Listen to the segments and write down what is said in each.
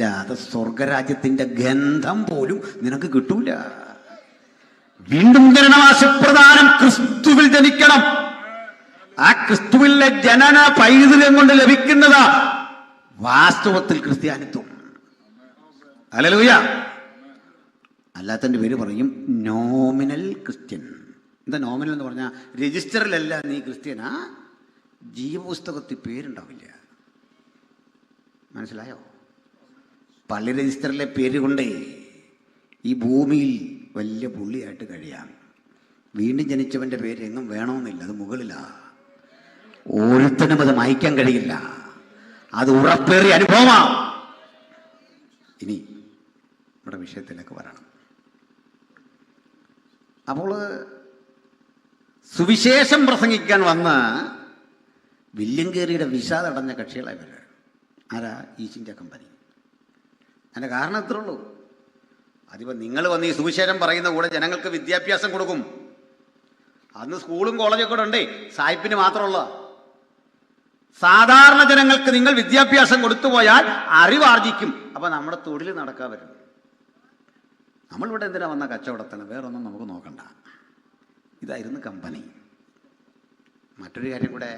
അല്ലാതെ സ്വർഗരാജ്യത്തിന്റെ ഗന്ധം പോലും നിനക്ക് കിട്ടൂല. വീണ്ടും ജനനാശപ്രധാനം ക്രിസ്തുവിൽ ജനിക്കണം. ആ ക്രിസ്തുവിലെ ജനന പൈതൃകം കൊണ്ട് ലഭിക്കുന്നതാ വാസ്തവത്തിൽ ക്രിസ്ത്യാനിത്വം. ഹല്ലേലൂയ. അല്ലാത്തതിന്റെ പേര് പറയും നോമിനൽ ക്രിസ്ത്യൻ. എന്താ നോമിനൽ എന്ന് പറഞ്ഞാൽ രജിസ്റ്ററിലല്ല നീ ക്രിസ്ത്യനാ, ജീവപുസ്തകത്തിൽ പേരുണ്ടാവില്ല. മനസ്സിലായോ? പള്ളി രജിസ്റ്ററിലെ പേര് കൊണ്ടേ ഈ ഭൂമിയിൽ വലിയ പുള്ളിയായിട്ട് കഴിയാം. വീണ്ടും ജനിച്ചവന്റെ പേര് എങ്ങും വേണമെന്നില്ല, അത് മുകളിലാ. ഓരോരുത്തരും അത് മായ്ക്കാൻ കഴിയില്ല. അത് ഉറപ്പേറിയ അനുഭവമാണ്. ഇനി നമ്മുടെ വിഷയത്തിലേക്ക് വരണം. അപ്പോൾ സുവിശേഷം പ്രസംഗിക്കാൻ വന്ന വില്യംകേരിയുടെ വിസ തടഞ്ഞ കക്ഷികളായി വരിക. ആരാ? East India company. അതിൻ്റെ കാരണം എത്ര ഉള്ളൂ. അതിപ്പോൾ നിങ്ങൾ വന്ന് ഈ സുവിശേഷം പറയുന്ന കൂടെ ജനങ്ങൾക്ക് വിദ്യാഭ്യാസം കൊടുക്കും. അന്ന് സ്കൂളും കോളേജൊക്കെ കൂടെ ഉണ്ടേ, സായിപ്പിന് മാത്രമുള്ള. സാധാരണ ജനങ്ങൾക്ക് നിങ്ങൾ വിദ്യാഭ്യാസം കൊടുത്തു പോയാൽ അറിവാർജിക്കും. അപ്പം നമ്മുടെ തൊഴിൽ നടക്കാൻ വരും. നമ്മളിവിടെ എന്തിനാ വന്ന കച്ചവടത്തിന്, വേറൊന്നും നമുക്ക് നോക്കണ്ട. ഇതായിരുന്നു കമ്പനി. മറ്റൊരു കാര്യം കൂടെ,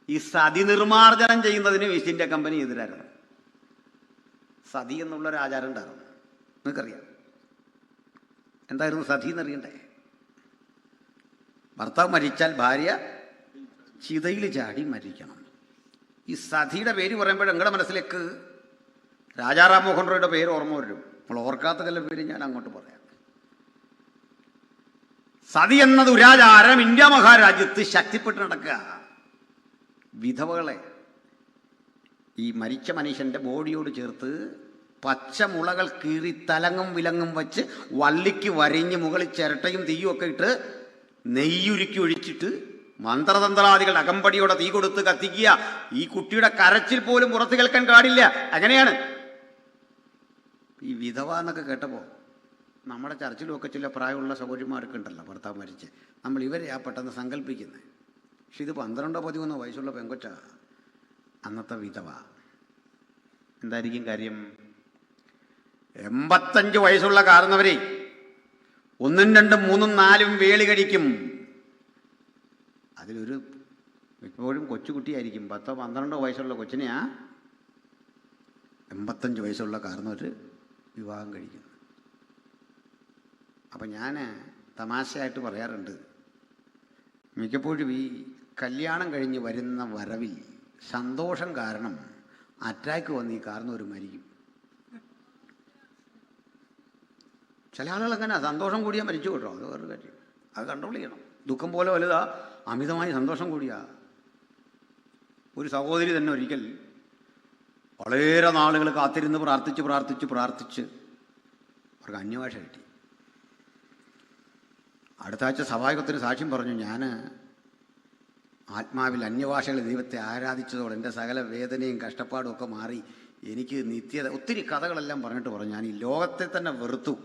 ഈ സതി നിർമാർജനം ചെയ്യുന്നതിന് ഈസ്റ്റ് ഇന്ത്യ കമ്പനി എതിരായിരുന്നു. സതി എന്നുള്ളൊരു ആചാരം ഉണ്ടായിരുന്നു, നിങ്ങൾക്കറിയാം. എന്തായിരുന്നു സതി എന്നറിയണ്ടേ? ഭർത്താവ് മരിച്ചാൽ ഭാര്യ ചിതയിൽ ചാടി മരിക്കണം. ഈ സതിയുടെ പേര് പറയുമ്പോൾ നിങ്ങളുടെ മനസ്സിലേക്ക് രാജാ റാം മോഹൻ റോയുടെ പേര് ഓർമ്മ വരും. നമ്മൾ ഓർക്കാത്ത ചില പേര് ഞാൻ അങ്ങോട്ട് പറയാം. സതി എന്ന ദുരാചാരം ഇന്ത്യ മഹാരാജ്യത്ത് ശക്തിപ്പെട്ട് നടക്കുക. വിധവകളെ ഈ മരിച്ച മനുഷ്യന്റെ ബോഡിയോട് ചേർത്ത് പച്ചമുളകൾ കീറി തലങ്ങും വിലങ്ങും വെച്ച് വള്ളിക്ക് വരിഞ്ഞ് മുകളിൽ ചിരട്ടയും തീയും ഒക്കെ ഇട്ട് നെയ്യുരുക്കി ഒഴിച്ചിട്ട് മന്ത്രതന്ത്രാദികൾ അകമ്പടിയോടെ തീ കൊടുത്ത് കത്തിക്കുക. ഈ കുട്ടിയുടെ കരച്ചിൽ പോലും പുറത്ത് കേൾക്കാൻ പാടില്ല. അങ്ങനെയാണ്. ഈ വിധവ എന്നൊക്കെ കേട്ടപ്പോൾ നമ്മുടെ ചർച്ചിലുമൊക്കെ ചില പ്രായമുള്ള സഹോദരിമാരൊക്കെ ഉണ്ടല്ലോ, ഭർത്താവ് മരിച്ച്. നമ്മൾ ഇവരെ ആ പെട്ടെന്ന് സങ്കല്പിക്കുന്നത്. പക്ഷെ ഇത് 12-13 വയസ്സുള്ള പെങ്കൊച്ച, അന്നത്തെ വിധവ. എന്തായിരിക്കും കാര്യം? 85 വയസ്സുള്ള കാരണവരെ 1, 2, 3, 4 വേളി കഴിക്കും. അതിലൊരു ഇപ്പോഴും കൊച്ചുകുട്ടിയായിരിക്കും. 10-12 വയസ്സുള്ള കൊച്ചിനെയാ 85 വയസ്സുള്ള കാരണവർ വിവാഹം കഴിക്കുന്നു. അപ്പം ഞാൻ തമാശയായിട്ട് പറയാറുണ്ട്, മിക്കപ്പോഴും ഈ കല്യാണം കഴിഞ്ഞ് വരുന്ന വരവിൽ സന്തോഷം കാരണം അറ്റാക്ക് വന്ന് ഈ കാരണവർ മരിക്കും. ചില ആളുകൾ അങ്ങനെ സന്തോഷം കൂടിയാൽ മരിച്ചു കേട്ടോ, അത് വേറൊരു കാര്യം. അത് കൺട്രോൾ ചെയ്യണം. ദുഃഖം പോലെ വലുതാ, അമിതമായി സന്തോഷം കൂടിയാ. ഒരു സഹോദരി തന്നെ ഒരിക്കൽ വളരെ നാളുകൾ കാത്തിരുന്ന് പ്രാർത്ഥിച്ച് അവർക്ക് അന്യഭാഷ കിട്ടി. അടുത്ത ആഴ്ച സഭായോഗത്തിന് സാക്ഷ്യം പറഞ്ഞു, ഞാൻ ആത്മാവിൽ അന്യഭാഷകൾ ദൈവത്തെ ആരാധിച്ചതോടെ എൻ്റെ സകല വേദനയും കഷ്ടപ്പാടും ഒക്കെ മാറി എനിക്ക് നിത്യത. ഒത്തിരി കഥകളെല്ലാം പറഞ്ഞിട്ട് പറഞ്ഞു, ഞാൻ ഈ ലോകത്തെ തന്നെ വെറുത്തു.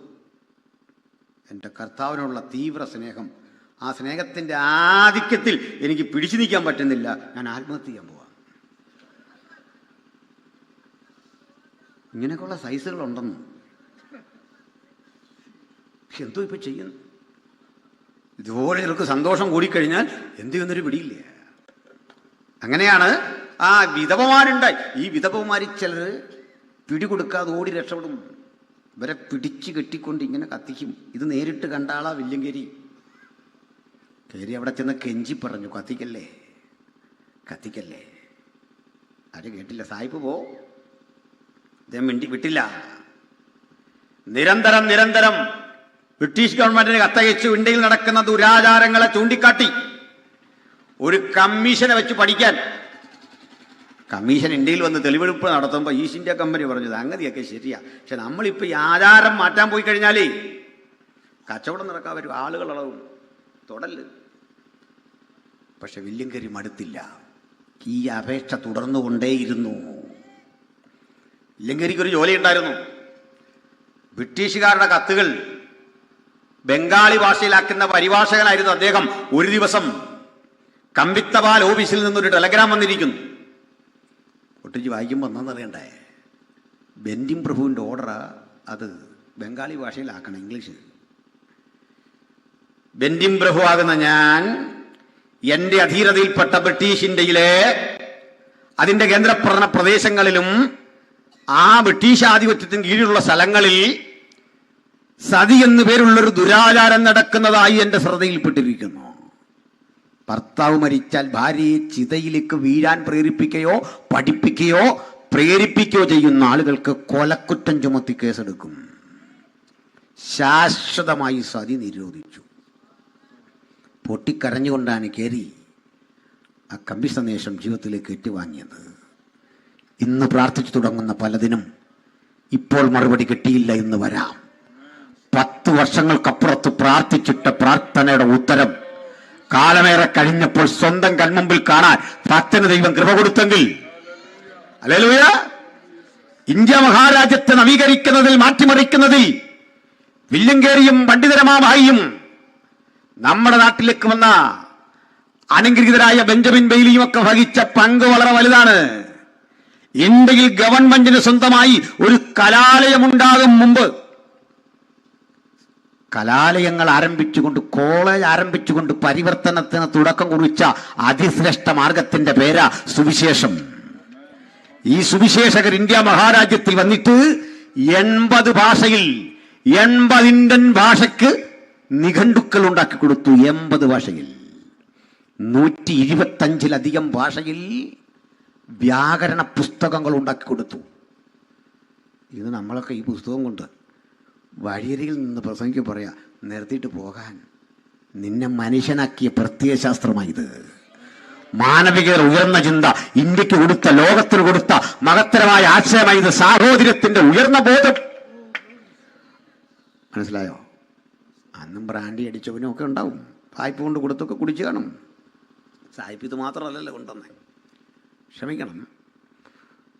എൻ്റെ കർത്താവിനുള്ള തീവ്ര സ്നേഹം, ആ സ്നേഹത്തിൻ്റെ ആധിക്യത്തിൽ എനിക്ക് പിടിച്ചു നിൽക്കാൻ പറ്റുന്നില്ല, ഞാൻ ആത്മഹത്യ ചെയ്യാൻ പോവാം. ഇങ്ങനെയൊക്കെയുള്ള സൈസുകളുണ്ടെന്ന്. പക്ഷെ എന്തോ ഇപ്പം ചെയ്യുന്നു. ഇതുപോലെ ചിലർക്ക് സന്തോഷം കൂടിക്കഴിഞ്ഞാൽ എന്ത് ചെയ്യുന്നൊരു പിടിയില്ല. അങ്ങനെയാണ് ആ വിധവമാരുണ്ടായി. ഈ വിധവമാരി ചിലർ പിടികൊടുക്കാതെ ഓടി രക്ഷപ്പെടും. ഇവരെ പിടിച്ച് കെട്ടിക്കൊണ്ട് ഇങ്ങനെ കത്തിക്കും. ഇത് നേരിട്ട് കണ്ട ആളാ വില്യംകേരി. കയറി അവിടെ ചെന്ന് കെഞ്ചി പറഞ്ഞു, കത്തിക്കല്ലേ. ആരും കേട്ടില്ല. സായിപ്പ് പോ, അദ്ദേഹം വിട്ടില്ല. നിരന്തരം ബ്രിട്ടീഷ് ഗവൺമെന്റിന് കത്തയച്ചു ഇന്ത്യയിൽ നടക്കുന്ന ദുരാചാരങ്ങളെ ചൂണ്ടിക്കാട്ടി ഒരു കമ്മീഷനെ വെച്ച് പഠിക്കാൻ. കമ്മീഷൻ ഇന്ത്യയിൽ വന്ന് തെളിവെടുപ്പ് നടത്തുമ്പോൾ ഈസ്റ്റ് ഇന്ത്യ കമ്പനി പറഞ്ഞത് സംഗതിയൊക്കെ ശരിയാ, പക്ഷെ നമ്മളിപ്പോൾ ഈ ആചാരം മാറ്റാൻ പോയി കഴിഞ്ഞാലേ കച്ചവടം നടക്കാൻ വരും, ആളുകൾ അളവും തൊടല്. പക്ഷെ വില്യംകേരി മടുത്തില്ല. ഈ അപേക്ഷ തുടർന്നുകൊണ്ടേയിരുന്നു. വില്യംകേരിക്കൊരു ജോലി ഉണ്ടായിരുന്നു. ബ്രിട്ടീഷുകാരുടെ കത്തുകൾ ബംഗാളി ഭാഷയിലാക്കുന്ന പരിഭാഷകനായിരുന്നു അദ്ദേഹം. ഒരു ദിവസം കമ്പിത്തപാൽ ഓഫീസിൽ നിന്നൊരു ടെലഗ്രാം വന്നിരിക്കുന്നു. ഒട്ടിച്ച് വായിക്കുമ്പോൾ ഒന്നറിയണ്ടേ, ബെന്റിം പ്രഭുവിൻ്റെ ഓർഡർ അത് ബംഗാളി ഭാഷയിലാക്കണം, ഇംഗ്ലീഷ്. ബെന്റിം പ്രഭു ആകുന്ന ഞാൻ എൻ്റെ അധീനതയിൽപ്പെട്ട ബ്രിട്ടീഷ് ഇന്ത്യയിലെ അതിൻ്റെ കേന്ദ്രഭരണ പ്രദേശങ്ങളിലും ആ ബ്രിട്ടീഷ് ആധിപത്യത്തിന് കീഴിലുള്ള സ്ഥലങ്ങളിൽ സതി എന്നു പേരുള്ളൊരു ദുരാചാരം നടക്കുന്നതായി എൻ്റെ ശ്രദ്ധയിൽപ്പെട്ടിരിക്കുന്നു. ഭർത്താവ് മരിച്ചാൽ ഭാര്യയെ ചിതയിലേക്ക് വീഴാൻ പ്രേരിപ്പിക്കുകയോ പഠിപ്പിക്കുകയോ പ്രേരിപ്പിക്കുകയോ ചെയ്യുന്ന ആളുകൾക്ക് കൊലക്കുറ്റം ചുമത്തി കേസെടുക്കും. ശാശ്വതമായി സതി നിരോധിച്ചു. പൊട്ടിക്കരഞ്ഞുകൊണ്ടാണ് കയറി ആ കമ്പി സന്ദേശം ജീവിതത്തിലേക്ക് ഏറ്റുവാങ്ങിയത്. ഇന്ന് പ്രാർത്ഥിച്ചു തുടങ്ങുന്ന പലതിനും ഇപ്പോൾ മറുപടി കിട്ടിയില്ല എന്ന് വരാം. 10 വർഷങ്ങൾക്കപ്പുറത്ത് പ്രാർത്ഥിച്ചിട്ട പ്രാർത്ഥനയുടെ ഉത്തരം കാലമേറെ കഴിഞ്ഞപ്പോൾ സ്വന്തം കൺമുമ്പിൽ കാണാൻ ഭക്തന് ദൈവം കൃപ കൊടുത്തെങ്കിൽ, ഹല്ലേലൂയ, ഇന്ത്യ മഹാരാജ്യത്തെ നവീകരിക്കുന്നതിൽ, മാറ്റിമറിക്കുന്നതിൽ വില്യങ്കേരിയും പണ്ഡിതരമായും നമ്മുടെ നാട്ടിലേക്ക് വന്ന അനുഗ്രഹീതരായ ബെഞ്ചമിൻ ബെയ്ലിയും ഒക്കെ വഹിച്ച പങ്ക് വളരെ വലുതാണ്. ഇന്ത്യയിൽ ഗവൺമെന്റിന് സ്വന്തമായി ഒരു കലാലയമുണ്ടാകും മുമ്പ് കലാലയങ്ങൾ ആരംഭിച്ചുകൊണ്ട്, കോളേജ് ആരംഭിച്ചുകൊണ്ട് പരിവർത്തനത്തിന് തുടക്കം കുറിച്ച അതിശ്രേഷ്ഠ മാർഗത്തിന്റെ പേരാ സുവിശേഷം. ഈ സുവിശേഷകർ ഇന്ത്യ മഹാരാജ്യത്തിൽ വന്നിട്ട് 80 ഭാഷയിൽ 80 ഇന്ത്യൻ ഭാഷയ്ക്ക് നിഘണ്ടുക്കൾ ഉണ്ടാക്കി കൊടുത്തു. 80 ഭാഷയിൽ 125-ലധികം ഭാഷയിൽ വ്യാകരണ പുസ്തകങ്ങൾ ഉണ്ടാക്കി കൊടുത്തു. ഇത് നമ്മളൊക്കെ ഈ പുസ്തകം കൊണ്ട് വഴിയരികിൽ നിന്ന് പ്രസംഗിക്ക് പറയാ, നിർത്തിയിട്ട് പോകാൻ നിന്നെ മനുഷ്യനാക്കിയ പ്രത്യയശാസ്ത്രമായത്. മാനവികത ഉയർന്ന ചിന്ത ഇന്ത്യക്ക് കൊടുത്ത, ലോകത്തിന് കൊടുത്ത മഹത്തരമായ ആശയമായത്. സാഹോദര്യത്തിന്റെ ഉയർന്ന ബോധം. മനസ്സിലായോ? അന്നും ബ്രാൻഡി അടിച്ചവനും ഒക്കെ ഉണ്ടാവും. സായിപ്പ് കൊണ്ട് കൊടുത്തൊക്കെ കുടിച്ചു കാണും. സായിപ്പ് ഇത് മാത്രമല്ലല്ലോ കൊണ്ടുവന്നേ. ക്ഷമിക്കണം,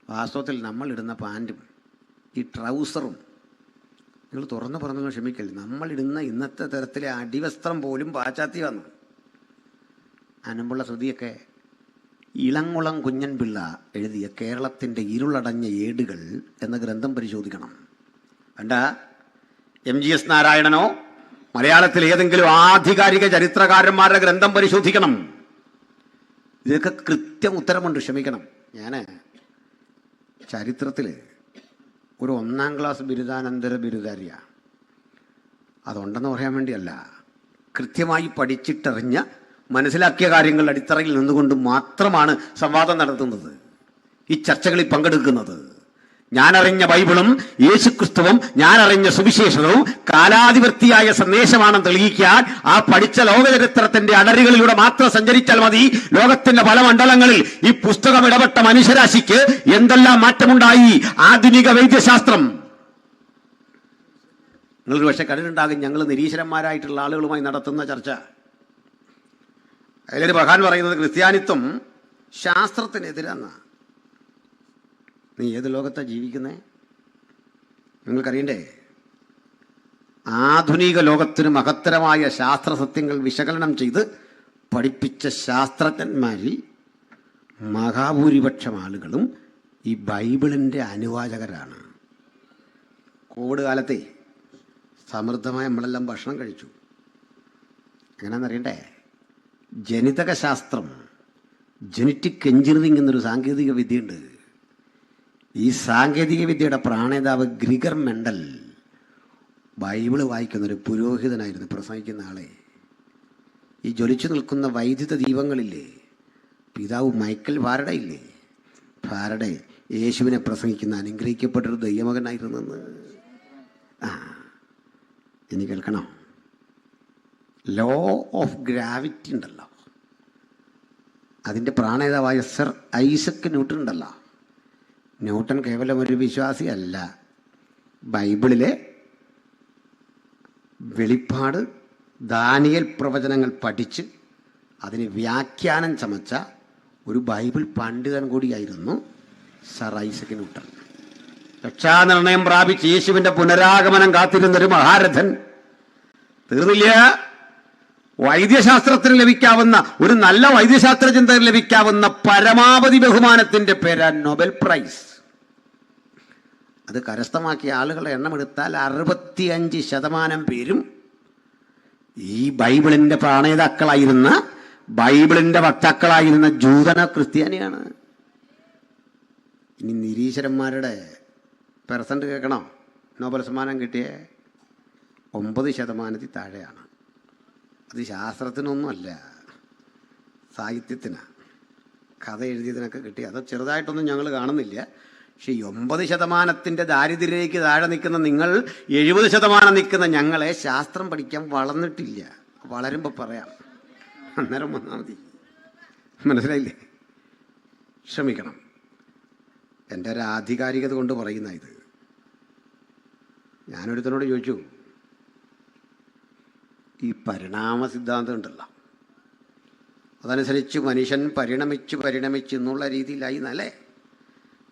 വാസ്തവത്തിൽ നമ്മളിടുന്ന പാൻറ്റും ഈ ട്രൗസറും, നിങ്ങൾ തുറന്ന് പറഞ്ഞു ക്ഷമിക്കല്ലേ, നമ്മളിടുന്ന ഇന്നത്തെ തരത്തിലെ അടിവസ്ത്രം പോലും പാശ്ചാത്യ വന്നു. അനമ്പുള്ള ശ്രുതിയൊക്കെ ഇളങ്കുളം കുഞ്ഞൻ പിള്ള എഴുതിയ കേരളത്തിൻ്റെ ഇരുളടഞ്ഞ ഏടുകൾ എന്ന ഗ്രന്ഥം പരിശോധിക്കണം. കണ്ട MGS നാരായണനോ മലയാളത്തിൽ ഏതെങ്കിലും ആധികാരിക ചരിത്രകാരന്മാരുടെ ഗ്രന്ഥം പരിശോധിക്കണം. ഇതൊക്കെ കൃത്യം ഉത്തരമുണ്ട്. ക്ഷമിക്കണം, ഞാൻ ചരിത്രത്തിൽ ഒരു 1-ാം ക്ലാസ് ബിരുദാനന്തര ബിരുദാരിയ. അതുണ്ടെന്ന് പറയാൻ വേണ്ടിയല്ല, കൃത്യമായി പഠിച്ചിട്ടറിഞ്ഞ മനസ്സിലാക്കിയ കാര്യങ്ങളുടെ അടിത്തറയിൽ നിന്നുകൊണ്ട് മാത്രമാണ് സംവാദം നടത്തുന്നത്, ഈ ചർച്ചകളിൽ പങ്കെടുക്കുന്നത്. ഞാനറിഞ്ഞ ബൈബിളും യേശുക്രിസ്തുവും ഞാനറിഞ്ഞ സുവിശേഷവും കാലാധിപത്യമായ സന്ദേശമാണെന്ന് തെളിയിക്കാൻ ആ പഠിച്ച ലോകചരിത്രത്തിന്റെ അടരുകളിലൂടെ മാത്രം സഞ്ചരിച്ചാൽ മതി. ലോകത്തിന്റെ പല മണ്ഡലങ്ങളിൽ ഈ പുസ്തകം ഇടപെട്ട മനുഷ്യരാശിക്ക് എന്തെല്ലാം മാറ്റമുണ്ടായി. ആധുനിക വൈദ്യശാസ്ത്രം നിങ്ങൾക്ക് പക്ഷെ കണ്ടിട്ടുണ്ടാകും. ഞങ്ങൾ നിരീശ്വരന്മാരായിട്ടുള്ള ആളുകളുമായി നടത്തുന്ന ചർച്ച, അതിലൊരു മഹാൻ പറയുന്നത് ക്രിസ്ത്യാനിത്വം ശാസ്ത്രത്തിനെതിരാണ്. നീ ഏത് ലോകത്താണ് ജീവിക്കുന്നത്? നിങ്ങൾക്കറിയണ്ടേ? ആധുനിക ലോകത്തിന് മഹത്തരമായ ശാസ്ത്ര സത്യങ്ങൾ വിശകലനം ചെയ്ത് പഠിപ്പിച്ച ശാസ്ത്രജ്ഞന്മാരിൽ മഹാഭൂരിപക്ഷം ആളുകളും ഈ ബൈബിളിൻ്റെ അനുവാചകരാണ്. കോവിഡ് കാലത്തെ സമൃദ്ധമായ നമ്മളെല്ലാം ഭക്ഷണം കഴിച്ചു. എങ്ങനെയാണെന്നറിയണ്ടേ? ജനിതക ശാസ്ത്രം, ജനറ്റിക് എഞ്ചിനീയറിംഗ് എന്നൊരു സാങ്കേതിക വിദ്യയുണ്ട്. ഈ സാങ്കേതിക വിദ്യയുടെ പ്രാണേതാവ് ഗ്രിഗർ മെൻഡൽ ബൈബിള് വായിക്കുന്നൊരു പുരോഹിതനായിരുന്നു, പ്രസംഗിക്കുന്ന ആളെ. ഈ ജ്വലിച്ചു നിൽക്കുന്ന വൈദ്യുത ദീപങ്ങളില്ലേ, പിതാവ് മൈക്കൽ ഫാരഡേ ഇല്ലേ, ഫാരഡേ യേശുവിനെ പ്രസംഗിക്കുന്ന അനുഗ്രഹിക്കപ്പെട്ടൊരു ദൈവമകനായിരുന്നെന്ന്. ഇനി കേൾക്കണം. ലോ ഓഫ് ഗ്രാവിറ്റി ഉണ്ടല്ലോ, അതിൻ്റെ പ്രാണേതാവായ സർ ഐസക് ന്യൂട്ടൺ ഉണ്ടല്ലോ. ന്യൂട്ടൺ കേവലം ഒരു വിശ്വാസിയല്ല. ബൈബിളിലെ വെളിപ്പാട്, ദാനിയേൽ പ്രവചനങ്ങൾ പഠിച്ച് അതിന് വ്യാഖ്യാനം ചമച്ച ഒരു ബൈബിൾ പണ്ഡിതൻ കൂടിയായിരുന്നു സർ ഐസക് ന്യൂട്ടൺ. രക്ഷാനിർണയം പ്രാപിച്ച് യേശുവിൻ്റെ പുനരാഗമനം കാത്തിരുന്നൊരു മഹാരഥൻ. തീർന്നില്ല. വൈദ്യശാസ്ത്രത്തിന് ലഭിക്കാവുന്ന, ഒരു നല്ല വൈദ്യശാസ്ത്ര ചിന്തകന് ലഭിക്കാവുന്ന പരമാവധി ബഹുമാനത്തിന്റെ പേരാ നൊബൽ പ്രൈസ്. അത് കരസ്ഥമാക്കിയ ആളുകളുടെ എണ്ണം എടുത്താൽ 65% പേരും ഈ ബൈബിളിൻ്റെ പ്രണേതാക്കളായിരുന്ന, ബൈബിളിൻ്റെ വക്താക്കളായിരുന്ന ജൂതന ക്രിസ്ത്യാനിയാണ്. ഇനി നിരീശ്വരന്മാരുടെ പെർസെൻ്റ് കേൾക്കണോ? നോബൽ സമ്മാനം കിട്ടിയ 9% താഴെയാണ്. അത് ശാസ്ത്രത്തിനൊന്നുമല്ല, സാഹിത്യത്തിനാണ്, കഥ എഴുതിയതിനൊക്കെ കിട്ടി. അത് ചെറുതായിട്ടൊന്നും ഞങ്ങൾ കാണുന്നില്ല. പക്ഷെ 9% ദാരിദ്ര്യത്തിലേക്ക് താഴെ നിൽക്കുന്ന നിങ്ങൾ, 70% നിൽക്കുന്ന ഞങ്ങളെ ശാസ്ത്രം പഠിക്കാൻ വളർന്നിട്ടില്ല. വളരുമ്പോൾ പറയാം, അന്നേരം വന്നാൽ മതി. മനസ്സിലായില്ലേ? ക്ഷമിക്കണം, എൻ്റെ ഒരു ആധികാരികത കൊണ്ട് പറയുന്ന ഇത്. ഞാനൊരുത്തനോട് ചോദിച്ചു, ഈ പരിണാമ സിദ്ധാന്തം ഉണ്ടല്ലോ, അതനുസരിച്ച് മനുഷ്യൻ പരിണമിച്ച് എന്നുള്ള രീതിയിലായി എന്നല്ലേ?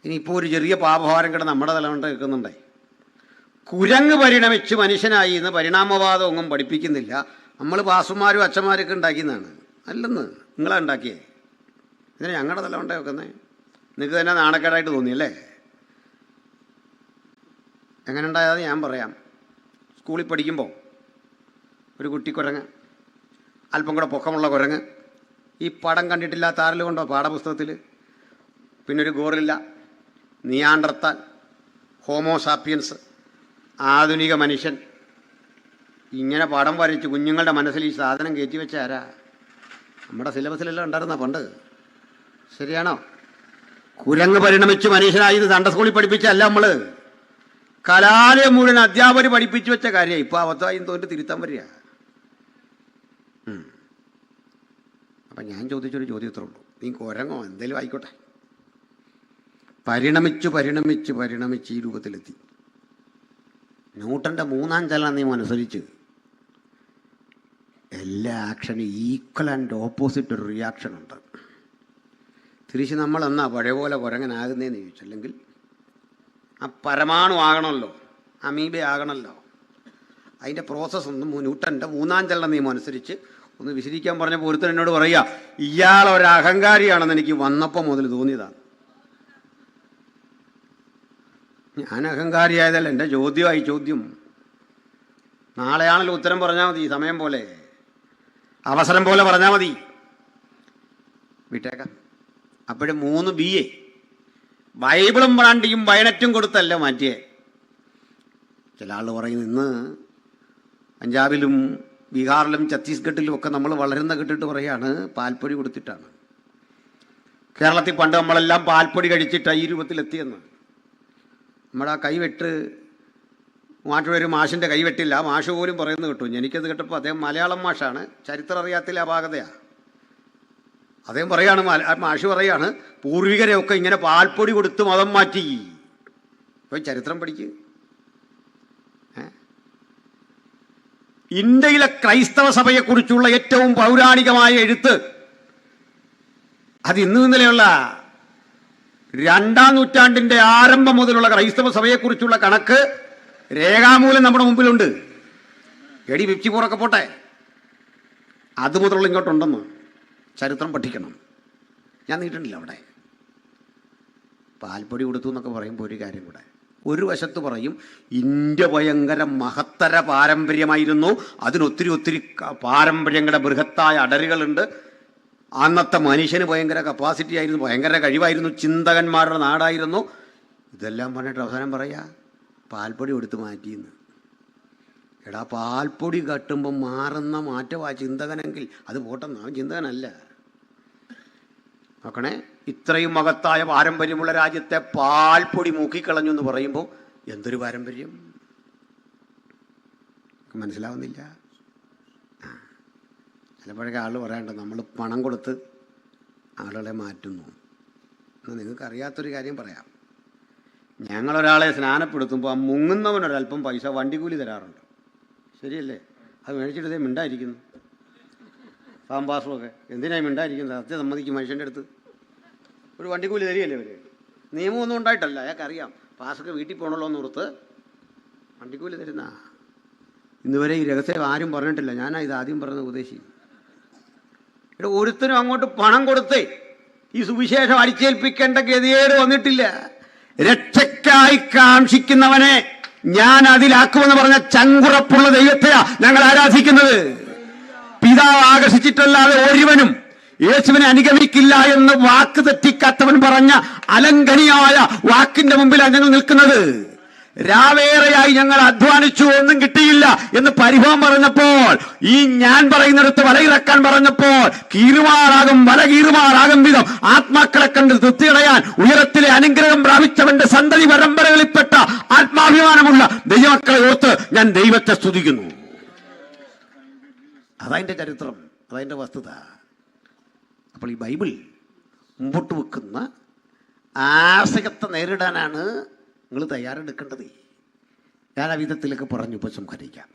ഇനിയിപ്പോൾ ഒരു ചെറിയ പാപഭാരം കിടന്ന് നമ്മുടെ തലമുണ്ട നിൽക്കുന്നുണ്ടേ. കുരങ്ങ് പരിണമിച്ച് മനുഷ്യനായി എന്ന് പരിണാമവാദം ഒന്നും പഠിപ്പിക്കുന്നില്ല. നമ്മൾ പാസുമാരും അച്ഛന്മാരൊക്കെ ഉണ്ടാക്കിയെന്നാണ്. അല്ലെന്ന് നിങ്ങളാ ഉണ്ടാക്കിയേ. ഇതിന് ഞങ്ങളുടെ തലമുണ്ട വെക്കുന്നത് നിങ്ങൾക്ക് തന്നെ നാണക്കേടായിട്ട് തോന്നിയല്ലേ? എങ്ങനെ ഉണ്ടായത് ഞാൻ പറയാം. സ്കൂളിൽ പഠിക്കുമ്പോൾ ഒരു കുട്ടി കുരങ്ങ്, അല്പം കൂടെ പൊക്കമുള്ള കുരങ്ങ്, ഈ പടം കണ്ടിട്ടില്ലാത്ത ആരെങ്കിലും കൊണ്ടോ പാഠപുസ്തകത്തിൽ? പിന്നെ ഒരു ഗോറില്ല, നിയാണ്ടർത്താൽ, ഹോമോസാപ്പിയൻസ്, ആധുനിക മനുഷ്യൻ, ഇങ്ങനെ പടം വരച്ച് കുഞ്ഞുങ്ങളുടെ മനസ്സിൽ ഈ സാധനം കയറ്റി വെച്ച ആരാ? നമ്മുടെ സിലബസിലെല്ലാം ഉണ്ടായിരുന്ന പണ്ട്. ശരിയാണോ? കുരങ്ങ് പരിണമിച്ച് മനുഷ്യനായി സൺഡേ സ്കൂളിൽ പഠിപ്പിച്ചല്ല നമ്മൾ. കലാലയം മുഴുവൻ അധ്യാപകർ പഠിപ്പിച്ചു വെച്ച കാര്യമാണ്. ഇപ്പോൾ അബദ്ധമായി തോന്നിട്ട് തിരുത്താൻ വരിക. അപ്പം ഞാൻ ചോദിച്ചൊരു ചോദ്യം ഇത്രേ ഉള്ളൂ, നീ കുരങ്ങോ എന്തേലും ആയിക്കോട്ടെ, പരിണമിച്ച് ഈ രൂപത്തിലെത്തി. ന്യൂട്ടൻ്റെ 3-ാം ചലന നിയമം അനുസരിച്ച് എല്ലാ ആക്ഷനും ഈക്വൽ ആൻഡ് ഓപ്പോസിറ്റ് ഒരു റിയാക്ഷൻ ഉണ്ട്. തിരിച്ച് നമ്മൾ എന്നാ പഴയ പോലെ കുരങ്ങനാകുന്നതെന്ന് ചോദിച്ചു. അല്ലെങ്കിൽ ആ പരമാണു ആകണമല്ലോ, അമീബ ആകണമല്ലോ. അതിൻ്റെ പ്രോസസ്സൊന്നും ന്യൂട്ടൻ്റെ 3-ാം ചലന നിയമം അനുസരിച്ച് ഒന്ന് വിശദീകരിക്കാൻ പറഞ്ഞപ്പോൾ ഒരുത്തൻ എന്നോട് പറയുക, ഇയാളൊരു അഹങ്കാരിയാണെന്ന് എനിക്ക് വന്നപ്പോൾ മുതൽ തോന്നിയതാണ്. ഞാൻ അഹങ്കാരിയായതല്ല, എൻ്റെ ചോദ്യമായി ചോദ്യം. നാളെയാണല്ലോ ഉത്തരം പറഞ്ഞാൽ മതി, സമയം പോലെ, അവസരം പോലെ പറഞ്ഞാൽ മതി. വിട്ടേക്കാം. അപ്പോഴും 3 BA ബൈബിളും ബ്രാൻഡിയും ബയനറ്റും കൊടുത്തല്ല മാറ്റിയേ. ചില ആൾ പറയുന്നു ഇന്ന് പഞ്ചാബിലും ബീഹാറിലും ഛത്തീസ്ഗഡിലും ഒക്കെ നമ്മൾ വളരുന്ന കേട്ടിട്ട് പറയാണ് പാൽപ്പൊടി കൊടുത്തിട്ടാണ്. കേരളത്തിൽ പണ്ട് നമ്മളെല്ലാം പാൽപ്പൊടി കഴിച്ചിട്ടാണ് ഈ രൂപത്തിലെത്തിയെന്ന്. നമ്മുടെ ആ കൈവെട്ട്, മാഷൊരു മാഷിൻ്റെ കൈവെട്ടില്ല, മാഷ് പോലും പറയുന്നത് കേട്ടു. എനിക്കത് കേട്ടപ്പോൾ അദ്ദേഹം മലയാളം മാഷാണ്, ചരിത്രം അറിയാത്തില്ല അപാകതയാണ്. അദ്ദേഹം പറയാണ്, മാഷ് പറയാണ്, പൂർവികരെയൊക്കെ ഇങ്ങനെ പാൽപ്പൊടി കൊടുത്ത് മതം മാറ്റി. പോയി ചരിത്രം പഠിക്കുക. ഇന്ത്യയിലെ ക്രൈസ്തവ സഭയെക്കുറിച്ചുള്ള ഏറ്റവും പൗരാണികമായ എഴുത്ത്, അത് ഇന്നലെയുള്ള 2-ാം നൂറ്റാണ്ടിൻ്റെ ആരംഭം മുതലുള്ള ക്രൈസ്തവ സഭയെക്കുറിച്ചുള്ള കണക്ക് രേഖാമൂലം നമ്മുടെ മുമ്പിലുണ്ട്. AD 54 പോട്ടെ, അതുമുതലുള്ള ഇങ്ങോട്ടുണ്ടെന്ന് ചരിത്രം പഠിക്കണം. ഞാൻ നീട്ടുന്നില്ല അവിടെ. പാൽപ്പൊടി കൊടുത്തു എന്നൊക്കെ പറയുമ്പോൾ ഒരു കാര്യം കൂടെ, ഒരു വശത്ത് പറയും ഇന്ത്യ ഭയങ്കര മഹത്തര പാരമ്പര്യമായിരുന്നു, അതിനൊത്തിരി പാരമ്പര്യങ്ങളുടെ ബൃഹത്തായ അടരുകളുണ്ട്, അന്നത്തെ മനുഷ്യന് ഭയങ്കര കപ്പാസിറ്റി ആയിരുന്നു, ഭയങ്കര കഴിവായിരുന്നു, ചിന്തകന്മാരുടെ നാടായിരുന്നു. ഇതെല്ലാം പറഞ്ഞിട്ട് അവസാനം പറയാ പാൽപ്പൊടി കൊടുത്ത് മാറ്റിയെന്ന്. എടാ, പാൽപ്പൊടി കട്ടുമ്പോൾ മാറുന്ന മാറ്റമാ ചിന്തകനെങ്കിൽ അത് പോട്ടെന്ന്. അവൻ ചിന്തകനല്ല. നോക്കണേ, ഇത്രയും മഹത്തായ പാരമ്പര്യമുള്ള രാജ്യത്തെ പാൽപ്പൊടി മൂക്കിക്കളഞ്ഞു എന്ന് പറയുമ്പോൾ എന്തൊരു പാരമ്പര്യം മനസ്സിലാവുന്നില്ല. ചിലപ്പോഴൊക്കെ ആൾ പറയാണ്ട് നമ്മൾ പണം കൊടുത്ത് ആളുകളെ മാറ്റുന്നു. എന്നാൽ നിങ്ങൾക്ക് അറിയാത്തൊരു കാര്യം പറയാം. ഞങ്ങളൊരാളെ സ്നാനപ്പെടുത്തുമ്പോൾ ആ മുങ്ങുന്നവനൊരല്പം പൈസ വണ്ടിക്കൂലി തരാറുണ്ട്. ശരിയല്ലേ? അത് മേടിച്ചിട്ട് മിണ്ടായിരിക്കുന്നു. സാമ്പാസുമൊക്കെ എന്തിനായി മിണ്ടായിരിക്കുന്നത്? സത്യം സമ്മതിക്കും. മനുഷ്യൻ്റെ അടുത്ത് ഒരു വണ്ടിക്കൂലി തരികയല്ലേ അവർ? നിയമമൊന്നും ഉണ്ടായിട്ടല്ല, അയാൾക്കറിയാം പാസൊക്കെ വീട്ടിൽ പോകണല്ലോ എന്ന് ഓർത്ത് വണ്ടിക്കൂലി തരുന്ന. ഇന്നുവരെ ഈ രഹസ്യം ആരും പറഞ്ഞിട്ടില്ല. ഞാനാ ഇത് ആദ്യം പറഞ്ഞ ഉപദേശി. ഇവിടെ ഒരുത്തരും അങ്ങോട്ട് പണം കൊടുത്തേ ഈ സുവിശേഷം അടിച്ചേൽപ്പിക്കേണ്ട ഗതികേട് വന്നിട്ടില്ല. രക്ഷയ്ക്കായി കാക്ഷിക്കുന്നവനെ ഞാൻ അതിലാക്കുമെന്ന് പറഞ്ഞ ചങ്കുറപ്പുള്ള ദൈവത്തെയാ ഞങ്ങൾ ആരാധിക്കുന്നത്. പിതാവ് ആകർഷിച്ചിട്ടല്ലാതെ ഒരുവനും യേശുവിനെ അനുഗമിക്കില്ല എന്ന് വാക്ക് തെറ്റിക്കാത്തവൻ പറഞ്ഞ അലംഘനീയമായ വാക്കിന്റെ മുമ്പിലാണ് ഞങ്ങൾ നിൽക്കുന്നത്. രാവേറെയായി ഞങ്ങൾ അധ്വാനിച്ചു, ഒന്നും കിട്ടിയില്ല എന്ന് പരിഭവം പറഞ്ഞപ്പോൾ, ഈ ഞാൻ പറയുന്നിടത്ത് വലയിറക്കാൻ പറഞ്ഞപ്പോൾ കീറുമാറാകും വല കീറുമാറാകും വിധം ആത്മാക്കളെ കണ്ട് തൃപ്തിയടയാൻ ഉയരത്തിലെ അനുഗ്രഹം പ്രാപിച്ചവന്റെ സന്തതി പരമ്പരകളിൽപ്പെട്ട ആത്മാഭിമാനമുള്ള ദൈവമക്കളെ ഓർത്ത് ഞാൻ ദൈവത്തെ സ്തുതിക്കുന്നു. അതതിന്റെ ചരിത്രം, അതതിന്റെ വസ്തുത. അപ്പോൾ ഈ ബൈബിൾ മുമ്പോട്ട് വെക്കുന്ന ആശയത്തെ നേരിടാനാണ് നിങ്ങൾ തയ്യാറെടുക്കേണ്ടത്. ഞാൻ ആ വിധത്തിലൊക്കെ പറഞ്ഞു ഉപസംഹരിക്കാം.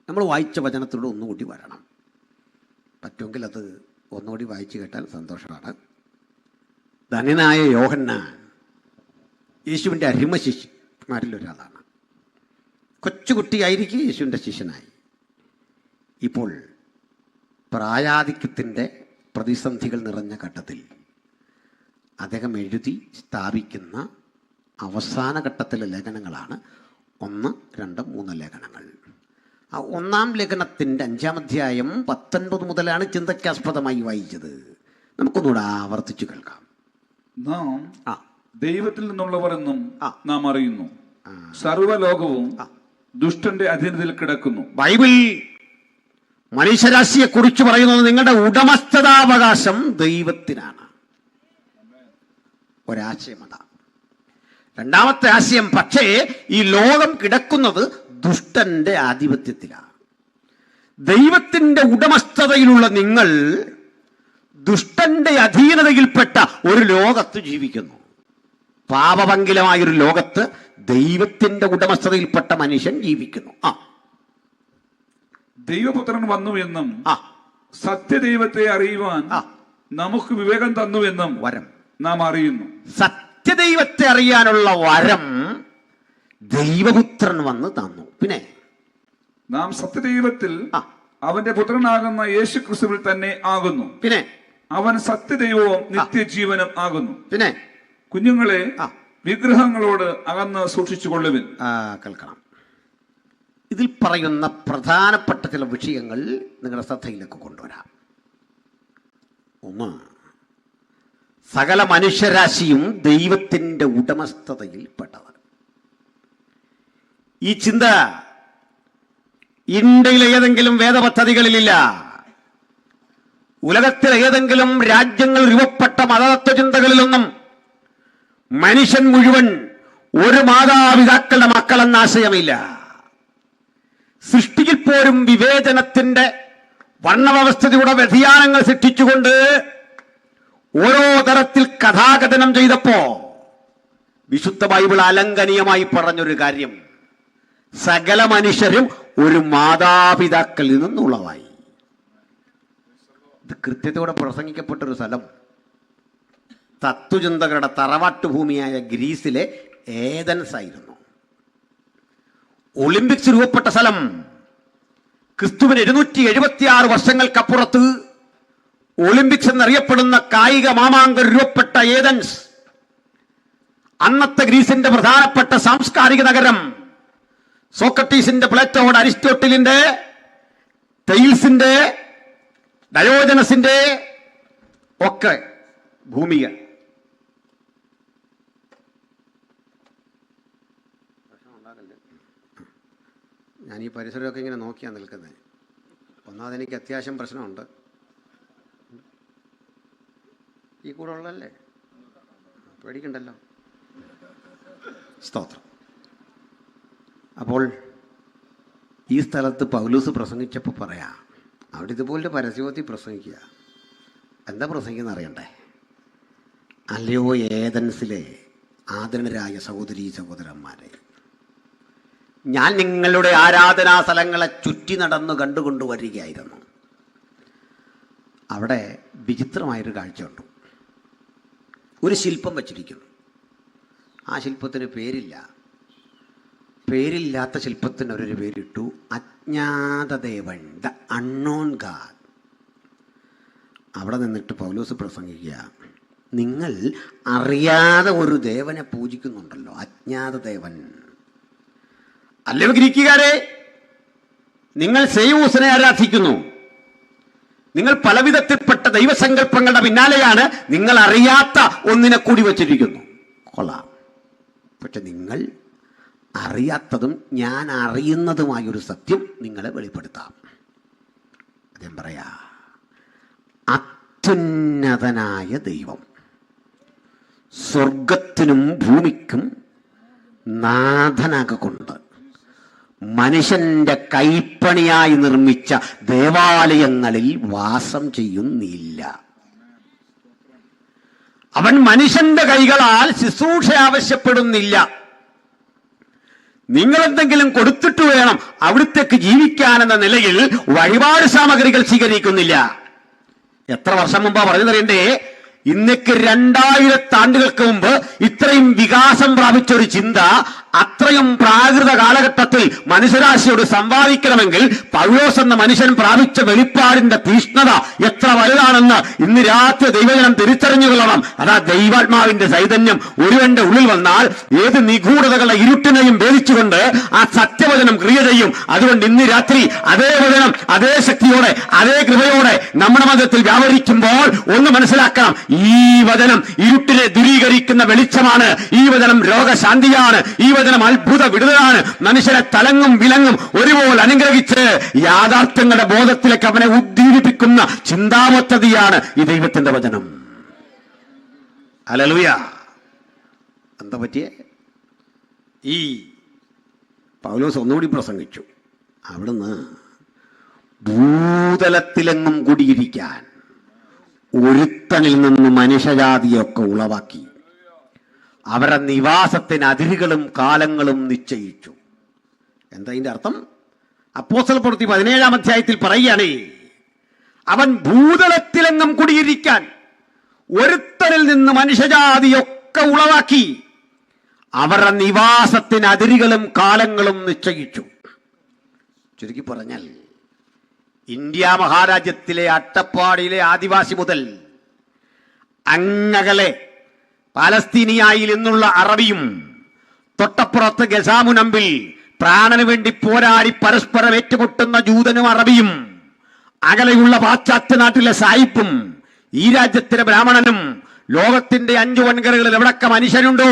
നമ്മൾ വായിച്ച വചനത്തിലൂടെ ഒന്നുകൂടി വരണം. പറ്റുമെങ്കിൽ അത് ഒന്നുകൂടി വായിച്ചു കേട്ടാൽ സന്തോഷമാണ്. ധനനായ യോഹന്നാൻ യേശുവിൻ്റെ അരിമ ശിഷ്യന്മാരിൽ ഒരാളാണ്. കൊച്ചുകുട്ടിയായിരിക്കും യേശുവിൻ്റെ ശിഷ്യനായി. ഇപ്പോൾ പ്രായാധിക്യത്തിൻ്റെ പ്രതിസന്ധികൾ നിറഞ്ഞ ഘട്ടത്തിൽ അദ്ദേഹം എഴുതി സ്ഥാപിക്കുന്ന അവസാന ഘട്ടത്തിലെ ലേഖനങ്ങളാണ് 1, 2, 3 ലേഖനങ്ങൾ. ആ 1-ാം ലേഖനത്തിൻ്റെ 5-ാം അധ്യായം 19 മുതലാണ് ചിന്തയ്ക്കാസ്പദമായി വായിച്ചത്. നമുക്കൊന്നുകൂടെ ആവർത്തിച്ചു കേൾക്കാം. നാം ദൈവത്തിൽ നിന്നുള്ളവരെന്നും നാം അറിയുന്നു, സർവ്വലോകവും ദുഷ്ടന്റെ അധീനതയിൽ കിടക്കുന്നു. ബൈബിൾ മനുഷ്യരാശിയെ കുറിച്ച് പറയുന്നത് നിങ്ങളുടെ ഉടമസ്ഥതാവകാശം ദൈവത്തിനാണ്. ഒരാശയം അതാ. രണ്ടാമത്തെ ആശയം, പക്ഷേ ഈ ലോകം കിടക്കുന്നത് ദുഷ്ടന്റെ ആധിപത്യത്തിലാണ്. ദൈവത്തിന്റെ ഉടമസ്ഥതയിലുള്ള നിങ്ങൾ ദുഷ്ടന്റെ അധീനതയിൽപ്പെട്ട ഒരു ലോകത്ത് ജീവിക്കുന്നു. പാപപങ്കിലമായൊരു ലോകത്ത് ദൈവത്തിന്റെ ഉടമസ്ഥതയിൽപ്പെട്ട മനുഷ്യൻ ജീവിക്കുന്നു. ദൈവപുത്രൻ വന്നു എന്നും സത്യദൈവത്തെ അറിയുവാൻ നമുക്ക് വിവേകം തന്നു എന്നും വരം നാം അറിയുന്നു. സത്യദൈവത്തെ അറിയാനുള്ള വരം ദൈവപുത്രൻ വന്ന് തന്നു. പിന്നെ നാം സത്യദൈവത്തിൽ അവന്റെ പുത്രനാകുന്ന യേശു ക്രിസ്തുവിൽ തന്നെ ആകുന്നു. പിന്നെ അവൻ സത്യദൈവവും നിത്യജീവനും ആകുന്നു. പിന്നെ കുഞ്ഞുങ്ങളെ വിഗ്രഹങ്ങളോട് അകന്ന് സൂക്ഷിച്ചുകൊള്ളുവിൻ. കേൾക്കണം. ഇതിൽ പറയുന്ന പ്രധാനപ്പെട്ട ചില വിഷയങ്ങൾ നിങ്ങളുടെ ശ്രദ്ധയിലേക്ക് കൊണ്ടുവരാം. ഒന്ന്, സകല മനുഷ്യരാശിയും ദൈവത്തിൻ്റെ ഉടമസ്ഥതയിൽപ്പെട്ടത്. ഈ ചിന്ത ഇന്ത്യയിലെ ഏതെങ്കിലും വേദപദ്ധതികളിലില്ല. ഉലകത്തിലെ ഏതെങ്കിലും രാജ്യങ്ങൾ രൂപപ്പെട്ട മതതത്വ ചിന്തകളിലൊന്നും മനുഷ്യൻ മുഴുവൻ ഒരു മാതാപിതാക്കളുടെ മക്കളെന്ന ആശയമില്ല. സൃഷ്ടിയിൽ പോലും വിവേചനത്തിന്റെ വർണ്ണവ്യവസ്ഥയുടെ വ്യതിയാനങ്ങൾ സൃഷ്ടിച്ചുകൊണ്ട് ഓരോ തരത്തിൽ കഥാകഥനം ചെയ്തപ്പോ വിശുദ്ധ ബൈബിൾ അലംഘനീയമായി പറഞ്ഞൊരു കാര്യം, സകല മനുഷ്യരും ഒരു മാതാപിതാക്കളിൽ നിന്നുള്ളതായി. ഇത് കൃത്യതയോടെ പ്രസംഗിക്കപ്പെട്ടൊരു സ്ഥലം തത്വചിന്തകരുടെ തറവാട്ടുഭൂമിയായ ഗ്രീസിലെ ഏതൻസ് ആയിരുന്നു. ഒളിമ്പിക്സ് രൂപപ്പെട്ട സ്ഥലം ക്രിസ്തുവിന് 276 വർഷങ്ങൾക്കപ്പുറത്ത് ഒളിമ്പിക്സ് എന്നറിയപ്പെടുന്ന കായിക മാമാങ്കം രൂപപ്പെട്ട ഏതൻസ്, അന്നത്തെ ഗ്രീസിന്റെ പ്രധാനപ്പെട്ട സാംസ്കാരിക നഗരം, സോക്രട്ടീസിന്റെ, പ്ലേറ്റോയുടെ, അരിസ്റ്റോട്ടിലിന്റെ, തെയിൽസിന്റെ, ഡയോജനസിന്റെ ഒക്കെ ഭൂമികൾ. ഞാൻ ഈ പരിസരമൊക്കെ ഇങ്ങനെ നോക്കിയാണ് നിൽക്കുന്നത്. ഒന്നാമത് എനിക്ക് അത്യാവശ്യം പ്രശ്നമുണ്ട്. ഈ കൂടെ ഉള്ളതല്ലേ, പേടിക്കണ്ടല്ലോ. സ്തോത്രം. അപ്പോൾ ഈ സ്ഥലത്ത് പൗലോസ് പ്രസംഗിച്ചപ്പോൾ പറയാം, അവിടെ ഇതുപോലെ പരസ്യത്തിൽ പ്രസംഗിക്കുക. എന്താ പ്രസംഗിക്കുന്ന അറിയണ്ടേ? അല്ലയോ ഏതൻസിലെ ആദരണരായ സഹോദരീ സഹോദരന്മാരെ, ഞാൻ നിങ്ങളുടെ ആരാധനാ സ്ഥലങ്ങളെ ചുറ്റി നടന്നു കണ്ടുകൊണ്ടുവരികയായിരുന്നു. അവിടെ വിചിത്രമായൊരു കാഴ്ചയുണ്ട്. ഒരു ശില്പം വച്ചിരിക്കുന്നു. ആ ശില്പത്തിന് പേരില്ല. പേരില്ലാത്ത ശില്പത്തിന് ഒരു പേരിട്ടു, അജ്ഞാതദേവൻ, ദ അൺനോൺ ഗാഡ്. അവിടെ നിന്നിട്ട് പൗലോസ് പ്രസംഗിക്കുക, നിങ്ങൾ അറിയാതെ ഒരു ദേവനെ പൂജിക്കുന്നുണ്ടല്ലോ, അജ്ഞാത ദേവൻ. അല്ലയോ ഗ്രീക്കുകാരെ, നിങ്ങൾ സെയൂസിനെ ആരാധിക്കുന്നു. നിങ്ങൾ പലവിധത്തിൽപ്പെട്ട ദൈവസങ്കല്പങ്ങളുടെ പിന്നാലെയാണ്. നിങ്ങൾ അറിയാത്ത ഒന്നിനെ കൂടി വച്ചിരിക്കുന്നു. കൊള്ളാം. പക്ഷെ നിങ്ങൾ അറിയാത്തതും ഞാൻ അറിയുന്നതുമായൊരു സത്യം നിങ്ങളെ വെളിപ്പെടുത്താം. അദ്ദേഹം പറയാ, അത്യുന്നതനായ ദൈവം സ്വർഗത്തിനും ഭൂമിക്കും നാഥനാകൊണ്ട് മനുഷ്യന്റെ കൈപ്പണിയായി നിർമ്മിച്ച ദേവാലയങ്ങളിൽ വാസം ചെയ്യുന്നില്ല. അവൻ മനുഷ്യന്റെ കൈകളാൽ ശുശ്രൂഷ ആവശ്യപ്പെടുന്നില്ല. നിങ്ങളെന്തെങ്കിലും കൊടുത്തിട്ട് വേണം അവിടുത്തേക്ക് ജീവിക്കാനെന്ന നിലയിൽ വഴിപാട് സാമഗ്രികൾ സ്വീകരിക്കുന്നില്ല. എത്ര വർഷം മുമ്പാ പറഞ്ഞതറിയണ്ടേ? ഇന്നേക്ക് 2000 ആണ്ടുകൾക്ക് മുമ്പ് ഇത്രയും വികാസം പ്രാപിച്ച ഒരു ചിന്ത അത്രയും പ്രാകൃത കാലഘട്ടത്തിൽ മനുഷ്യരാശിയോട് സംവാദിക്കണമെങ്കിൽ പൗലോസ് എന്ന മനുഷ്യൻ പ്രാപിച്ച വെളിപ്പാടിന്റെ തീഷ്ണത എത്ര വലുതാണെന്ന് ഇന്ന് രാത്രി ദൈവജനം തിരിച്ചറിഞ്ഞുകൊള്ളണം. അതാ ദൈവാത്മാവിന്റെ ചൈതന്യം ഒരുവന്റെ ഉള്ളിൽ വന്നാൽ ഏത് നിഗൂഢതകളുടെ ഇരുട്ടിനെയും ഭേദിച്ചുകൊണ്ട് ആ സത്യവചനം ക്രിയ ചെയ്യും. അതുകൊണ്ട് ഇന്ന് രാത്രി അതേ വചനം അതേ ശക്തിയോടെ അതേ കൃപയോടെ നമ്മുടെ മതത്തിൽ വ്യാപരിക്കുമ്പോൾ ഒന്ന് മനസ്സിലാക്കണം, ഈ വചനം ഇരുട്ടിനെ ദൂരീകരിക്കുന്ന വെളിച്ചമാണ്. ഈ വചനം രോഗശാന്തിയാണ്. ഈ വചനം അത്ഭുത വിടുതലാണ്. മനുഷ്യരെ തലങ്ങും വിലങ്ങും ഒരുപോലെ അനുഗ്രഹിച്ച് യാഥാർത്ഥ്യങ്ങളുടെ ബോധത്തിലേക്ക് അവനെ ഉദ്ദീപിപ്പിക്കുന്ന ചിന്താപദ്ധതിയാണ് ഈ ദൈവത്തിന്റെ വചനം. ഹല്ലേലൂയ. എന്താ പറ്റിയേ? ഈ പൗലോസ് ഒന്നുകൂടി പ്രസംഗിച്ചു. അവിടുന്ന് ഭൂതലത്തിലെങ്ങും കുടിയിരിക്കാൻ ഒരുത്തനിൽ നിന്ന് മനുഷ്യജാതിയൊക്കെ ഉളവാക്കി അവരുടെ നിവാസത്തിന് അതിരുകളും കാലങ്ങളും നിശ്ചയിച്ചു. എന്താ ഇതിന്റെ അർത്ഥം? അപ്പോസ്തല പ്രവൃത്തി 17-ാം അധ്യായത്തിൽ പറയുകയാണ്, അവൻ ഭൂതലത്തിലെങ്ങും കുടിയിരിക്കാൻ ഒരുത്തനിൽ നിന്ന് മനുഷ്യജാതിയൊക്കെ ഉളവാക്കി അവരുടെ നിവാസത്തിന് അതിരുകളും കാലങ്ങളും നിശ്ചയിച്ചു. ചുരുക്കി പറഞ്ഞാൽ, ഇന്ത്യ മഹാരാജ്യത്തിലെ അട്ടപ്പാടിയിലെ ആദിവാസി മുതൽ അങ്ങകലെ പാലസ്തീനിയായിൽ നിന്നുള്ള അറബിയും തൊട്ടപ്പുറത്ത് ഗസാമുനമ്പിൽ പ്രാണന് വേണ്ടി പോരാടി പരസ്പരം ഏറ്റുമുട്ടുന്ന ജൂതനും അറബിയും അകലെയുള്ള പാശ്ചാത്യ നാട്ടിലെ സായിപ്പും ഈ രാജ്യത്തിലെ ബ്രാഹ്മണനും ലോകത്തിന്റെ 5 വൻകരകളിൽ എവിടൊക്കെ മനുഷ്യനുണ്ടോ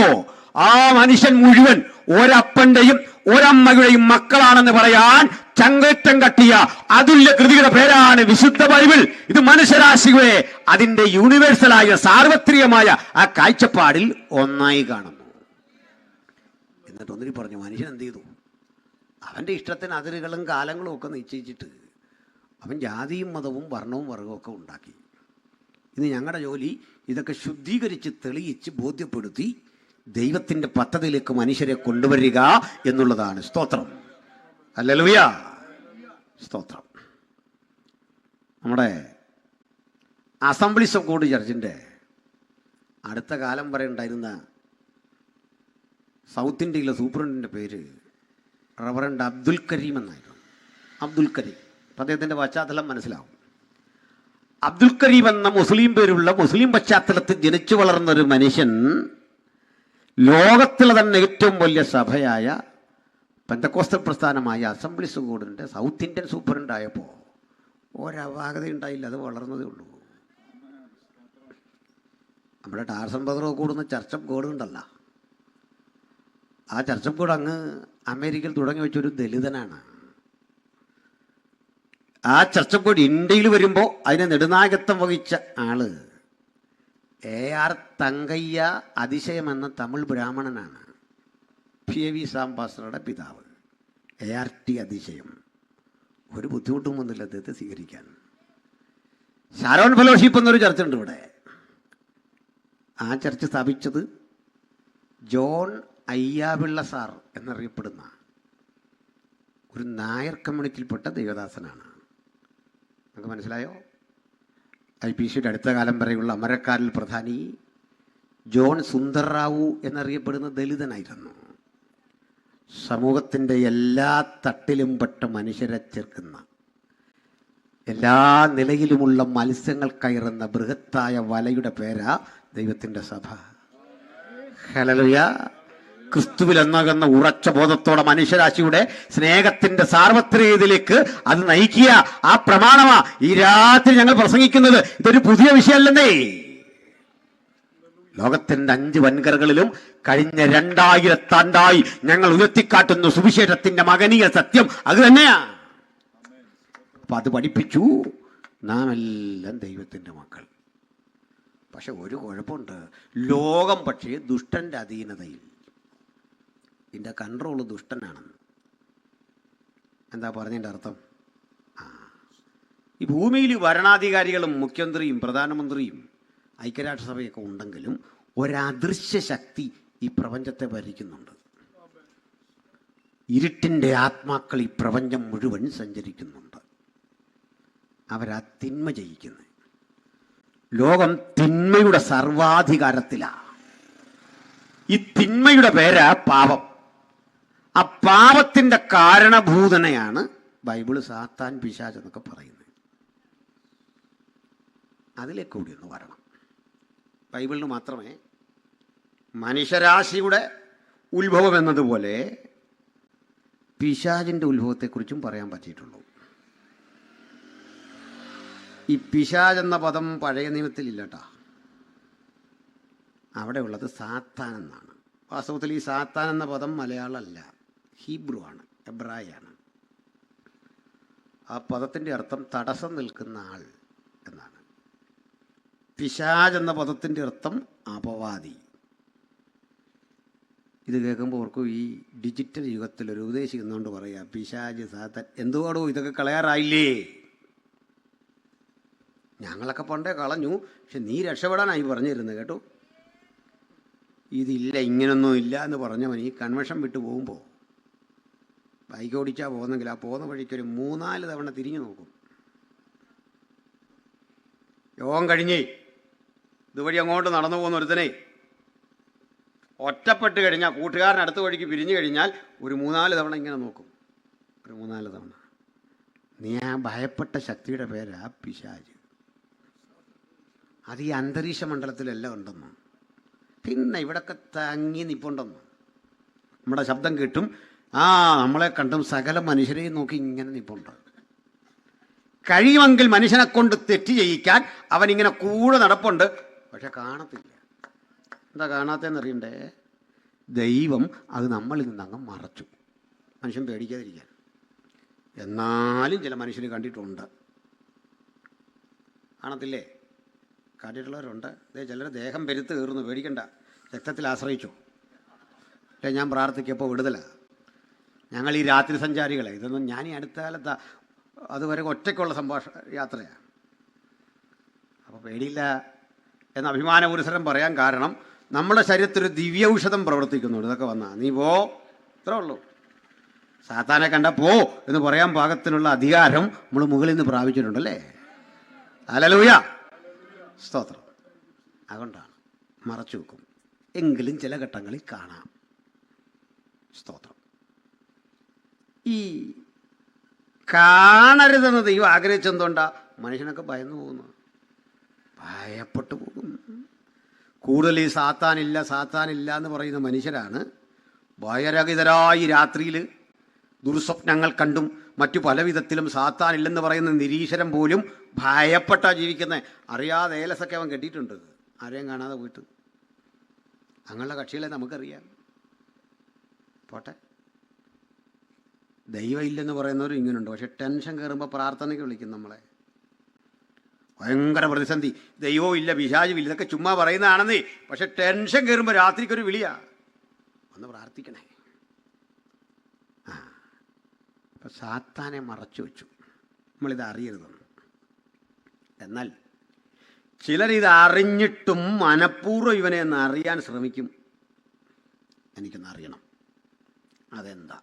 ആ മനുഷ്യൻ മുഴുവൻ ഒരപ്പന്റെയും ഒരമ്മയുടെയും മക്കളാണെന്ന് പറയാൻ ചങ്കേറ്റം കട്ടിയ അതുല്യ കൃതിയുടെ പേരാണ് വിശുദ്ധ ബൈബിൾ. ഇത് മനുഷ്യരാശികളെ അതിന്റെ യൂണിവേഴ്സലായ സാർവത്രികമായ ആ കാഴ്ചപ്പാടിൽ ഒന്നായി കാണുന്നു. എന്നിട്ട് ഒന്നിരി പറഞ്ഞു, മനുഷ്യൻ എന്ത് ചെയ്തു? അവന്റെ ഇഷ്ടത്തിന് അതിരുകളും കാലങ്ങളും ഒക്കെ നിശ്ചയിച്ചിട്ട് അവൻ ജാതിയും മതവും വർണ്ണവും വർഗവും ഒക്കെ ഉണ്ടാക്കി. ഇന്ന് ഞങ്ങളുടെ ജോലി ഇതൊക്കെ ശുദ്ധീകരിച്ച് തെളിയിച്ച് ബോധ്യപ്പെടുത്തി ദൈവത്തിന്റെ പദ്ധതിയിലേക്ക് മനുഷ്യരെ കൊണ്ടുവരിക എന്നുള്ളതാണ്. സ്തോത്രം. ഹല്ലേലൂയ. സ്തോത്രം. നമ്മുടെ അസംബ്ലീസ് ഓഫ് ഗോഡ് ചർച്ചിന്റെ അടുത്ത കാലം വരെ ഉണ്ടായിരുന്ന സൗത്ത് ഇന്ത്യയിലെ സൂപ്രണ്ടിന്റെ പേര് റവറൻഡ് അബ്ദുൽ കരീം എന്നായിരുന്നു. അബ്ദുൽ കരീം. അദ്ദേഹത്തിന്റെ പശ്ചാത്തലം മനസ്സിലാവും. അബ്ദുൽ കരീം എന്ന മുസ്ലിം പേരുള്ള മുസ്ലിം പശ്ചാത്തലത്തിൽ ജനിച്ചു വളർന്നൊരു മനുഷ്യൻ ലോകത്തിലെ തന്നെ ഏറ്റവും വലിയ സഭയായ പെന്തക്കോസ്തൽ പ്രസ്ഥാനമായ അസംബ്ലീസ് ഓഫ് ഗോഡിന്റെ സൗത്ത് ഇന്ത്യൻ സൂപ്രണ്ടായപ്പോൾ ഒരവാകത ഉണ്ടായില്ല. അത് വളർന്നതേ ഉള്ളൂ. നമ്മുടെ ടാർസൻ ബദറോ കൂടുന്ന ചർച്ച് ഓഫ് ഗോഡ് ഉണ്ടല്ലോ, ആ ചർച്ച് ഓഫ് ഗോഡ് അങ്ങ് അമേരിക്കയിൽ തുടങ്ങി വെച്ചൊരു ദലിതനാണ്. ആ ചർച്ച് ഓഫ് ഗോഡ് ഇന്ത്യയിൽ വരുമ്പോൾ അതിനെ നെടുനായകത്വം വഹിച്ച ആള് AR തങ്കയ്യ അതിശയം എന്ന തമിഴ് ബ്രാഹ്മണനാണ്. PAV സാംബാസ്റ്ററുടെ പിതാവ്. ART അതിശയം. ഒരു ബുദ്ധിമുട്ടും വന്നില്ല അദ്ദേഹത്തെ സ്വീകരിക്കാൻ. ഷാരോൺ ഫെലോഷിപ്പ് എന്നൊരു ചർച്ച ഉണ്ട് ഇവിടെ. ആ ചർച്ച സ്ഥാപിച്ചത് ജോൺ അയ്യാപിള്ള സാർ എന്നറിയപ്പെടുന്ന ഒരു നായർ കമ്മ്യൂണിറ്റിയിൽപ്പെട്ട ദേവദാസനാണ്. നമുക്ക് മനസ്സിലായോ? IPCയുടെ അടുത്ത കാലം വരെയുള്ള അമരക്കാരിൽ പ്രധാനി ജോൺ സുന്ദർ റാവു എന്നറിയപ്പെടുന്ന ദലിതനായിരുന്നു. സമൂഹത്തിൻ്റെ എല്ലാ തട്ടിലും പെട്ട മനുഷ്യരെ ചേർക്കുന്ന, എല്ലാ നിലയിലുമുള്ള മത്സ്യങ്ങൾ കയറുന്ന ബൃഹത്തായ വലയുടെ പേരാ ദൈവത്തിൻ്റെ സഭ. ഹല്ലേലൂയ. ക്രിസ്തുവിൽ എന്നാകുന്ന ഉറച്ച ബോധത്തോടെ മനുഷ്യരാശിയുടെ സ്നേഹത്തിന്റെ സാർവത്രികതയിലേക്ക് അത് നയിക്കുക. ആ പ്രമാണമാ ഈ രാത്രി ഞങ്ങൾ പ്രസംഗിക്കുന്നത്. ഇതൊരു പുതിയ വിഷയമല്ലെന്നേ. ലോകത്തിന്റെ 5 വൻകരകളിലും കഴിഞ്ഞ 2000 ആണ്ടായി ഞങ്ങൾ ഉയർത്തിക്കാട്ടുന്ന സുവിശേഷത്തിന്റെ മകനീയ സത്യം അത് തന്നെയാ. അപ്പൊ അത് പഠിപ്പിച്ചു. നാം എല്ലാം ദൈവത്തിന്റെ മക്കൾ. പക്ഷെ ഒരു കുഴപ്പമുണ്ട്. ലോകം പക്ഷേ ദുഷ്ടന്റെ അധീനതയിൽ. ഇതിൻ്റെ കൺട്രോള് ദുഷ്ടനാണെന്ന്. എന്താ പറഞ്ഞതിൻ്റെ അർത്ഥം? ഈ ഭൂമിയിൽ ഭരണാധികാരികളും മുഖ്യമന്ത്രിയും പ്രധാനമന്ത്രിയും ഐക്യരാഷ്ട്രസഭയൊക്കെ ഉണ്ടെങ്കിലും ഒരദൃശ്യ ശക്തി ഈ പ്രപഞ്ചത്തെ ഭരിക്കുന്നുണ്ട്. ഇരുട്ടിൻ്റെ ആത്മാക്കൾ ഈ പ്രപഞ്ചം മുഴുവൻ സഞ്ചരിക്കുന്നുണ്ട്. അവരാ തിന്മ ജയിക്കുന്നത്. ലോകം തിന്മയുടെ സർവാധികാരത്തിലാണ്. ഈ തിന്മയുടെ പേരാ പാപം. ആ പാപത്തിന്റെ കാരണഭൂതനെയാണ് ബൈബിള് സാത്താൻ, പിശാച് എന്നൊക്കെ പറയുന്നത്. അതിലേക്ക് കൂടി ഒന്ന് വരണം. ബൈബിളിന് മാത്രമേ മനുഷ്യരാശിയുടെ ഉത്ഭവം എന്നതുപോലെ പിശാചിൻ്റെ ഉത്ഭവത്തെക്കുറിച്ചും പറയാൻ പറ്റിയിട്ടുള്ളൂ. ഈ പിശാച് എന്ന പദം പഴയ നിയമത്തിലില്ല കേട്ടോ. അവിടെ ഉള്ളത് സാത്താൻ എന്നാണ്. വാസ്തവത്തിൽ ഈ സാത്താൻ എന്ന പദം മലയാളമല്ല, ഹീബ്രു ആണ്, എബ്രായാണ്. ആ പദത്തിൻ്റെ അർത്ഥം തടസ്സം നിൽക്കുന്ന ആൾ എന്നാണ്. പിശാച് എന്ന പദത്തിൻ്റെ അർത്ഥം അപവാദി. ഇത് കേൾക്കുമ്പോൾ ഓർക്കും ഈ ഡിജിറ്റൽ യുഗത്തിൽ ഒരു ഉപദേശിക്കുന്നുകൊണ്ട് പറയാം പിശാച്, സാത്താൻ. എന്തുകൊണ്ടോ ഇതൊക്കെ കളയാറായില്ലേ? ഞങ്ങളൊക്കെ പണ്ടേ കളഞ്ഞു. പക്ഷെ നീ രക്ഷപ്പെടാനായി പറഞ്ഞിരുന്നത് കേട്ടോ. ഇതില്ല, ഇങ്ങനൊന്നും ഇല്ല എന്ന് പറഞ്ഞവൻ ഈ കൺവെൻഷൻ വിട്ട് പോകുമ്പോൾ ബൈക്ക് ഓടിച്ചാൽ പോകുന്നെങ്കിൽ ആ പോകുന്ന വഴിക്കൊരു 3-4 തവണ തിരിഞ്ഞു നോക്കും. യോഗം കഴിഞ്ഞേ ഇതുവഴി അങ്ങോട്ട് നടന്നു പോകുന്ന ഒരുത്തനെ ഒറ്റപ്പെട്ട് കഴിഞ്ഞാൽ, കൂട്ടുകാരൻ അടുത്ത വഴിക്ക് പിരിഞ്ഞു കഴിഞ്ഞാൽ ഒരു 3-4 തവണ ഇങ്ങനെ നോക്കും. ഒരു 3-4 തവണ. നീ ആ ഭയപ്പെട്ട ശക്തിയുടെ പേരാ പിശാച്. അത് ഈ അന്തരീക്ഷ മണ്ഡലത്തിലെല്ലാം ഉണ്ടെന്ന്. പിന്നെ ഇവിടൊക്കെ തങ്ങി നിൽപ്പുണ്ടെന്ന്. നമ്മുടെ ശബ്ദം കേട്ടും നമ്മളെ കണ്ടും സകല മനുഷ്യരെയും നോക്കി ഇങ്ങനെ നിൽപ്പുണ്ട്. കഴിയുമെങ്കിൽ മനുഷ്യനെ കൊണ്ട് തെറ്റ് ചെയ്യിക്കാൻ അവനിങ്ങനെ കൂടെ നടപ്പുണ്ട്. പക്ഷെ കാണത്തില്ല. എന്താ കാണാത്തതെന്നറിയണ്ടേ? ദൈവം അത് നമ്മളിൽ നിന്നങ്ങ് മറച്ചു. മനുഷ്യൻ പേടിക്കാതിരിക്കാൻ. എന്നാലും ചില മനുഷ്യർ കണ്ടിട്ടുണ്ട്. കാണത്തില്ലേ? കാട്ടിയിട്ടുള്ളവരുണ്ട്. ചിലർ ദേഹം പെരുത്ത് കയറുന്നു. പേടിക്കണ്ട, രക്തത്തിൽ ആശ്രയിച്ചു. അല്ലേ, ഞാൻ പ്രാർത്ഥിക്കപ്പോൾ വിടുതല. ഞങ്ങൾ ഈ രാത്രി സഞ്ചാരികളെ, ഇതൊന്നും ഞാൻ ഈ അടുത്ത കാലത്ത് അതുവരെ ഒറ്റയ്ക്കുള്ള യാത്രയാണ്. അപ്പോൾ പേടിയില്ല എന്ന അഭിമാനപുരസരം പറയാൻ കാരണം നമ്മുടെ ശരീരത്തിൽ ഒരു ദിവ്യൌഷധം പ്രവർത്തിക്കുന്നുണ്ട്. ഇതൊക്കെ വന്നാൽ നീ പോ, ഇത്രേ ഉള്ളൂ. സാത്താനെ കണ്ട പോ എന്ന് പറയാൻ പാകത്തിനുള്ള അധികാരം നമ്മൾ മുകളിൽ നിന്ന് പ്രാപിച്ചിട്ടുണ്ടല്ലേ. ഹല്ലേലൂയ, സ്തോത്രം. അതുകൊണ്ടാണ് മറച്ചു വെക്കും. എങ്കിലും ചില ഘട്ടങ്ങളിൽ കാണാം. സ്തോത്രം. ഈ കാണരുതെന്ന് ദൈവം ആഗ്രഹിച്ചെന്തുകൊണ്ടാ? മനുഷ്യനൊക്കെ ഭയന്നു പോകുന്നു, ഭയപ്പെട്ടു പോകും. കൂടുതൽ ഈ സാത്താനില്ല എന്ന് പറയുന്ന മനുഷ്യരാണ് ഭയരഹിതരായി രാത്രിയിൽ ദുർസ്വപ്നങ്ങൾ കണ്ടും മറ്റു പല വിധത്തിലും സാത്താനില്ലെന്ന് പറയുന്ന നിരീശ്വരം പോലും ഭയപ്പെട്ടാ ജീവിക്കുന്നത്. അറിയാതെ ഏലസൊക്കെ അവൻ കെട്ടിയിട്ടുണ്ട്, ആരെയും കാണാതെ പോയിട്ട്. അങ്ങനെയുള്ള കക്ഷികളെ നമുക്കറിയാം. പോട്ടെ. ദൈവം ഇല്ലെന്ന് പറയുന്നവരും ഇങ്ങനെയുണ്ട്. പക്ഷെ ടെൻഷൻ കയറുമ്പോൾ പ്രാർത്ഥനയ്ക്ക് വിളിക്കും നമ്മളെ. ഭയങ്കര പ്രതിസന്ധി, ദൈവവും ഇല്ല, പിശാചും ഇല്ല, ഇതൊക്കെ ചുമ്മാ പറയുന്നതാണെന്നേ. പക്ഷെ ടെൻഷൻ കയറുമ്പോൾ രാത്രിക്കൊരു വിളിയാ, ഒന്ന് പ്രാർത്ഥിക്കണേ. അപ്പം സാത്താനെ മറച്ചു വെച്ചു, നമ്മളിത് അറിയരുതെന്ന്. എന്നാൽ ചിലരിത് അറിഞ്ഞിട്ടും മനഃപൂർവ്വം ഇവനെ ഒന്ന് അറിയാൻ ശ്രമിക്കും. എനിക്കൊന്ന് അറിയണം. അതെന്താ?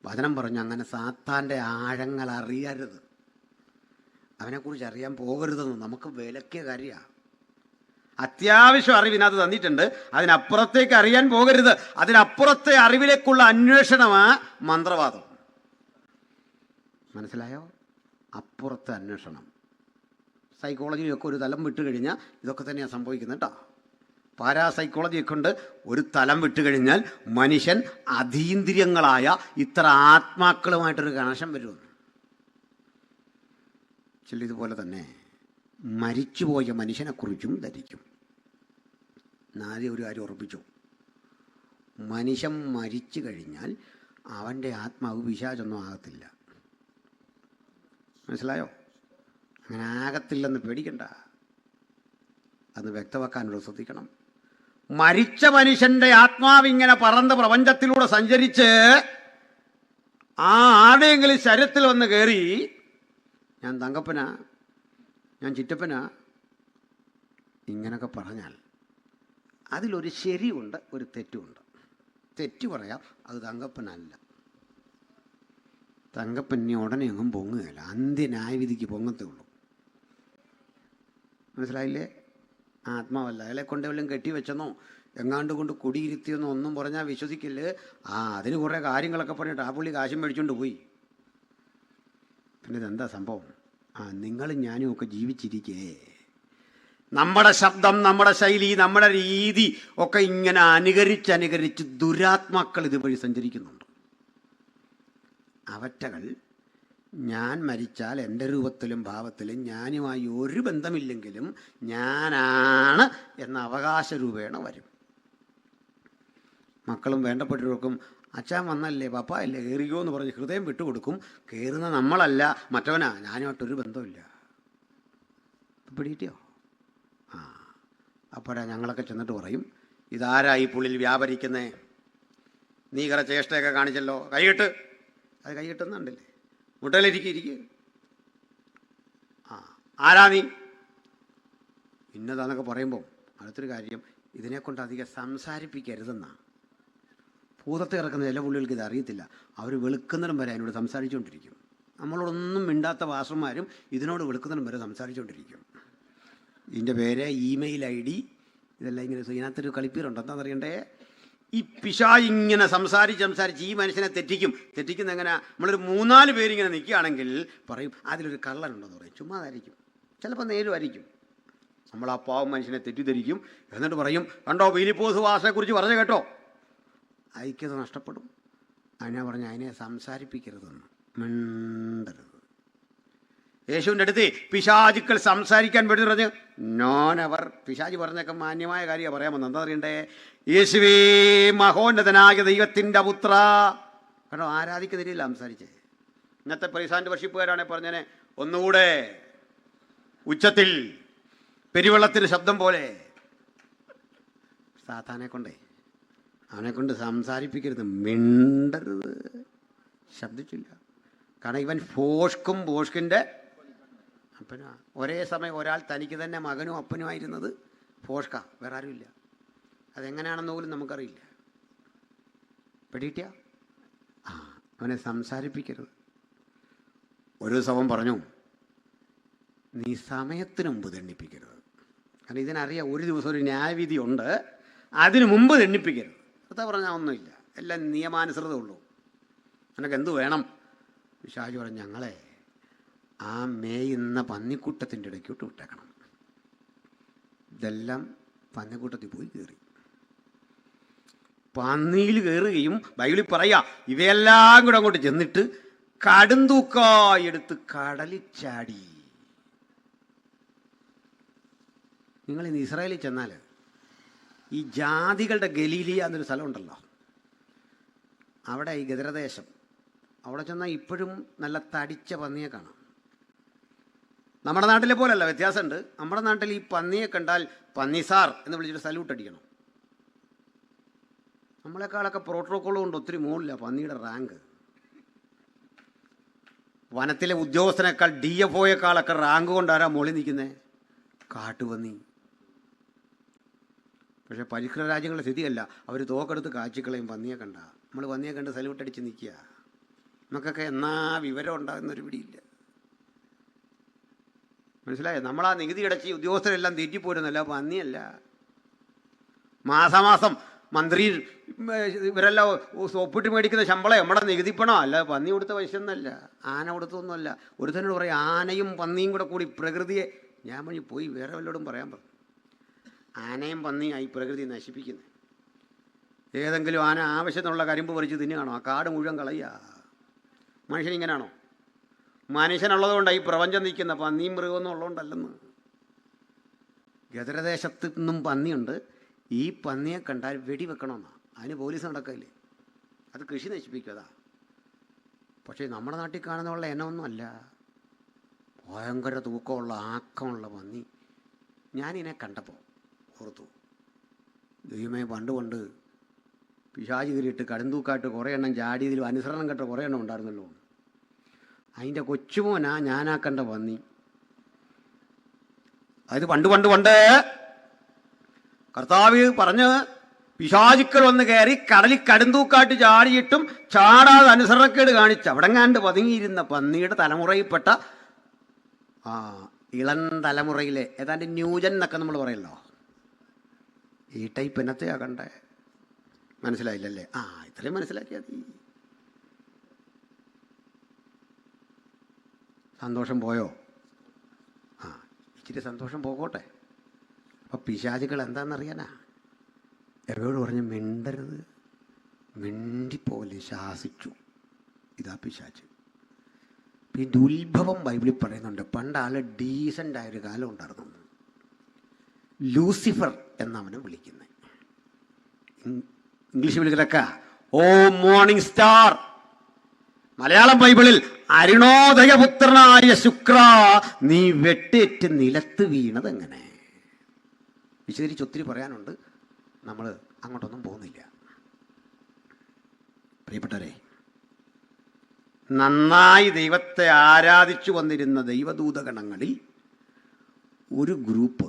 വചനം പറഞ്ഞു അങ്ങനെ സാത്താൻ്റെ ആഴങ്ങൾ അറിയരുത്, അവനെക്കുറിച്ച് അറിയാൻ പോകരുതെന്ന് നമുക്ക് വിലക്കിയ കാര്യമാണ്. അത്യാവശ്യം അറിവിനകത്ത് തന്നിട്ടുണ്ട്, അതിനപ്പുറത്തേക്ക് അറിയാൻ പോകരുത്. അതിനപ്പുറത്തെ അറിവിലേക്കുള്ള അന്വേഷണമാ മന്ത്രവാദം. മനസ്സിലായോ? അപ്പുറത്തെ അന്വേഷണം. സൈക്കോളജിയൊക്കെ ഒരു തലം വിട്ട് കഴിഞ്ഞാൽ ഇതൊക്കെ തന്നെയാണ് സംഭവിക്കുന്നത് കേട്ടോ. പാരാസൈക്കോളജിയൊക്കെ കൊണ്ട് ഒരു തലം വിട്ട് കഴിഞ്ഞാൽ മനുഷ്യൻ അതീന്ദ്രിയങ്ങളായ ഇത്ര ആത്മാക്കളുമായിട്ടൊരു കണക്ഷൻ വരുമെന്ന്. ചില ഇതുപോലെ തന്നെ മരിച്ചുപോയ മനുഷ്യനെക്കുറിച്ചും ധരിക്കും. ആദ്യം ഒരു കാര്യം ഉറപ്പിച്ചു, മനുഷ്യൻ മരിച്ചു കഴിഞ്ഞാൽ അവൻ്റെ ആത്മാവ് പിശാചൊന്നും ആകത്തില്ല. മനസ്സിലായോ? അങ്ങനെ ആകത്തില്ലെന്ന് പേടിക്കണ്ട, അത് വ്യക്തമാക്കാനുള്ള ശ്രദ്ധിക്കണം. മരിച്ച മനുഷ്യൻ്റെ ആത്മാവിങ്ങനെ പറന്ന് പ്രപഞ്ചത്തിലൂടെ സഞ്ചരിച്ച് ആ ആടെയെങ്കിലും ശരീരത്തിൽ വന്ന് കയറി ഞാൻ തങ്കപ്പനാ, ഞാൻ ചിറ്റപ്പനാ ഇങ്ങനൊക്കെ പറഞ്ഞാൽ അതിലൊരു ശരിയുണ്ട്, ഒരു തെറ്റുമുണ്ട്. തെറ്റ് പറയാം, അത് തങ്കപ്പനല്ല. തങ്കപ്പനി ഉടനെ ഒന്നും പൊങ്ങുകയില്ല, അന്ത്യന്യായവിധിക്ക് പൊങ്ങത്തേ ഉള്ളൂ. മനസ്സിലായില്ലേ? ആത്മാവല്ല. അയാളെ കൊണ്ട് വല്ലതും കെട്ടിവെച്ചെന്നോ എങ്ങാണ്ട് കൊണ്ട് കുടിയിരുത്തിയെന്നോ ഒന്നും പറഞ്ഞാൽ വിശ്വസിക്കില്ല. അതിന് കുറേ കാര്യങ്ങളൊക്കെ പറഞ്ഞിട്ട് ആ പുള്ളി കാശും മേടിച്ചുകൊണ്ട് പോയി. പിന്നെ ഇതെന്താ സംഭവം? നിങ്ങളും ഞാനും ഒക്കെ ജീവിച്ചിരിക്കേ നമ്മുടെ ശബ്ദം, നമ്മുടെ ശൈലി, നമ്മുടെ രീതി ഒക്കെ ഇങ്ങനെ അനുകരിച്ച് ദുരാത്മാക്കൾ ഇതുവഴി സഞ്ചരിക്കുന്നുണ്ട്. അവറ്റകൾ ഞാൻ മരിച്ചാൽ എൻ്റെ രൂപത്തിലും ഭാവത്തിലും ഞാനുമായി ഒരു ബന്ധമില്ലെങ്കിലും ഞാനാണ് എന്ന അവകാശ രൂപേണ വരും. മക്കളും വേണ്ടപ്പെട്ടവർക്കും അച്ഛൻ വന്നല്ലേ, പപ്പ അല്ലേ, കയറിയോ എന്ന് പറഞ്ഞ് ഹൃദയം വിട്ടുകൊടുക്കും. കയറുന്ന നമ്മളല്ല, മറ്റവനാ. ഞാനുമായിട്ടൊരു ബന്ധമില്ല. പിടിയിട്ടോ? അപ്പോഴാ ഞങ്ങളൊക്കെ ചെന്നിട്ട് പറയും, ഇതാരാ ഈ പുള്ളിൽ വ്യാപരിക്കുന്നേ? നീ കുറെ ചേഷ്ടയൊക്കെ കാണിച്ചല്ലോ, കൈകെട്ട്. അത് കൈകെട്ടുന്നുണ്ടല്ലേ, മുട്ടയിലിരിക്കുക. ആരാ നീ? ഇന്നതാന്നൊക്കെ പറയുമ്പോൾ അടുത്തൊരു കാര്യം, ഇതിനെക്കൊണ്ട് അധികം സംസാരിപ്പിക്കരുതെന്നാണ്. ഭൂതത്തെ ഇറക്കുന്ന ചില പുള്ളികൾക്ക് ഇത് അറിയത്തില്ല. അവർ വെളുക്കുന്നതിനും വരെ അതിനോട് സംസാരിച്ചുകൊണ്ടിരിക്കും. നമ്മളോടൊന്നും മിണ്ടാത്ത വാസന്മാരും ഇതിനോട് വെളുക്കുന്നതിനും വരെ സംസാരിച്ചുകൊണ്ടിരിക്കും. ഇതിൻ്റെ പേര് ഇമെയിൽ ID, ഇതെല്ലാം ഇങ്ങനെ. ഇതിനകത്തൊരു കളിപ്പീരുണ്ട്, എന്താണെന്നറിയണ്ടേ? ഈ പിശാച് ഇങ്ങനെ സംസാരിച്ച് ഈ മനുഷ്യനെ തെറ്റിക്കുന്ന എങ്ങനെ? നമ്മളൊരു 3-4 പേരിങ്ങനെ നിൽക്കുകയാണെങ്കിൽ പറയും അതിലൊരു കള്ളനുണ്ടെന്ന് പറയും. ചുമ്മാതായിരിക്കും, ചിലപ്പോൾ നേരുമായിരിക്കും. നമ്മൾ ആ പാവം മനുഷ്യനെ തെറ്റിദ്ധരിക്കും. എന്നിട്ട് പറയും, കണ്ടോ പീലിപ്പോസ് വാസനെക്കുറിച്ച് പറഞ്ഞു കേട്ടോ. ഐക്യത നഷ്ടപ്പെടും. അതിനാ പറഞ്ഞ അതിനെ സംസാരിപ്പിക്കരുതെന്ന്, മിണ്ടരുത്. യേശുവിൻ്റെ അടുത്ത് പിശാചുക്കൾ സംസാരിക്കാൻ വേണ്ടി പറഞ്ഞു, നോനവർ. പിശാച് പറഞ്ഞൊക്കെ മാന്യമായ കാര്യമാണ് പറയാമെന്ന്. എന്താ അറിയണ്ടേ? യേശുവേ മഹോന്നതനായ ദൈവത്തിൻ്റെ പുത്ര. കാരണം ആരാധിക്കുന്നില്ല സംസാരിച്ചേ. ഇന്നത്തെ പരിസാൻ്റെ വർഷിപ്പുകാരാണെ പറഞ്ഞേനെ ഒന്നുകൂടെ ഉച്ചത്തിൽ പെരുവെള്ളത്തിൻ്റെ ശബ്ദം പോലെ. സാത്താനെ കൊണ്ടേ അവനെക്കൊണ്ട് സംസാരിപ്പിക്കരുത്, മിണ്ടരുത്. ശബ്ദിച്ചില്ല. കാരണം ഇവൻ ഭോഷ്കിൻ്റെ അപ്പനാ. ഒരേ സമയം ഒരാൾ തനിക്ക് തന്നെ മകനും അപ്പനുമായിരുന്നത് ഭോഷ്ക, വേറെ ആരുമില്ല. അതെങ്ങനെയാണെന്ന് പോലും നമുക്കറിയില്ല. പെടിയിട്ട അവനെ സംസാരിപ്പിക്കരുത്. ഒരു ദിവസം പറഞ്ഞു, നീ സമയത്തിന് മുമ്പ് തെണ്ണിപ്പിക്കരുത്. കാരണം ഇതിനറിയാം ഒരു ദിവസം ഒരു ന്യായവിധി ഉണ്ട്, അതിനു മുമ്പ് തെണ്ണിപ്പിക്കരുത്. അതാ പറഞ്ഞാൽ ഒന്നുമില്ല, എല്ലാം നിയമാനുസൃതമേ ഉള്ളൂ. നിനക്ക് എന്തു വേണം? പിശാച് പറഞ്ഞു, ഞങ്ങളെ ആ മേയുന്ന പന്നിക്കൂട്ടത്തിൻ്റെ ഇടയ്ക്കോട്ട് വിട്ടേക്കണം. ഇതെല്ലാം പന്നിക്കൂട്ടത്തിൽ പോയി കയറി. പന്നിയിൽ കയറുകയും ബൈബിളിൽ പറയാ ഇവയെല്ലാം കൂടെ അങ്ങോട്ട് ചെന്നിട്ട് കടുന്തൂക്കായി എടുത്ത് കടലിൽ ചാടി. നിങ്ങളിന്ന് ഇസ്രായേലിൽ ചെന്നാൽ ഈ ജാതികളുടെ ഗലീലിയ എന്നൊരു സ്ഥലമുണ്ടല്ലോ, അവിടെ ഈ ഗദരദേശം, അവിടെ ചെന്നാൽ ഇപ്പോഴും നല്ല തടിച്ച പന്നിയെ കാണാം. നമ്മുടെ നാട്ടിലെ പോലല്ല, വ്യത്യാസമുണ്ട്. നമ്മുടെ നാട്ടിൽ ഈ പന്നിയെ കണ്ടാൽ പന്നിസാർ എന്ന് വിളിച്ചിട്ട് സല്യൂട്ട് അടിക്കണം. നമ്മളെക്കാളൊക്കെ പ്രോട്ടോക്കോളും കൊണ്ട് ഒത്തിരി മുകളിലാണ് പന്നിയുടെ റാങ്ക്. വനത്തിലെ ഉദ്യോഗസ്ഥനേക്കാൾ DFOയേക്കാളൊക്കെ റാങ്ക് കൊണ്ടാരാ മുകളിൽ നിൽക്കുന്നത്? കാട്ടുപന്നി. പക്ഷേ പരിഷ്കൃത രാജ്യങ്ങളുടെ സ്ഥിതിയല്ല. അവർ തോക്കെടുത്ത് കാച്ചിക്കളയും പന്നിയെ കണ്ട. നമ്മൾ പന്നിയെ കണ്ട് സല്യൂട്ട് അടിച്ച് നിൽക്കുക. നമുക്കൊക്കെ എന്നാ വിവരം ഉണ്ടാകുന്നൊരു പിടിയില്ല. മനസ്സിലായോ? നമ്മളാ നികുതി അടച്ച് ഉദ്യോഗസ്ഥരെല്ലാം തീറ്റിപ്പോരുന്നല്ല, പന്നിയല്ല. മാസാമാസം മന്ത്രി ഇവരെല്ലാം ഒപ്പിട്ട് മേടിക്കുന്ന ശമ്പളം നമ്മുടെ നികുതിപ്പണോ? അല്ല, പന്നി കൊടുത്ത പൈസ ഒന്നല്ല, ആന കൊടുത്തൊന്നുമല്ല. ഒരുത്തനോട് പറയും ആനയും പന്നിയും കൂടി പ്രകൃതിയെ ഞാൻ വഴി പോയി വേറെ വല്ലവരോടും പറയാൻ പറഞ്ഞു. ആനയും പന്നിയായി പ്രകൃതി നശിപ്പിക്കുന്നത്. ഏതെങ്കിലും ആന ആവശ്യത്തിനുള്ള കരിമ്പ് പറിച്ച് തിന്നുകയാണോ? ആ കാട് മുഴുവൻ കളയുക. മനുഷ്യനിങ്ങനാണോ? മനുഷ്യനുള്ളതുകൊണ്ടാണ് ഈ പ്രപഞ്ചം നിൽക്കുന്ന. പന്നിയും മൃഗമൊന്നും ഉള്ളതുകൊണ്ടല്ലെന്ന്. ഗദരദേശത്ത് നിന്നും പന്നിയുണ്ട്. ഈ പന്നിയെ കണ്ടാൽ വെടിവെക്കണമെന്നാണ്. അതിന് പോലീസ് നടക്കില്ലേ? അത് കൃഷി നശിപ്പിക്കുക. പക്ഷേ നമ്മുടെ നാട്ടിൽ കാണുന്നുള്ള ഇനമൊന്നും അല്ല. ഭയങ്കര തൂക്കമുള്ള ആക്കമുള്ള പന്നി. ഞാനിതിനെ കണ്ടപ്പോൾ ഓർത്തു, ദൈവമേ, പണ്ട് പിശാച് കയറിയിട്ട് കടുന്തൂക്കായിട്ട് കുറേ എണ്ണം ചാടിയതിലും അനുസരണം കെട്ട കുറേ എണ്ണം ഉണ്ടായിരുന്നല്ലോ. അതിൻ്റെ കൊച്ചുമോനാ ഞാനാ കണ്ട പന്നി. അതായത് പണ്ട് കർത്താവ് പറഞ്ഞ് പിശാചുക്കൾ വന്ന് കയറി കടലിൽ കടുന്തൂക്കാട്ട് ചാടിയിട്ടും ചാടാതെ അനുസരണക്കേട് കാണിച്ച് അവിടെങ്ങാണ്ട് പതുങ്ങിയിരുന്ന പന്നിയുടെ തലമുറയിൽപ്പെട്ട ഇളം തലമുറയിലെ ഏതാണ്ട് ന്യൂജൻ എന്നൊക്കെ നമ്മൾ പറയല്ലോ. ഈ ടൈപ്പ് എന്നത്തെയാ കണ്ടേ? മനസ്സിലായില്ലല്ലേ? ഇത്രയും മനസ്സിലാക്കിയാൽ മതി. സന്തോഷം പോയോ? ഇച്ചിരി സന്തോഷം പോകട്ടെ. അപ്പം പിശാചുകൾ എന്താണെന്നറിയാനാ? എവരോട് പറഞ്ഞ് മിണ്ടരുത്, മിണ്ടിപ്പോലെ ശാസിച്ചു. ഇതാ പിശാച്. പിന്നെ ഉത്ഭവം ബൈബിളിൽ പറയുന്നുണ്ട്. പണ്ടാള് ഡീസൻ്റ് ആയൊരു കാലം ഉണ്ടായിരുന്നു. ലൂസിഫർ എന്നവനെ വിളിക്കുന്നത്. ഇംഗ്ലീഷ് വിളിക്കലൊക്കെ ഓ മോർണിംഗ് സ്റ്റാർ. മലയാളം ബൈബിളിൽ അരുണോദയപുത്രനായ ശുക്ര നീ വെട്ടേറ്റ് നിലത്ത് വീണത് എങ്ങനെ? വിശദീകരിച്ച് ഒത്തിരി പറയാനുണ്ട്. നമ്മൾ അങ്ങോട്ടൊന്നും പോകുന്നില്ല. പ്രിയപ്പെട്ടവരെ, നന്നായി ദൈവത്തെ ആരാധിച്ചു വന്നിരുന്ന ദൈവദൂതഗണങ്ങളിൽ ഒരു ഗ്രൂപ്പ്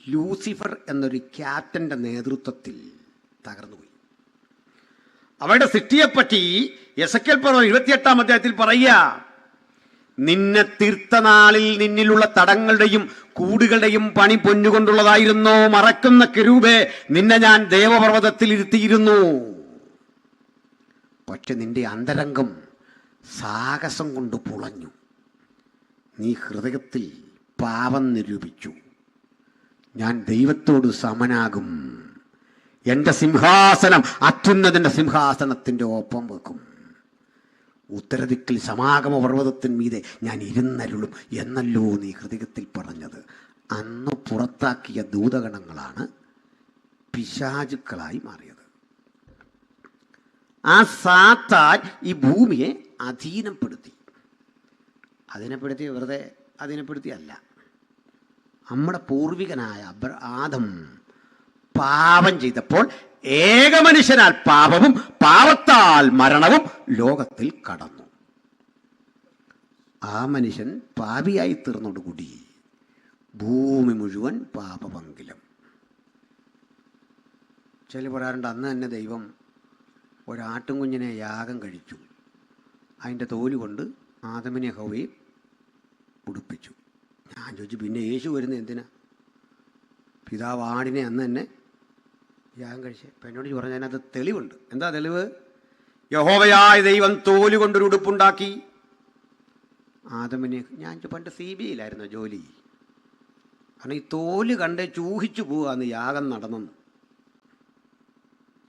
ലൂസിഫർ എന്നൊരു ക്യാപ്റ്റൻ്റെ നേതൃത്വത്തിൽ തകർന്നുപോയി. അവരുടെ സൃഷ്ടിയെപ്പറ്റി എസെക്കിയേൽ 28-ാം അധ്യായത്തിൽ പറയുക, നിന്നെ തീർത്ത നാളിൽ നിന്നിലുള്ള തടങ്ങളുടെയും കൂടുകളുടെയും പണി പൊന്നുകൊണ്ടുള്ളതായിരുന്നു. മറക്കുന്ന കെരൂബേ, നിന്നെ ഞാൻ ദേവപർവ്വതത്തിൽ ഇരുത്തിയിരുന്നു. പക്ഷെ നിന്റെ അന്തരംഗം സാഹസം കൊണ്ട് പുളഞ്ഞു. നീ ഹൃദയത്തിൽ പാപം നിരൂപിച്ചു. ഞാൻ ദൈവത്തോട് സമനാകും. എൻ്റെ സിംഹാസനം അത്യുന്നതൻ്റെ സിംഹാസനത്തിൻ്റെ ഒപ്പം വെക്കും. ഉത്തരദിക്കിൽ സമാഗമ പർവ്വതത്തിന്മീതെ ഞാൻ ഇരുന്നരുളും എന്നല്ലോ നീ ഹൃദയത്തിൽ പറഞ്ഞത്. അന്ന് പുറത്താക്കിയ ദൂതഗണങ്ങളാണ് പിശാചുക്കളായി മാറിയത്. ആ സാത്താൻ ഈ ഭൂമിയെ അധീനപ്പെടുത്തി. വെറുതെ അധീനപ്പെടുത്തിയല്ല. നമ്മുടെ പൂർവികനായ ആദം പാപം ചെയ്തപ്പോൾ ഏകമനുഷ്യനാൽ പാപവും പാപത്താൽ മരണവും ലോകത്തിൽ കടന്നു. ആ മനുഷ്യൻ പാപിയായി തീർന്നോടുകൂടി ഭൂമി മുഴുവൻ പാപപങ്കിലം. ചില പറയാറുണ്ട്, അന്ന് തന്നെ ദൈവം ഒരാട്ടും കുഞ്ഞിനെ യാഗം കഴിച്ചു. അതിൻ്റെ തോല് കൊണ്ട് ആദമിനെ ഹവ്വയെ ഉടുപ്പിച്ചു. ഞാൻ ചോദിച്ചു, പിന്നെ യേശു വരുന്നത് എന്തിനാ? പിതാവ് ആടിനെ അന്ന് തന്നെ യാഗം കഴിച്ചേ. അപ്പം എന്നോട് പറഞ്ഞു, അതിനകത്ത് തെളിവുണ്ട്. എന്താ തെളിവ്? യഹോവയായ ദൈവം തോല് കൊണ്ടൊരു ഉടുപ്പുണ്ടാക്കി ആദമിനെ. ഞാൻ പണ്ട് CBIയിലായിരുന്നു ജോലി. കാരണം ഈ തോല് കണ്ട് ചൂഹിച്ചു പോവാന്ന് യാഗം നടന്നെന്ന്.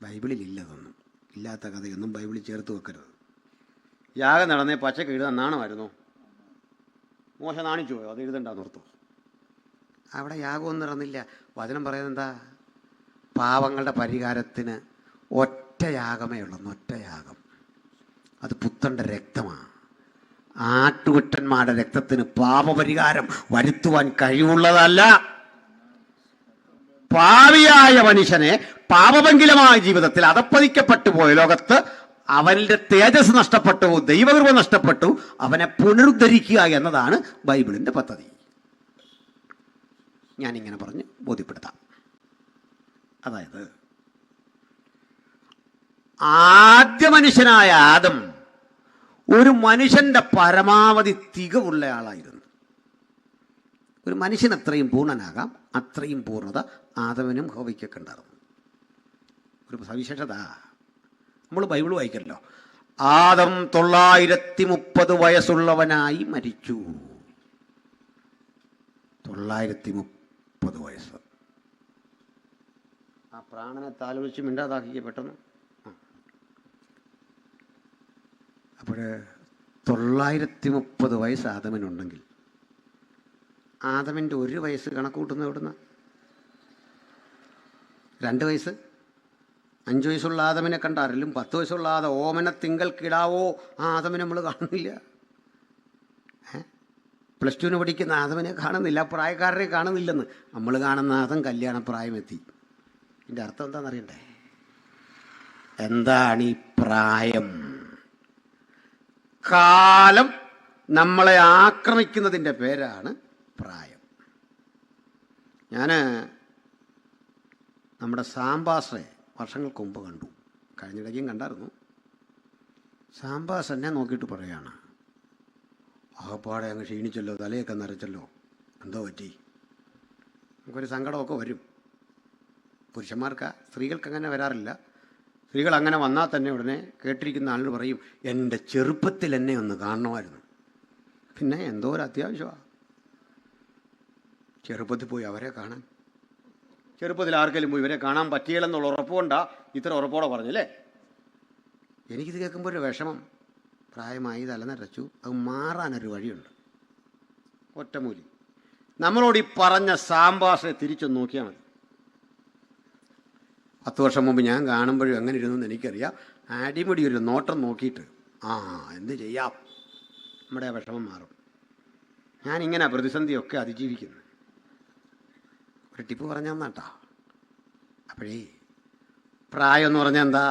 ബൈബിളിലില്ലതൊന്നും. ഇല്ലാത്ത കഥയൊന്നും ബൈബിളിൽ ചേർത്ത് വെക്കരുത്. യാഗം നടന്നേ പച്ചക്ക് എഴുതാൻ നാണമായിരുന്നു. മോശം നാണിച്ചു പോയോ? അത് എഴുതണ്ടെന്ന് ഓർത്തു. അവിടെ യാഗമൊന്നും നടന്നില്ല. വചനം പറയുന്നത് എന്താ? പാവങ്ങളുടെ പരിഹാരത്തിന് ഒറ്റ യാഗമേ ഉള്ളൂ. ഒറ്റ യാഗം. അത് പുത്രൻ്റെ രക്തമാണ്. ആട്ടുകുട്ടന്മാരുടെ രക്തത്തിന് പാപപരിഹാരം വരുത്തുവാൻ കഴിവുള്ളതല്ല. പാപിയായ മനുഷ്യനെ പാപഭംഗിലമായ ജീവിതത്തിൽ അധപ്പതിക്കപ്പെട്ടു പോയ ലോകത്ത് അവൻ്റെ തേജസ് നഷ്ടപ്പെട്ടു, ദൈവകൃപ നഷ്ടപ്പെട്ടു. അവനെ പുനരുദ്ധരിക്കുക എന്നതാണ് ബൈബിളിൻ്റെ പദ്ധതി. ഞാനിങ്ങനെ പറഞ്ഞ് ബോധ്യപ്പെടുത്താം. അതായത് ആദ്യ മനുഷ്യനായ ആദം ഒരു മനുഷ്യൻ്റെ പരമാവധി തികവുള്ള ആളായിരുന്നു. ഒരു മനുഷ്യൻ എത്രയും പൂർണ്ണനാകാം അത്രയും പൂർണ്ണത ആദമിനും ഹവ്വയ്ക്കൊക്കെ ഉണ്ടായിരുന്നു. ഒരു സവിശേഷത നമ്മൾ ബൈബിൾ വായിക്കല്ലോ. ആദം 930 വയസ്സുള്ളവനായി മരിച്ചു. 930 വയസ്സ്. ആ പ്രാണനെ താലോചിച്ച് മിണ്ടാതാക്കിക്കുക പെട്ടെന്ന്. അപ്പോൾ 930 വയസ്സ് ആദമിനുണ്ടെങ്കിൽ ആദമിൻ്റെ 1 വയസ്സ് കണക്ക് കൂട്ടുന്നത് എവിടുന്ന? 2 വയസ്സ്. 5 വയസ്സുള്ള ആദമിനെ കണ്ടാറിലും 10 വയസ്സുള്ള ഓമന തിങ്കൾ കിടാവോ ആ ആദമിനെ നമ്മൾ കാണുന്നില്ല. +2 പഠിക്കുന്ന ആദമിനെ കാണുന്നില്ല, പ്രായക്കാരനെ കാണുന്നില്ലെന്ന്. നമ്മൾ കാണുന്ന ആദം കല്യാണപ്രായമെത്തി. ഇതിൻ്റെ അർത്ഥം എന്താണെന്നറിയണ്ടേ? എന്താണ് ഈ പ്രായം? കാലം നമ്മളെ ആക്രമിക്കുന്നതിൻ്റെ പേരാണ് പ്രായം. ഞാൻ നമ്മുടെ സാംബാസെ വർഷങ്ങൾക്ക് മുമ്പ് കണ്ടു, കഴിഞ്ഞിടയ്ക്കും കണ്ടായിരുന്നു. സാംബാസ് എന്നെ നോക്കിയിട്ട് പറയുകയാണ്, ആകപ്പാടെ അങ്ങ് ക്ഷീണിച്ചല്ലോ, തലയൊക്കെ നരച്ചല്ലോ, എന്തോ പറ്റി? നമുക്കൊരു സങ്കടമൊക്കെ വരും. പുരുഷന്മാർക്ക്, സ്ത്രീകൾക്ക് അങ്ങനെ വരാറില്ല. സ്ത്രീകൾ അങ്ങനെ വന്നാൽ തന്നെ ഉടനെ കേട്ടിരിക്കുന്ന ആളിന് പറയും, എൻ്റെ ചെറുപ്പത്തിൽ എന്നെ ഒന്ന് കാണണമായിരുന്നു. പിന്നെ എന്തോ ഒരു അത്യാവശ്യമാണ് ചെറുപ്പത്തിൽ പോയി അവരെ കാണാൻ. ചെറുപ്പത്തിൽ ആർക്കെങ്കിലും പോയി ഇവരെ കാണാൻ പറ്റിയില്ലെന്നുള്ള ഉറപ്പുകൊണ്ടാ ഇത്ര ഉറപ്പോടെ പറഞ്ഞല്ലേ. എനിക്കിത് കേൾക്കുമ്പോൾ ഒരു വിഷമം. പ്രായമായി തലനരച്ചു, അത് മാറാനൊരു വഴിയുണ്ട്. ഒറ്റമൂലി. നമ്മളോട് ഈ പറഞ്ഞ സാംബാസെ തിരിച്ചു നോക്കിയാൽ മതി. 10 വർഷം മുമ്പ് ഞാൻ കാണുമ്പോഴും എങ്ങനെ ഇരുന്നു എനിക്കറിയാം. അടിമുടി ഒരു നോട്ടം നോക്കിയിട്ട് എന്ത് ചെയ്യാം, നമ്മുടെ വിഷമം മാറും. ഞാനിങ്ങനെ പ്രതിസന്ധിയൊക്കെ അതിജീവിക്കുന്നു. ഒരു ടിപ്പ് പറഞ്ഞാൽ തന്നാട്ടാ. അപ്പോഴേ പ്രായം എന്ന് പറഞ്ഞാൽ എന്താ?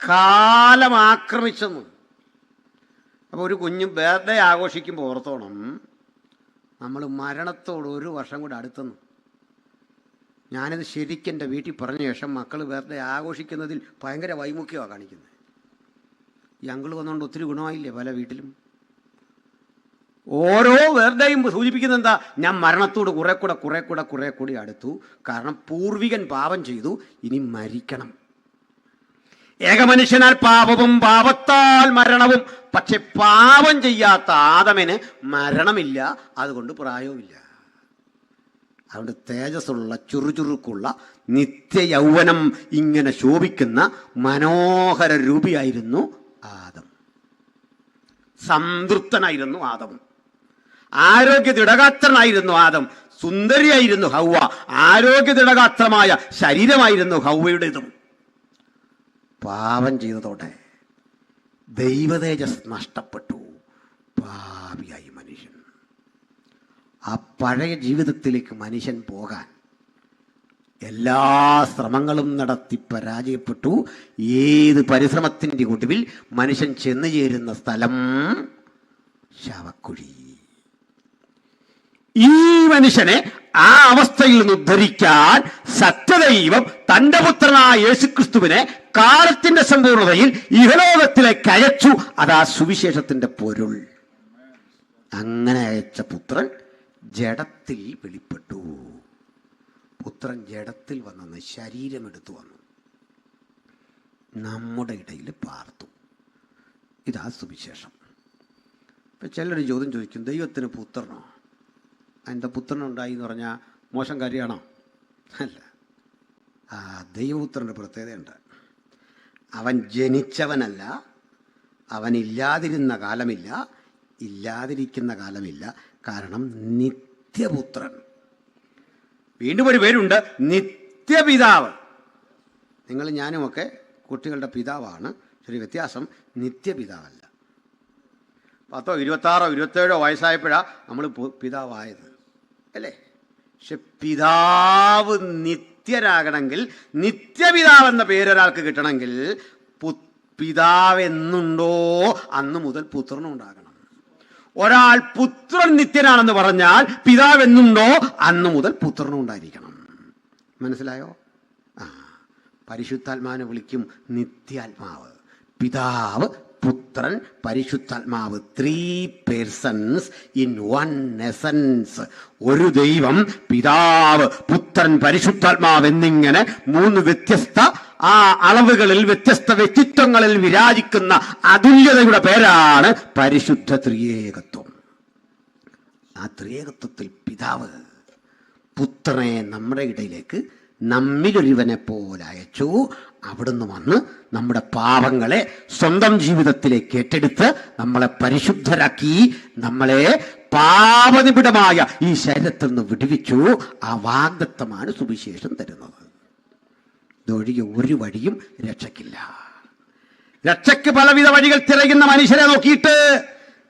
കാലം ആക്രമിച്ചെന്ന്. അപ്പോൾ ഒരു കുഞ്ഞ് ബർത്ത്ഡേ ആഘോഷിക്കുമ്പോൾ ഓർത്തോണം, നമ്മൾ മരണത്തോട് 1 വർഷം കൂടെ അടുത്തെന്ന്. ഞാനിത് ശരിക്കും എൻ്റെ വീട്ടിൽ പറഞ്ഞ ശേഷം മക്കൾ ബർത്ത്ഡേ ആഘോഷിക്കുന്നതിൽ ഭയങ്കര വൈമുഖ്യമാണ് കാണിക്കുന്നത്. ഈ അങ്കിൾ വന്നുകൊണ്ട് ഒത്തിരി ഗുണമായില്ലേ പല വീട്ടിലും. ഓരോ ബർത്ത്ഡേയും സൂചിപ്പിക്കുന്നത് എന്താ? ഞാൻ മരണത്തോട് കുറെ കൂടി അടുത്തു. കാരണം പൂർവികൻ പാപം ചെയ്തു, ഇനി മരിക്കണം. ഏകമനുഷ്യനാൽ പാപവും പാപത്താൽ മരണവും. പക്ഷെ പാപം ചെയ്യാത്ത ആദമിന് മരണമില്ല, അതുകൊണ്ട് പ്രായവുമില്ല. അതുകൊണ്ട് തേജസ്സുള്ള ചുറുചുറുക്കുള്ള നിത്യ യൗവനം ഇങ്ങനെ ശോഭിക്കുന്ന മനോഹര രൂപിയായിരുന്നു ആദം. സംതൃപ്തനായിരുന്നു ആദം. ആരോഗ്യ ദൃഢഗാത്രനായിരുന്നു ആദം. സുന്ദരിയായിരുന്നു ഹൗവ. ആരോഗ്യ ദൃഢഗാത്രമായ ശരീരമായിരുന്നു ഹൗവയുടേതും. പാപം ചെയ്തതോടെ ദൈവതേജസ് നഷ്ടപ്പെട്ടു. പാപിയായി മനുഷ്യൻ. ആ പഴയ ജീവിതത്തിലേക്ക് മനുഷ്യൻ പോകാൻ എല്ലാ ശ്രമങ്ങളും നടത്തി പരാജയപ്പെട്ടു. ഏത് പരിശ്രമത്തിൻ്റെ ഒടുവിൽ മനുഷ്യൻ ചെന്നു ചേരുന്ന സ്ഥലം ശവക്കുഴി. ഈ മനുഷ്യനെ ആ അവസ്ഥയിൽ നിന്ന് ഉദ്ധരിക്കാൻ സത്യദൈവം തന്റെ പുത്രനായ യേശുക്രിസ്തുവിനെ കാലത്തിന്റെ സമ്പൂർണതയിൽ ഇഹലോകത്തിലേക്ക് അയച്ചു. അതാ സുവിശേഷത്തിന്റെ പൊരുൾ. അങ്ങനെ അയച്ച പുത്രൻ ജഡത്തിൽ വെളിപ്പെട്ടു. പുത്രൻ ജഡത്തിൽ വന്നെന്ന് ശരീരമെടുത്തു വന്നു, നമ്മുടെ ഇടയിൽ പാർത്തു. ഇതാ സുവിശേഷം. ഇപ്പം ചിലർ ചോദ്യം ചോദിക്കും, ദൈവത്തിന് പുത്രനോ? അതിൻ്റെ പുത്രനുണ്ടായി എന്ന് പറഞ്ഞാൽ മോശം കാര്യമാണോ? അല്ല. ആ ദൈവപുത്രൻ്റെ പ്രത്യേകതയുണ്ട്. അവൻ ജനിച്ചവനല്ല, അവനില്ലാതിരുന്ന കാലമില്ല, ഇല്ലാതിരിക്കുന്ന കാലമില്ല. കാരണം നിത്യപുത്രൻ. വീണ്ടും ഒരു പേരുണ്ട്, നിത്യപിതാവ്. നിങ്ങൾ ഞാനുമൊക്കെ കുട്ടികളുടെ പിതാവാണ്. ശരി, വ്യത്യാസം നിത്യപിതാവല്ല. 10, 26, 27 വയസ്സായപ്പോഴാണ് നമ്മൾ പിതാവായത് അല്ലേ? പക്ഷെ പിതാവ് നിത്യരാകണമെങ്കിൽ, നിത്യപിതാവ് എന്ന പേരൊരാൾക്ക് കിട്ടണമെങ്കിൽ പിതാവ് എന്നുണ്ടോ അന്ന് മുതൽ പുത്രനും ഉണ്ടാകണം. ഒരാൾ പുത്രൻ നിത്യനാണെന്ന് പറഞ്ഞാൽ പിതാവ് എന്നുണ്ടോ അന്ന് മുതൽ പുത്രനും ഉണ്ടായിരിക്കണം. മനസ്സിലായോ? പരിശുദ്ധാത്മാവിനെ വിളിക്കും നിത്യാത്മാവ്. പിതാവ്, പുത്രൻ, പരിശുദ്ധാത്മാവ്. 3 persons in 1 essence. ഒരു ദൈവം, പിതാവ്, പുത്രൻ, പരിശുദ്ധാത്മാവ് എന്നിങ്ങനെ 3 വ്യത്യസ്ത അളവുകളിൽ വ്യത്യസ്ത വ്യക്തിത്വങ്ങളിൽ വിരാജിക്കുന്ന അതുല്യതയുടെ പേരാണ് പരിശുദ്ധ ത്രിയേകത്വം. ആ ത്രിയേകത്വത്തിൽ പിതാവ് പുത്രനെ നമ്മുടെ ഇടയിലേക്ക് നമ്മിലൊരുവനെ പോലെ അയച്ചു. അവിടുന്ന് വന്ന് നമ്മുടെ പാപങ്ങളെ സ്വന്തം ജീവിതത്തിലേക്ക് ഏറ്റെടുത്ത് നമ്മളെ പരിശുദ്ധരാക്കി, നമ്മളെ പാപനിബിഡമായ ഈ ശരീരത്തിൽ നിന്ന് വിടുവിച്ചു. ആ വാഗ്ദത്തമാണ് സുവിശേഷം തരുന്നത്. ഇതൊഴികെ ഒരു വഴിയും രക്ഷയ്ക്കില്ല. രക്ഷയ്ക്ക് പലവിധ വഴികൾ തിരയുന്ന മനുഷ്യരെ നോക്കിയിട്ട്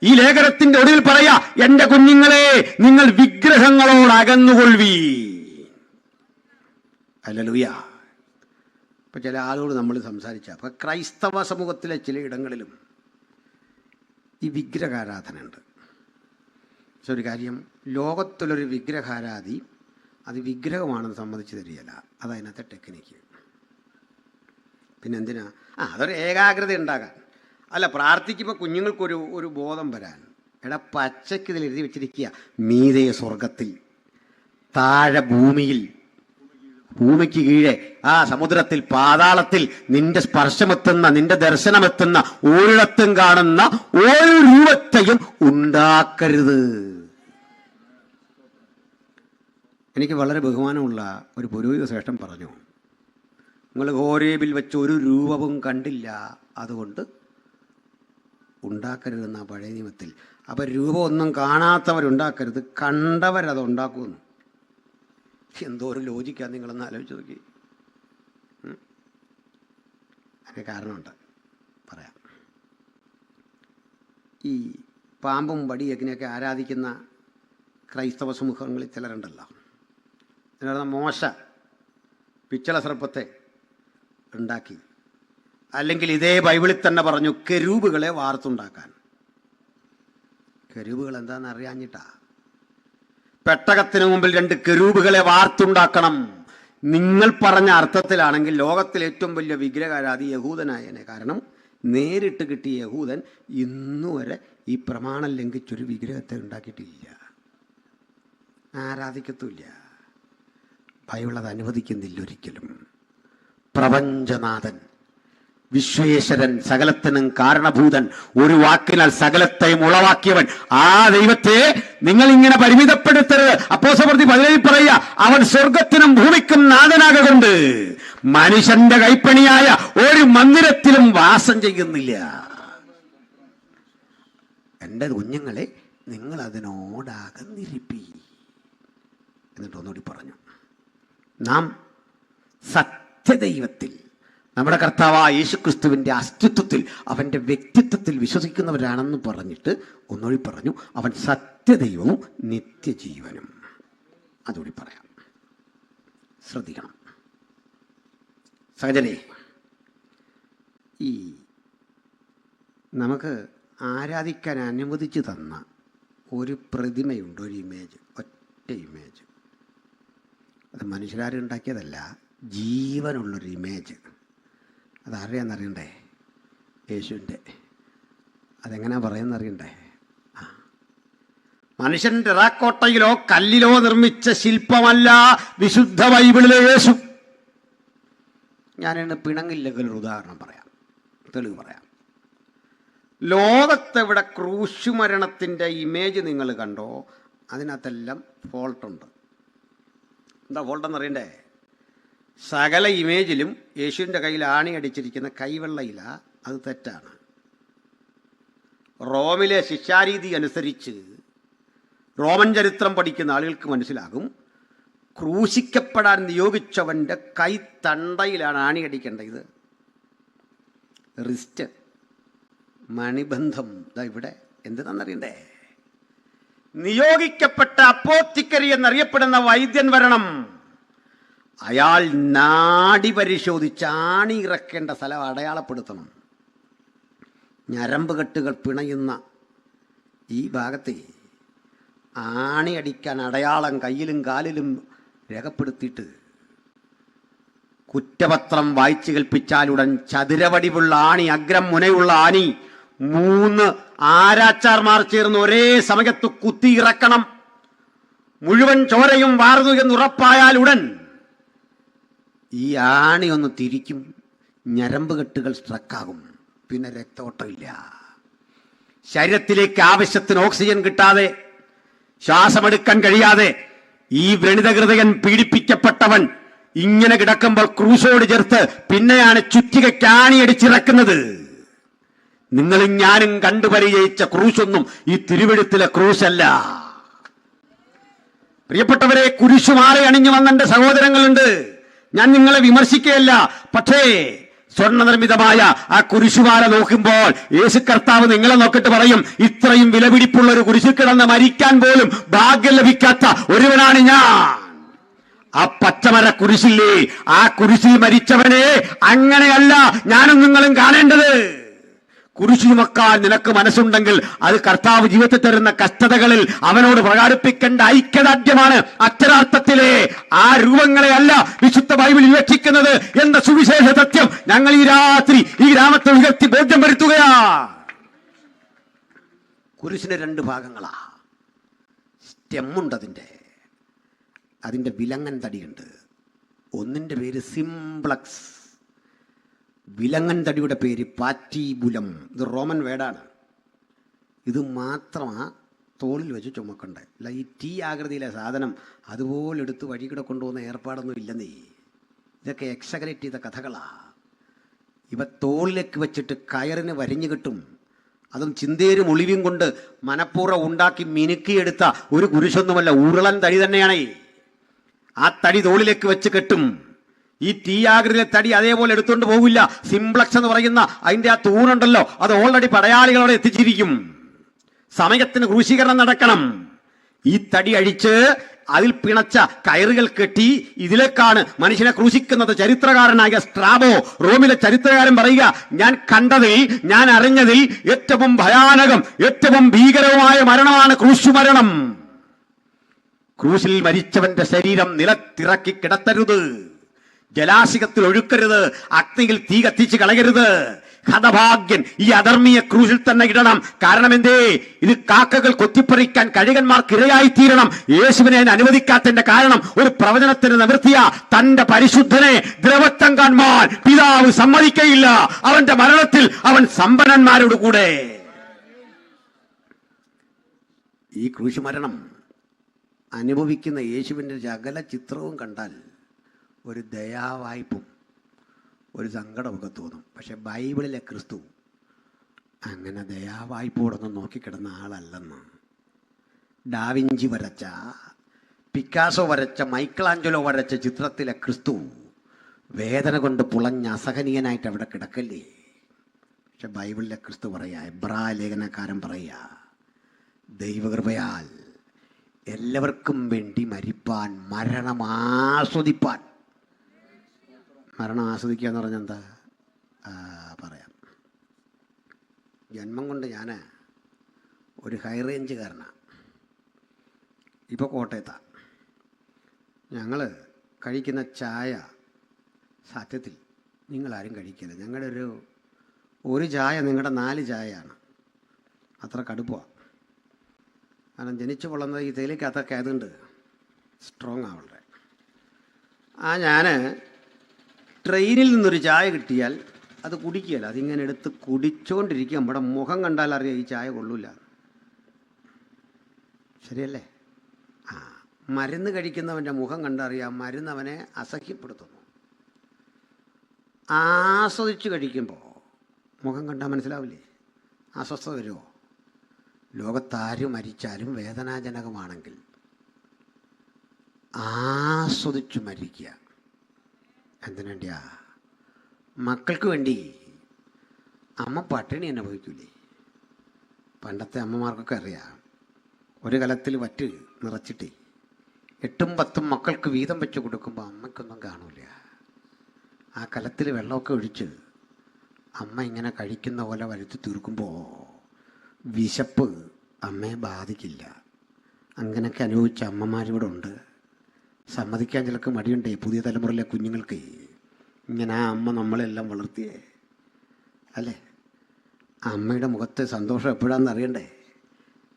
ഈ ലേഖനത്തിന്റെ ഒടുവിൽ പറയാ, എന്റെ കുഞ്ഞുങ്ങളെ, നിങ്ങൾ വിഗ്രഹങ്ങളോട് അകന്നുകൊള്ളീ. ഹല്ലേലൂയ. ഇപ്പൊ ചില ആളുകൾ നമ്മൾ സംസാരിച്ച അപ്പൊ ക്രൈസ്തവ സമൂഹത്തിലെ ചിലയിടങ്ങളിലും ഈ വിഗ്രഹാരാധന ഉണ്ട്. പക്ഷെ ഒരു കാര്യം, ലോകത്തിലൊരു വിഗ്രഹാരാധി അത് വിഗ്രഹമാണെന്ന് സമ്മതിച്ചു തരികയില്ല. അതതിനകത്തെ ടെക്നിക്ക്. പിന്നെ എന്തിനാ? അതൊരു ഏകാഗ്രത ഉണ്ടാകാൻ. അല്ല, പ്രാർത്ഥിക്കുമ്പോൾ കുഞ്ഞുങ്ങൾക്കൊരു ബോധം വരാൻ. എടാ, പച്ചയ്ക്ക് ഇതിൽ എഴുതി വെച്ചിരിക്കുക, മീതെ സ്വർഗത്തിൽ, താഴെ ഭൂമിയിൽ, ഭൂമിക്ക് കീഴെ ആ സമുദ്രത്തിൽ, പാതാളത്തിൽ നിന്റെ സ്പർശമെത്തുന്ന, നിന്റെ ദർശനമെത്തുന്ന ഒരിടത്തും കാണുന്ന ഒരു രൂപത്തെയും ഉണ്ടാക്കരുത്. എനിക്ക് വളരെ ബഹുമാനമുള്ള ഒരു പുരോഹിത ശ്രേഷ്ഠൻ പറഞ്ഞു, നിങ്ങൾ ഹോരേബിൽ വെച്ച് ഒരു രൂപവും കണ്ടില്ല, അതുകൊണ്ട് ഉണ്ടാക്കരുതെന്ന പഴയ നിയമത്തിൽ. അപ്പം രൂപമൊന്നും കാണാത്തവരുണ്ടാക്കരുത്, കണ്ടവരത് ഉണ്ടാക്കുമെന്ന്. എന്തോ ഒരു ലോജിക്കാണ്, നിങ്ങളൊന്ന് ആലോചിച്ച് നോക്കി. അതിന് കാരണമുണ്ട്, പറയാം. ഈ പാമ്പും വടിയഗ്നിയൊക്കെ ആരാധിക്കുന്ന ക്രൈസ്തവ സമൂഹങ്ങളിൽ ചിലരുണ്ടല്ലോ. അതിനകത്ത് മോശ പിച്ചള സർപ്പത്തെ ഉണ്ടാക്കി. അല്ലെങ്കിൽ ഇതേ ബൈബിളിൽ തന്നെ പറഞ്ഞു കെരൂബുകളെ വാർത്തുണ്ടാക്കാൻ. കെരൂബുകൾ എന്താണെന്ന് അറിയാഞ്ഞിട്ടാ. പെട്ടകത്തിന് മുമ്പിൽ 2 കെരൂബുകളെ വാർത്തുണ്ടാക്കണം. നിങ്ങൾ പറഞ്ഞ അർത്ഥത്തിലാണെങ്കിൽ ലോകത്തിലെ ഏറ്റവും വലിയ വിഗ്രഹാരാധി യഹൂദനായനെ. കാരണം നേരിട്ട് കിട്ടിയ യഹൂദൻ ഇന്നുവരെ ഈ പ്രമാണം ലംഘിച്ചൊരു വിഗ്രഹത്തെ ഉണ്ടാക്കിയിട്ടില്ല, ആരാധിക്കത്തുമില്ല. ബൈബിൾ അത് അനുവദിക്കുന്നില്ല ഒരിക്കലും. പ്രപഞ്ചനാഥൻ, വിശ്വേശ്വരൻ, സകലത്തിനും കാരണഭൂതൻ, ഒരു വാക്കിനാൽ സകലത്തെയും ഉളവാക്കിയവൻ, ആ ദൈവത്തെ നിങ്ങൾ ഇങ്ങനെ പരിമിതപ്പെടുത്തരുത്. അപ്പോസ്തലപ്രവൃത്തി 17 പറയുക, അവൻ സ്വർഗത്തിനും ഭൂമിക്കും നാഥനാകൊണ്ട് മനുഷ്യന്റെ കൈപ്പണിയായ ഒരു മന്ദിരത്തിലും വാസം ചെയ്യുന്നില്ല. എൻ്റെ കുഞ്ഞുങ്ങളെ, നിങ്ങൾ അതിനോടകന്നിരിപ്പി. എന്നിട്ട് ഒന്നുകൂടി പറഞ്ഞു, നാം സത്യദൈവത്തിൽ, നമ്മുടെ കർത്താവായ യേശുക്രിസ്തുവിൻ്റെ അസ്തിത്വത്തിൽ, അവൻ്റെ വ്യക്തിത്വത്തിൽ വിശ്വസിക്കുന്നവരാണെന്ന് പറഞ്ഞിട്ട് ഒന്നുകൂടി പറഞ്ഞു, അവൻ സത്യദൈവവും നിത്യജീവനും. അതുകൂടി പറയാം, ശ്രദ്ധിക്കണം സഹജരെ. ഈ നമുക്ക് ആരാധിക്കാൻ അനുവദിച്ചു തന്ന ഒരു പ്രതിമയുണ്ട്, ഒരു ഇമേജ്, ഒറ്റ ഇമേജ്. അത് മനുഷ്യരാരും ഉണ്ടാക്കിയതല്ല, ജീവനുള്ളൊരു ഇമേജ്. അതാരെയാണെന്നറിയണ്ടേ? യേശുവിൻ്റെ. അതെങ്ങനെയാ പറയുന്നറിയണ്ടേ? മനുഷ്യൻ ടെറാക്കോട്ടയിലോ കല്ലിലോ നിർമ്മിച്ച ശില്പമല്ല വിശുദ്ധ ബൈബിളിലെ യേശു. ഞാനിന്ന് പിണങ്ങില്ലെങ്കിൽ ഒരു ഉദാഹരണം പറയാം, തെളിവ് പറയാം. ലോകത്തെവിടെ ക്രൂശുമരണത്തിൻ്റെ ഇമേജ് നിങ്ങൾ കണ്ടോ, അതിനകത്തെല്ലാം ഫോൾട്ടുണ്ട്. എന്താ ഫോൾട്ടെന്നറിയണ്ടേ? സകല ഇമേജിലും യേശുവിൻ്റെ കയ്യിൽ ആണി അടിച്ചിരിക്കുന്ന കൈവെള്ളയില, അത് തെറ്റാണ്. റോമിലെ ശിക്ഷാരീതി അനുസരിച്ച് റോമൻ ചരിത്രം പഠിക്കുന്ന ആളുകൾക്ക് മനസ്സിലാകും, ക്രൂശിക്കപ്പെടാൻ നിയോഗിച്ചവൻ്റെ കൈ തണ്ടയിലാണ് ആണി അടിക്കേണ്ടത്. റിസ്റ്റ്, മണിബന്ധം ഇതാ ഇവിടെ. എന്തിനാണെന്നറിയണ്ടേ? നിയോഗിക്കപ്പെട്ട അപ്പോത്തിക്കരി എന്നറിയപ്പെടുന്ന വൈദ്യൻ വരണം. അയാൾ നാഡി പരിശോധിച്ച് ആണി ഇറക്കേണ്ട സ്ഥലം അടയാളപ്പെടുത്തണം. ഞരമ്പ് കെട്ടുകൾ പിണയുന്ന ഈ ഭാഗത്തെ ആണി അടിക്കാൻ അടയാളം കയ്യിലും കാലിലും രേഖപ്പെടുത്തിയിട്ട് കുറ്റപത്രം വായിച്ചു കൽപ്പിച്ചാലുടൻ ചതുരവടിവുള്ള ആണി, അഗ്രം മുനയുള്ള ആണി 3 ആരാച്ചാർമാർ ചേർന്ന് ഒരേ സമയത്ത് കുത്തി ഇറക്കണം. മുഴുവൻ ചോരയും വാർന്നു എന്ന് ഉറപ്പായാൽ ഉടൻ ഈ ആണി ഒന്ന് തിരിക്കും, ഞരമ്പ് കെട്ടുകൾ സ്ട്രക്കാകും, പിന്നെ രക്തോട്ടമില്ല. ശരീരത്തിലേക്ക് ആവശ്യത്തിന് ഓക്സിജൻ കിട്ടാതെ ശ്വാസമെടുക്കാൻ കഴിയാതെ ഈ വ്രണിതഹൃദയൻ പീഡിപ്പിക്കപ്പെട്ടവൻ ഇങ്ങനെ കിടക്കുമ്പോൾ ക്രൂശോട് ചേർത്ത് പിന്നെയാണ് ചുറ്റികയ്ക്കാണിയടിച്ചിറക്കുന്നത്. നിങ്ങളും ഞാനും കണ്ടുപരിചയിച്ച ക്രൂശൊന്നും ഈ തിരുവെഴുത്തിലെ ക്രൂശല്ല. പ്രിയപ്പെട്ടവരെ, കുരിശുമാല അണിഞ്ഞു വന്ന എന്റെ സഹോദരങ്ങളുണ്ട്. ഞാൻ നിങ്ങളെ വിമർശിക്കുകയല്ല. പക്ഷേ സ്വർണ്ണനിർമ്മിതമായ ആ കുരിശുമാല നോക്കുമ്പോൾ യേശു കർത്താവ് നിങ്ങളെ നോക്കിട്ട് പറയും, ഇത്രയും വിലപിടിപ്പുള്ള ഒരു കുരിശിൽ കിടന്ന് മരിക്കാൻ പോലും ഭാഗ്യം ലഭിക്കാത്ത ഒരുവനാണ് ഞാൻ. ആ പച്ചമര കുരിശില്ലേ, ആ കുരിശിൽ മരിച്ചവനെ അങ്ങനെയല്ല ഞാനും നിങ്ങളും കാണേണ്ടത്. കുരിശു ചുമക്കാൻ നിനക്ക് മനസ്സുണ്ടെങ്കിൽ അത് കർത്താവ് ജീവിതത്തിൽ തരുന്ന കഷ്ടതകളിൽ അവനോട് പ്രകാരിപ്പിക്കേണ്ട ഐക്യദാർഢ്യമാണ്. അക്ഷരാർത്ഥത്തിലെ ആ രൂപങ്ങളെ അല്ല വിശുദ്ധ ബൈബിൾ വിവക്ഷിക്കുന്നത് എന്ന സുവിശേഷ സത്യം ഞങ്ങൾ ഈ രാത്രി ഈ ഗ്രാമത്തെ ഉയർത്തി ബോധ്യം വരുത്തുകയാ. കുരിശിന് 2 ഭാഗങ്ങളാ. സ്റ്റെമ്മുണ്ട്, അതിൻ്റെ വിലങ്ങൻ തടിയുണ്ട്. ഒന്നിൻ്റെ പേര് സിംപ്ലക്സ്, വിലങ്ങൻ തടിയുടെ പേര് പാറ്റീബുലം. ഇത് റോമൻ വേർഡാണ്. ഇത് മാത്രമാ തോളിൽ വെച്ച് ചുമക്കണ്ടേ. അല്ല ഈ ടീ ആകൃതിയിലെ സാധനം അതുപോലെ എടുത്ത് വഴികൂടെ കൊണ്ടുപോകുന്ന ഏർപ്പാടൊന്നും ഇല്ലെന്നേ. ഇതൊക്കെ എക്സഗ്രേറ്റ് ചെയ്ത കഥകളാ. ഇവ തോളിലേക്ക് വെച്ചിട്ട് കയറിന് വരിഞ്ഞു കിട്ടും. അതും ചിന്തേരും ഒളിവും കൊണ്ട് മനഃപൂർവ്വം ഉണ്ടാക്കി മിനുക്കിയെടുത്ത ഒരു കുരിശൊന്നുമല്ല, ഉരുളൻ തടി തന്നെയാണ്. ആ തടി തോളിലേക്ക് വെച്ച് കെട്ടും. ഈ തീയാകൃതിയിലെ തടി അതേപോലെ എടുത്തുകൊണ്ട് പോകില്ല. സിംപ്ലക്സ് എന്ന് പറയുന്ന അതിന്റെ ആ തൂണുണ്ടല്ലോ, അത് ഓൾറെഡി പടയാളികളോടെ എത്തിച്ചിരിക്കും. സമയത്തിന് ക്രൂശീകരണം നടക്കണം. ഈ തടി അഴിച്ച് അതിൽ പിണച്ച കയറുകൾ കെട്ടി ഇതിലേക്കാണ് മനുഷ്യനെ ക്രൂശിക്കുന്നത്. ചരിത്രകാരനായ സ്ട്രാബോ, റോമിലെ ചരിത്രകാരൻ പറയുക, ഞാൻ കണ്ടതിൽ, ഞാൻ അറിഞ്ഞതിൽ ഏറ്റവും ഭയാനകം, ഏറ്റവും ഭീകരവുമായ മരണമാണ് ക്രൂശു മരണം. ക്രൂശിൽ മരിച്ചവന്റെ ശരീരം നിലത്തിറക്കി കിടത്തരുത്, ജലാശയത്തിൽ ഒഴുക്കരുത്, അഗ്നിയിൽ തീ കത്തിച്ച് കളയരുത്. ഹതഭാഗ്യൻ ഈ അധർമ്മീയ ക്രൂശിൽ തന്നെ ഇടണം. കാരണം എന്തേ? ഇത് കാക്കകൾ കൊത്തിപ്പറിക്കാൻ കഴുകന്മാർക്ക് ഇരയായിത്തീരണം. യേശുവിനെ അനുവദിക്കാത്തതിന്റെ കാരണം ഒരു പ്രവചനത്തിന് നിവൃത്തിയ തന്റെ പരിശുദ്ധനെ ദ്രവത്വം കാണാൻ പിതാവ് സമ്മതിക്കയില്ല. അവന്റെ മരണത്തിൽ അവൻ സമ്പന്നന്മാരോട് കൂടെ. ഈ ക്രൂശ് മരണം അനുഭവിക്കുന്ന യേശുവിൻ്റെ സകല ചിത്രവും കണ്ടാൽ ഒരു ദയാവായ്പും ഒരു സങ്കടമൊക്കെ തോന്നും. പക്ഷെ ബൈബിളിലെ ക്രിസ്തു അങ്ങനെ ദയാവായ്പോടൊന്നും നോക്കിക്കിടന്ന ആളല്ലെന്ന്. ഡാവിഞ്ചി വരച്ച, പിക്കാസോ വരച്ച, മൈക്കിളാഞ്ചലോ വരച്ച ചിത്രത്തിലെ ക്രിസ്തു വേദന കൊണ്ട് പുളഞ്ഞ അസഹനീയനായിട്ട് അവിടെ കിടക്കല്ലേ. പക്ഷെ ബൈബിളിലെ ക്രിസ്തു പറയാ, എബ്രായ ലേഖനക്കാരൻ പറയാ, ദൈവകൃപയാൽ എല്ലാവർക്കും വേണ്ടി മരിപ്പാൻ, മരണം ആസ്വദിപ്പാൻ. മരണം ആസ്വദിക്കുക എന്ന് പറഞ്ഞാൽ എന്താ പറയാം. ജന്മം കൊണ്ട് ഞാൻ ഒരു ഹൈ റേഞ്ചുകാരനാണ്. ഇപ്പോൾ കോട്ടയത്താണ്. ഞങ്ങൾ കഴിക്കുന്ന ചായ സത്യത്തിൽ നിങ്ങളാരും കഴിക്കില്ല. ഞങ്ങളുടെ ഒരു ചായ നിങ്ങളുടെ 4 ചായയാണ്. അത്ര കടുപ്പമാണ്. കാരണം ജനിച്ചു വളർന്നത് ഈ തേയിലക്കകത്തൊക്കെ ആയതുകൊണ്ട് സ്ട്രോങ് ആവളുടെ. ഞാൻ ട്രെയിനിൽ നിന്നൊരു ചായ കിട്ടിയാൽ അത് കുടിക്കുകയില്ല. അതിങ്ങനെ എടുത്ത് കുടിച്ചുകൊണ്ടിരിക്കുക. നമ്മുടെ മുഖം കണ്ടാൽ അറിയാം ഈ ചായ കൊള്ളൂല. ശരിയല്ലേ? മരുന്ന് കഴിക്കുന്നവൻ്റെ മുഖം കണ്ടറിയാം മരുന്ന് അവനെ അസഹ്യപ്പെടുത്തുന്നു. ആസ്വദിച്ച് കഴിക്കുമ്പോൾ മുഖം കണ്ടാൽ മനസ്സിലാവില്ലേ? അസ്വസ്ഥത വരുമോ? ലോകത്താരും മരിച്ചാലും വേദനാജനകമാണെങ്കിൽ ആസ്വദിച്ചു മരിക്കുക. എന്തിനു വേണ്ടിയാ? മക്കൾക്ക് വേണ്ടി. അമ്മ പട്ടിണി അനുഭവിക്കൂലേ? പണ്ടത്തെ അമ്മമാർക്കൊക്കെ അറിയാം. ഒരു കലത്തിൽ വറ്റ് നിറച്ചിട്ടേ 8ഉം 10ഉം മക്കൾക്ക് വീതം വെച്ച് കൊടുക്കുമ്പോൾ അമ്മയ്ക്കൊന്നും കാണൂല. ആ കലത്തിൽ വെള്ളമൊക്കെ ഒഴിച്ച് അമ്മ ഇങ്ങനെ കഴിക്കുന്ന പോലെ വരുത്തി തീർക്കുമ്പോൾ വിശപ്പ് അമ്മയെ ബാധിക്കില്ല. അങ്ങനെയൊക്കെ അനുഭവിച്ച അമ്മമാരിവിടെ ഉണ്ട്. സമ്മതിക്കാൻ ചിലർക്ക് മടിയുണ്ടേ. പുതിയ തലമുറയിലെ കുഞ്ഞുങ്ങൾക്ക് ഇങ്ങനെ ആ അമ്മ നമ്മളെല്ലാം വളർത്തിയേ അല്ലേ? അമ്മയുടെ മുഖത്തെ സന്തോഷം എപ്പോഴാണെന്ന് അറിയണ്ടേ?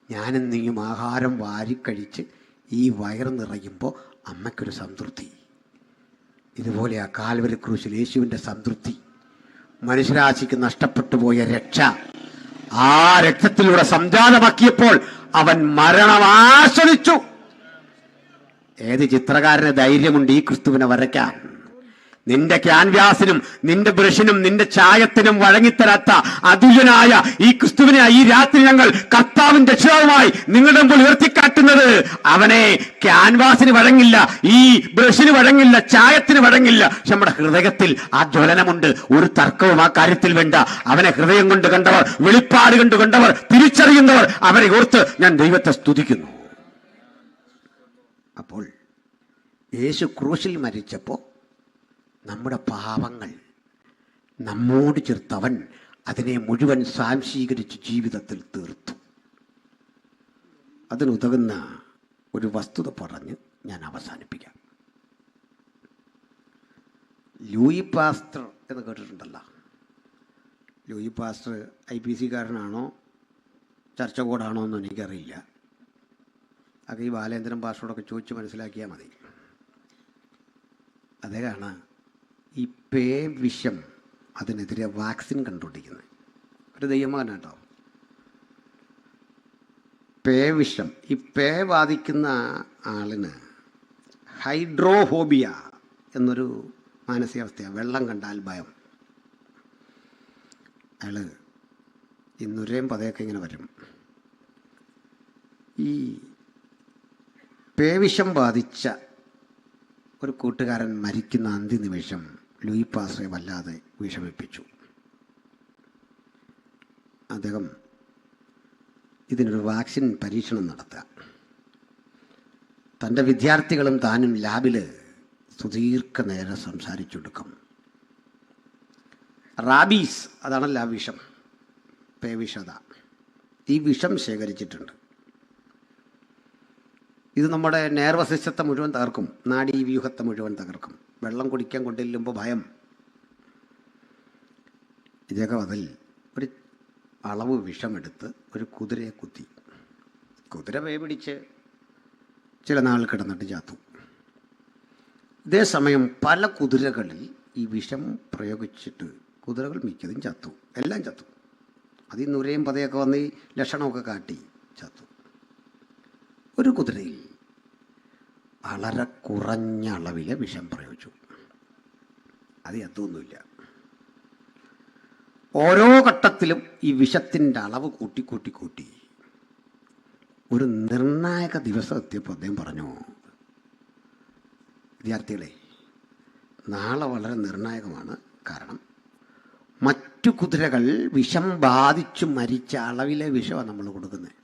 ഞാനെന്തെങ്കിലും ആഹാരം വാരിക്കഴിച്ച് ഈ വയറ് നിറയുമ്പോൾ അമ്മയ്ക്കൊരു സംതൃപ്തി. ഇതുപോലെ ആ കാൽവരി ക്രൂശിൽ യേശുവിൻ്റെ സംതൃപ്തി, മനുഷ്യരാശിക്ക് നഷ്ടപ്പെട്ടു പോയ രക്ഷ, ആ രക്തത്തിലൂടെ സംജാതമാക്കിയപ്പോൾ അവൻ മരണം ആസ്വദിച്ചു. ഏത് ചിത്രകാരന് ധൈര്യമുണ്ട് ഈ ക്രിസ്തുവിനെ വരയ്ക്കാൻ? നിന്റെ ക്യാൻവാസിനും നിന്റെ ബ്രഷിനും നിന്റെ ചായത്തിനും വഴങ്ങിത്തരാത്ത അതുല്യനായ ഈ ക്രിസ്തുവിനെ ഈ രാത്രി ഞങ്ങൾ കർത്താവിന്റെ രക്ഷകനുമായി നിങ്ങളുടെ മുമ്പിൽ ഉയർത്തിക്കാട്ടുന്നത്. അവനെ ക്യാൻവാസിന് വഴങ്ങില്ല, ഈ ബ്രഷിന് വഴങ്ങില്ല, ചായത്തിന് വഴങ്ങില്ല. പക്ഷെ നമ്മുടെ ഹൃദയത്തിൽ ആ ജ്വലനമുണ്ട്. ഒരു തർക്കവും ആ കാര്യത്തിൽ വേണ്ട. അവനെ ഹൃദയം കൊണ്ട് കണ്ടവർ, വെളിപ്പാട് കൊണ്ട് കണ്ടവർ, തിരിച്ചറിയുന്നവർ, അവരെ ഓർത്ത് ഞാൻ ദൈവത്തെ സ്തുതിക്കുന്നു. അപ്പോൾ യേശു ക്രൂശിൽ മരിച്ചപ്പോൾ നമ്മുടെ പാപങ്ങൾ നമ്മോട് ചേർത്തവൻ അതിനെ മുഴുവൻ സ്വാംശീകരിച്ച് ജീവിതത്തിൽ തീർത്തു. അതിനുതകുന്ന ഒരു വസ്തുത പറഞ്ഞ് ഞാൻ അവസാനിപ്പിക്കാം. ലൂയി പാസ്റ്റർ എന്ന് കേട്ടിട്ടുണ്ടല്ലോ. ലൂയി പാസ്റ്റർ IPC കാരനാണോ ചർച്ച കോഡാണോ എന്ന് എനിക്കറിയില്ല. അത് ഈ ബാലേന്ദ്രൻ പാസ്റ്ററോടൊക്കെ ചോദിച്ച് മനസ്സിലാക്കിയാൽ മതി. അദ്ദേഹമാണ് ഈ പേ വിഷം അതിനെതിരെ വാക്സിൻ കണ്ടുപിടിക്കുന്നത്. ഒരു ദൈവമകനാട്ടോ. പേ വിഷം, ഈ പേ ബാധിക്കുന്ന ആളിന് ഹൈഡ്രോഫോബിയ എന്നൊരു മാനസികാവസ്ഥയാണ്. വെള്ളം കണ്ടാൽ ഭയം. അയാൾ ഈ നുരയും പതയൊക്കെ ഇങ്ങനെ വരും. ഈ പേവിഷം ബാധിച്ച ഒരു കൂട്ടുകാരൻ മരിക്കുന്ന അന്ത്യനിമിഷം ലൂയി പാസ്റ്ററെ വല്ലാതെ വിഷമിപ്പിച്ചു. അദ്ദേഹം ഇതിനൊരു വാക്സിൻ പരീക്ഷണം നടത്തുക. തൻ്റെ വിദ്യാർത്ഥികളും താനും ലാബിൽ സുദീർഘനേരം സംസാരിച്ചെടുക്കും. റാബീസ്, അതാണല്ല ആ വിഷം, പേവിഷത. ഈ വിഷം ശേഖരിച്ചിട്ടുണ്ട്. ഇത് നമ്മുടെ നേർവസ് സിസ്റ്റത്തെ മുഴുവൻ തകർക്കും, നാഡീവ്യൂഹത്തെ മുഴുവൻ തകർക്കും. വെള്ളം കുടിക്കാൻ കൊണ്ടില്ലുമ്പോൾ ഭയം. ഇദ്ദേഹം അതിൽ ഒരു അളവ് വിഷമെടുത്ത് ഒരു കുതിരയെ കുത്തി. കുതിര പിടിച്ച് ചില നാൾ കിടന്നിട്ട് ചാത്തു. ഇതേസമയം പല കുതിരകളിൽ ഈ വിഷം പ്രയോഗിച്ചിട്ട് കുതിരകൾ മിക്കതും ചത്തു, എല്ലാം ചത്തു. അതിൽ നുരയും പതയൊക്കെ വന്ന് ഈ ലക്ഷണമൊക്കെ കാട്ടി ചത്തു. ഒരു കുതിരയിൽ വളരെ കുറഞ്ഞ അളവിലെ വിഷം പ്രയോഗിച്ചു. അത് ചത്തൊന്നുമില്ല. ഓരോ ഘട്ടത്തിലും ഈ വിഷത്തിൻ്റെ അളവ് കൂട്ടി കൂട്ടി കൂട്ടി ഒരു നിർണായക ദിവസം എത്തിയപ്പോൾ അദ്ദേഹം പറഞ്ഞു, വിദ്യാർത്ഥികളെ, നാളെ വളരെ നിർണായകമാണ്. കാരണം മറ്റു കുതിരകൾ വിഷം ബാധിച്ചു മരിച്ച അളവിലെ വിഷമാണ് നമ്മൾ കൊടുക്കുന്നത്.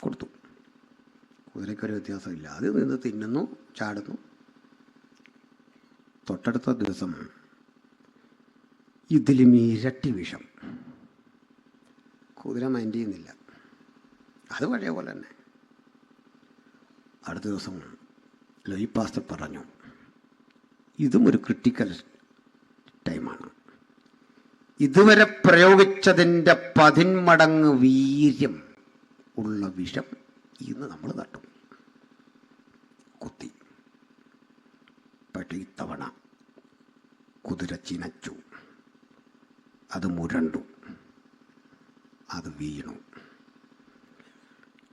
കൊടുത്തു. കുതിരയ്ക്കൊരു വ്യത്യാസമില്ല. അത് നിന്ന് തിന്നുന്നു, ചാടുന്നു. തൊട്ടടുത്ത ദിവസം ഇതിലും ഇരട്ടി വിഷം. കുതിര മൈൻഡ് ചെയ്യുന്നില്ല. അത് പഴയ പോലെ തന്നെ. അടുത്ത ദിവസം ലൂയി പാസ്റ്റർ പറഞ്ഞു, ഇതും ഒരു ക്രിട്ടിക്കൽ ടൈമാണ്. ഇതുവരെ പ്രയോഗിച്ചതിൻ്റെ 10 മടങ്ങ് വീര്യം ഉള്ള വിഷം ഇന്ന് നമ്മൾ തട്ടും. കുത്തി. പക്ഷേ ഇത്തവണ കുതിര ചിനച്ചു. അത് മുരണ്ടു. അത് വീണു.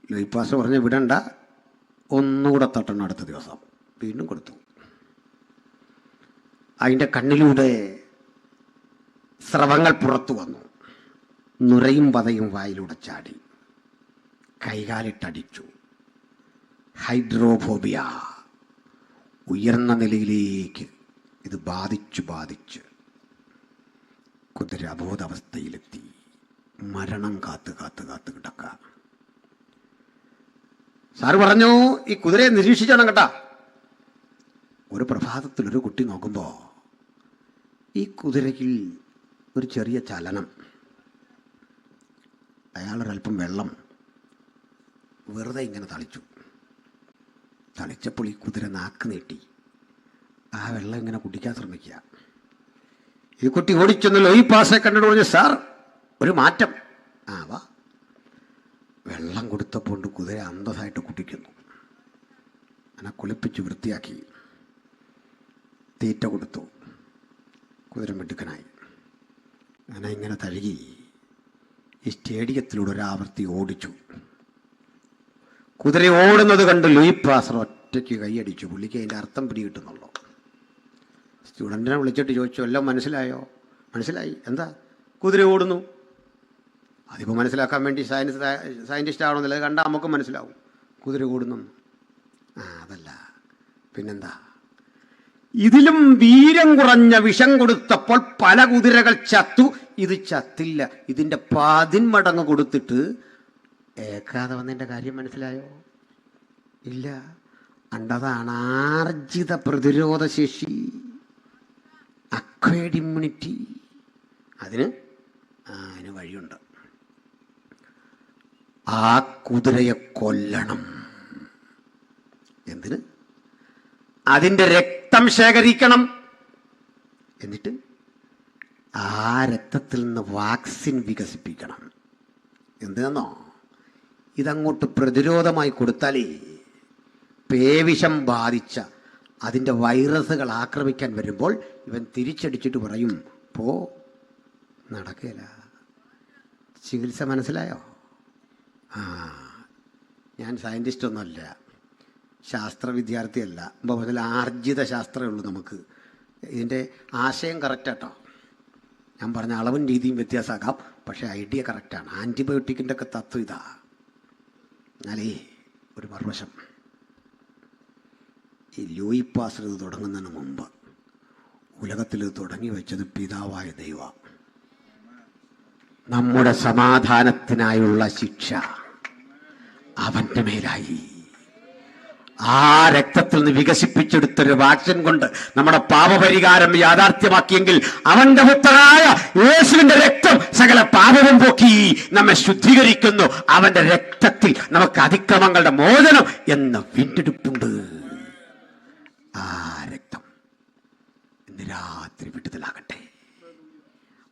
ലൂയി പാസ്റ്റർ പറഞ്ഞ് വിടണ്ട, ഒന്നുകൂടെ തട്ടണം അടുത്ത ദിവസം. വീണ്ടും കൊടുത്തു. അതിൻ്റെ കണ്ണിലൂടെ സ്രവങ്ങൾ പുറത്തു വന്നു. നുരയും പതയും വായിലൂടെ ചാടി. കൈകാലിട്ടടിച്ചു. ഹൈഡ്രോഫോബിയ ഉയർന്ന നിലയിലേക്ക് ഇത് ബാധിച്ച് കുതിര അബോധാവസ്ഥയിലെത്തി. മരണം കാത്ത് കിടക്കുക. സാറ് പറഞ്ഞു, ഈ കുതിരയെ നിരീക്ഷിച്ചണം കേട്ടാ. ഒരു പ്രഭാതത്തിൽ ഒരു കുട്ടി നോക്കുമ്പോൾ ഈ കുതിരയ്ക്ക് ഒരു ചെറിയ ചലനം. അയാളൊരൽപ്പം വെള്ളം വെറുതെ ഇങ്ങനെ തളിച്ചപ്പോൾ ഈ കുതിര നാക്ക് നീട്ടി ആ വെള്ളം ഇങ്ങനെ കുടിക്കാൻ ശ്രമിക്കുക. ഈ കുട്ടി ഓടിച്ചെന്ന് ലൂയി പാസ്റ്ററെ കണ്ടിട്ട് പറഞ്ഞു, സാർ ഒരു മാറ്റം. വാ. വെള്ളം കൊടുത്തപ്പോൾ കുതിര അന്തസ്സായിട്ട് കുടിക്കുന്നു. അങ്ങനെ കുളിപ്പിച്ച് വൃത്തിയാക്കി തീറ്റ കൊടുത്തു. കുതിര മിടുക്കനായി. അങ്ങനെ ഇങ്ങനെ തഴുകി ഈ സ്റ്റേഡിയത്തിലൂടെ ഒരാവർത്തി ഓടിച്ചു. കുതിര ഓടുന്നത് കണ്ട് ലൂയി പാസ്റ്റർ ഒറ്റയ്ക്ക് കൈയടിച്ചു. പുള്ളിക്ക് അതിൻ്റെ അർത്ഥം പിടികിട്ടുന്നുള്ളൂ. സ്റ്റുഡൻറ്റിനെ വിളിച്ചിട്ട് ചോദിച്ചു, എല്ലാം മനസ്സിലായോ? മനസ്സിലായി. എന്താ? കുതിര ഓടുന്നു. അതിപ്പോൾ മനസ്സിലാക്കാൻ വേണ്ടി സയൻറ്റിസ്റ്റ് ആവണമെന്നില്ല, കണ്ടാൽ നമുക്ക് മനസ്സിലാവും കുതിര ഓടുന്നു. അതല്ല, പിന്നെന്താ? ഇതിലും വീര്യം കുറഞ്ഞ വിഷം കൊടുത്തപ്പോൾ പല കുതിരകൾ ചത്തു, ഇത് ചത്തില്ല. ഇതിൻ്റെ 10 മടങ്ങ് കൊടുത്തിട്ട് ഏക്കാതെ വന്നതിൻ്റെ കാര്യം മനസ്സിലായോ? ഇല്ല. അതാണ് ആർജിത പ്രതിരോധ ശേഷി, അക്വയർഡ് ഇമ്മ്യൂണിറ്റി. അതിന് വഴിയുണ്ട്. ആ കുതിരയെ കൊല്ലണം. എന്തിന്? അതിൻ്റെ രക്തം ശേഖരിക്കണം. എന്നിട്ട് ആ രക്തത്തിൽ നിന്ന് വാക്സിൻ വികസിപ്പിക്കണം. എന്തിനെന്നോ? ഇതങ്ങോട്ട് പ്രതിരോധമായി കൊടുത്താലേ പേവിഷം ബാധിച്ച അതിൻ്റെ വൈറസുകൾ ആക്രമിക്കാൻ വരുമ്പോൾ ഇവൻ തിരിച്ചടിച്ചിട്ട് പറയും, പോ. നടക്കില്ല. ചികിത്സ മനസ്സിലായോ? ഞാൻ സയൻറ്റിസ്റ്റൊന്നുമല്ല, ശാസ്ത്ര വിദ്യാർത്ഥിയല്ല. മുതൽ ആർജിത ശാസ്ത്രമേ ഉള്ളൂ നമുക്ക്. ഇതിൻ്റെ ആശയം കറക്റ്റാട്ടോ. ഞാൻ പറഞ്ഞ അളവും രീതിയും വ്യത്യാസമാകാം, പക്ഷേ ഐഡിയ കറക്റ്റാണ്. ആൻറ്റിബയോട്ടിക്കിൻ്റെ ഒക്കെ തത്വം ഇതാ. എന്നാലേ ഒരു മറുവശം, ഈ ലൂയി പാസ്റ്റർ ഇത് തുടങ്ങുന്നതിന് മുമ്പ് ഉലകത്തിൽ ഇത് തുടങ്ങി വെച്ചത് പിതാവായ ദൈവം. നമ്മുടെ സമാധാനത്തിനായുള്ള ശിക്ഷ അവൻ്റെ മേലായി. ആ രക്തത്തിൽ നിന്ന് വികസിപ്പിച്ചെടുത്തൊരു വാക്സിൻ കൊണ്ട് നമ്മുടെ പാപപരിഹാരം യാഥാർത്ഥ്യമാക്കിയെങ്കിൽ അവന്റെ പുത്രനായ യേശുവിന്റെ രക്തം സകല പാപവും പോക്കി നമ്മെ ശുദ്ധീകരിക്കുന്നു. അവന്റെ രക്തത്തിൽ നമുക്ക് അതിക്രമങ്ങളുടെ മോചനം എന്ന വീണ്ടെടുപ്പുണ്ട്. ആ രക്തം ഇന്ന് രാത്രി വിടുതലാകട്ടെ.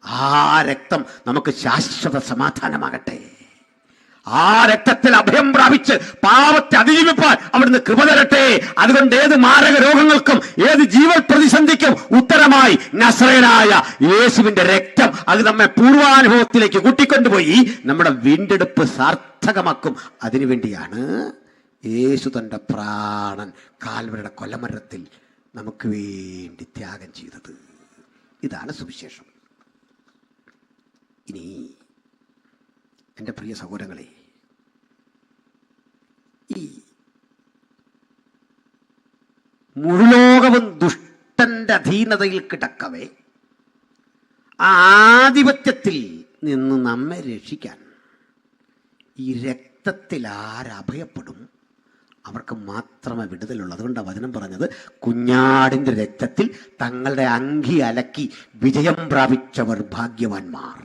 ആ രക്തം നമുക്ക് ശാശ്വത സമാധാനമാകട്ടെ. ആ രക്തത്തിൽ അഭയം പ്രാപിച്ച് പാപത്തെ അതിജീവിപ്പാൻ അവിടുന്ന് കൃപ തരട്ടെ. അതുകൊണ്ട് ഏത് മാരക രോഗങ്ങൾക്കും ഏത് ജീവൽ പ്രതിസന്ധിക്കും ഉത്തരമായി നസറേയനായ യേശുവിന്റെ രക്തം അത് നമ്മെ പൂർവാനുഭവത്തിലേക്ക് കൂട്ടിക്കൊണ്ടുപോയി നമ്മുടെ വീണ്ടെടുപ്പ് സാർത്ഥകമാക്കും. അതിനുവേണ്ടിയാണ് യേശു തന്റെ പ്രാണൻ കാൽവരിയുടെ കൊലമരത്തിൽ നമുക്ക് വേണ്ടി ത്യാഗം ചെയ്തത്. ഇതാണ് സുവിശേഷം. ഇനി എൻ്റെ പ്രിയ സഹോദരങ്ങളെ, ഈ മുഴുലോകവും ദുഷ്ടന്റെ അധീനതയിൽ കിടക്കവേ ആ ആധിപത്യത്തിൽ നിന്ന് നമ്മെ രക്ഷിക്കാൻ ഈ രക്തത്തിൽ ആരഭയപ്പെടും അവർക്ക് മാത്രമേ വിടുതലുള്ളൂ. അതുകൊണ്ടാണ് വചനം പറഞ്ഞത്, കുഞ്ഞാടിൻ്റെ രക്തത്തിൽ തങ്ങളുടെ അങ്കി അലക്കി വിജയം പ്രാപിച്ചവർ ഭാഗ്യവാന്മാർ.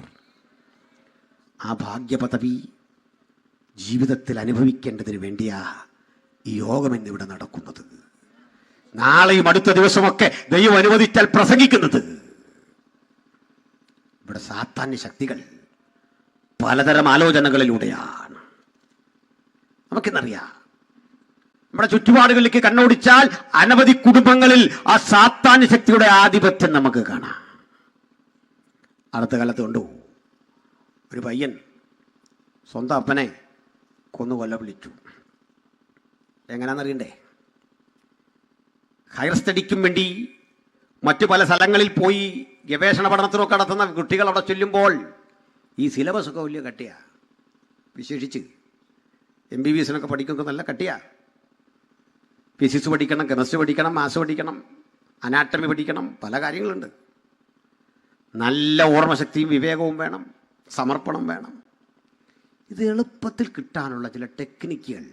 ആ ഭാഗ്യപദവി ജീവിതത്തിൽ അനുഭവിക്കേണ്ടതിന് വേണ്ടിയാ ഈ യോഗം എന്നിവിടെ നടക്കുന്നത്. നാളെയും അടുത്ത ദിവസമൊക്കെ ദൈവം അനുവദിച്ചാൽ പ്രസംഗിക്കുന്നത്. ഇവിടെ സാത്താന്യ ശക്തികൾ പലതരം ആലോചനകളിലൂടെയാണ്. നമുക്കിന്നറിയാം, നമ്മുടെ ചുറ്റുപാടുകളിലേക്ക് കണ്ണോടിച്ചാൽ അനവധി കുടുംബങ്ങളിൽ ആ സാത്താന്യ ശക്തിയുടെ ആധിപത്യം നമുക്ക് കാണാം. അടുത്ത കാലത്ത് കണ്ടു, ഒരു പയ്യൻ സ്വന്തം അപ്പനെ കൊന്നു കൊലവിളിച്ചു. എങ്ങനെയാണെന്നറിയണ്ടേ? ഹയർ സ്റ്റഡിക്കും വേണ്ടി മറ്റു പല സ്ഥലങ്ങളിൽ പോയി ഗവേഷണ പഠനത്തിനൊക്കെ നടത്തുന്ന കുട്ടികൾ അവിടെ ചൊല്ലുമ്പോൾ ഈ സിലബസൊക്കെ വലിയ കട്ടിയാ. വിശേഷിച്ച് MBBS പഠിക്കുന്നൊക്കെ നല്ല കട്ടിയാ. ഫിസിക്സ് പഠിക്കണം, കെമിസ്ട്രി പഠിക്കണം, മാത്സ് പഠിക്കണം, അനാട്ടമി പഠിക്കണം, പല കാര്യങ്ങളുണ്ട്. നല്ല ഓർമ്മശക്തിയും വിവേകവും വേണം, സമർപ്പണം വേണം. ഇത് എളുപ്പത്തിൽ കിട്ടാനുള്ള ചില ടെക്നിക്കുകൾ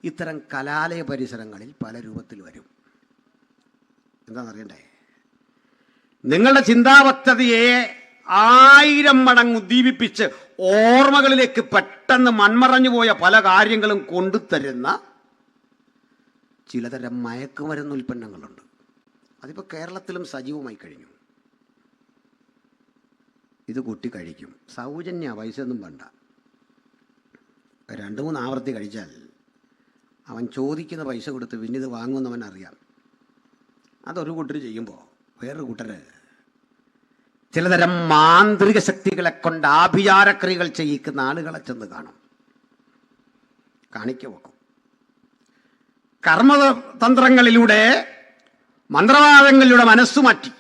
ഇത്തരം കലാലയ പരിസരങ്ങളിൽ പല രൂപത്തിൽ വരും. എന്താണെന്നറിയണ്ടേ? നിങ്ങളുടെ ചിന്താപദ്ധതിയെ 1000 മടങ്ങ് ഉദ്ദീപിപ്പിച്ച് ഓർമ്മകളിലേക്ക് പെട്ടെന്ന് മൺമറഞ്ഞു പോയ പല കാര്യങ്ങളും കൊണ്ടുതരുന്ന ചിലതരം മയക്കുമരുന്ന് ഉൽപ്പന്നങ്ങളുണ്ട്. അതിപ്പോൾ കേരളത്തിലും സജീവമായി കഴിഞ്ഞു. ഇത് കുട്ടി കഴിക്കും, സൗജന്യ, പൈസയൊന്നും വേണ്ട. 2-3 ആവർത്തി കഴിച്ചാൽ അവൻ ചോദിക്കുന്ന പൈസ കൊടുത്ത് പിന്നെ ഇത് വാങ്ങുമെന്നവൻ അറിയാം. അതൊരു കൂട്ടർ ചെയ്യുമ്പോൾ വേറൊരു കൂട്ടർ ചിലതരം മാന്ത്രിക ശക്തികളെ കൊണ്ട് ആഭിചാരക്രിയകൾ ചെയ്യിക്കുന്ന ആളുകളെ ചെന്ന് കാണും, കാണിക്ക വെക്കും. കർമ്മതന്ത്രങ്ങളിലൂടെ, മന്ത്രവാദങ്ങളിലൂടെ മനസ്സു മാറ്റി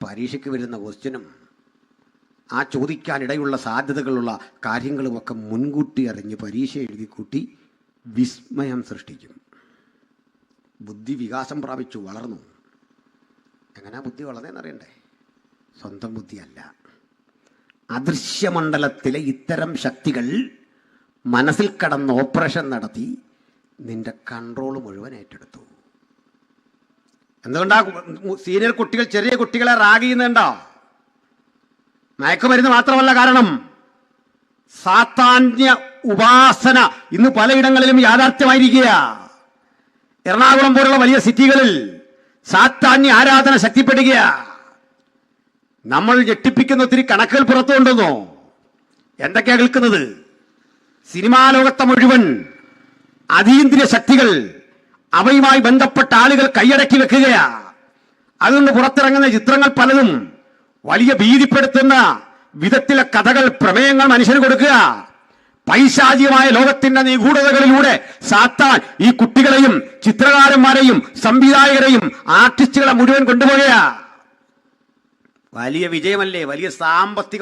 പരീക്ഷയ്ക്ക് വരുന്ന ക്വസ്റ്റ്യനും ആ ചോദിക്കാനിടയുള്ള സാധ്യതകളുള്ള കാര്യങ്ങളുമൊക്കെ മുൻകൂട്ടി അറിഞ്ഞ് പരീക്ഷ എഴുതി കൂട്ടി വിസ്മയം സൃഷ്ടിക്കും. ബുദ്ധി വികാസം പ്രാപിച്ചു, വളർന്നു. എങ്ങനെയാ ബുദ്ധി വളർന്നതെന്നറിയണ്ടേ? സ്വന്തം ബുദ്ധിയല്ല, അദൃശ്യമണ്ഡലത്തിലെ ഇത്തരം ശക്തികൾ മനസ്സിൽ കടന്ന് ഓപ്പറേഷൻ നടത്തി നിന്റെ കൺട്രോൾ മുഴുവൻ ഏറ്റെടുത്തു. എന്തുകൊണ്ടാ സീനിയർ കുട്ടികൾ ചെറിയ കുട്ടികളെ റാഗ് ചെയ്യുന്നുണ്ടോ? മയക്കുമരുന്ന് മാത്രമല്ല കാരണം. സാത്താന്യ ഉപാസന ഇന്ന് പലയിടങ്ങളിലും യാഥാർത്ഥ്യമായിരിക്കുക. എറണാകുളം പോലുള്ള വലിയ സിറ്റികളിൽ സാത്താന്യ ആരാധന ശക്തിപ്പെടുക. നമ്മൾ ഞെട്ടിപ്പിക്കുന്ന ഒത്തിരി കണക്കുകൾ പുറത്തു കൊണ്ടുവന്നോ? എന്തൊക്കെയാ കേൾക്കുന്നത്? സിനിമാ ലോകത്തെ മുഴുവൻ അതീന്ദ്രിയ ശക്തികൾ, അവയുമായി ബന്ധപ്പെട്ട ആളുകൾ കൈയടക്കി വെക്കുകയാ. അതുകൊണ്ട് പുറത്തിറങ്ങുന്ന ചിത്രങ്ങൾ പലതും വലിയ ഭീതിപ്പെടുത്തുന്ന വിധത്തിലെ കഥകൾ, പ്രമേയങ്ങൾ മനുഷ്യന് കൊടുക്കുക. പൈശാചികമായ ലോകത്തിന്റെ നിഗൂഢതകളിലൂടെ സാത്താൻ ഈ കുട്ടികളെയും ചിത്രകാരന്മാരെയും സംവിധായകരെയും ആർട്ടിസ്റ്റുകളെ മുഴുവൻ കൊണ്ടുപോവുക. വലിയ വിജയമല്ലേ? വലിയ സാമ്പത്തിക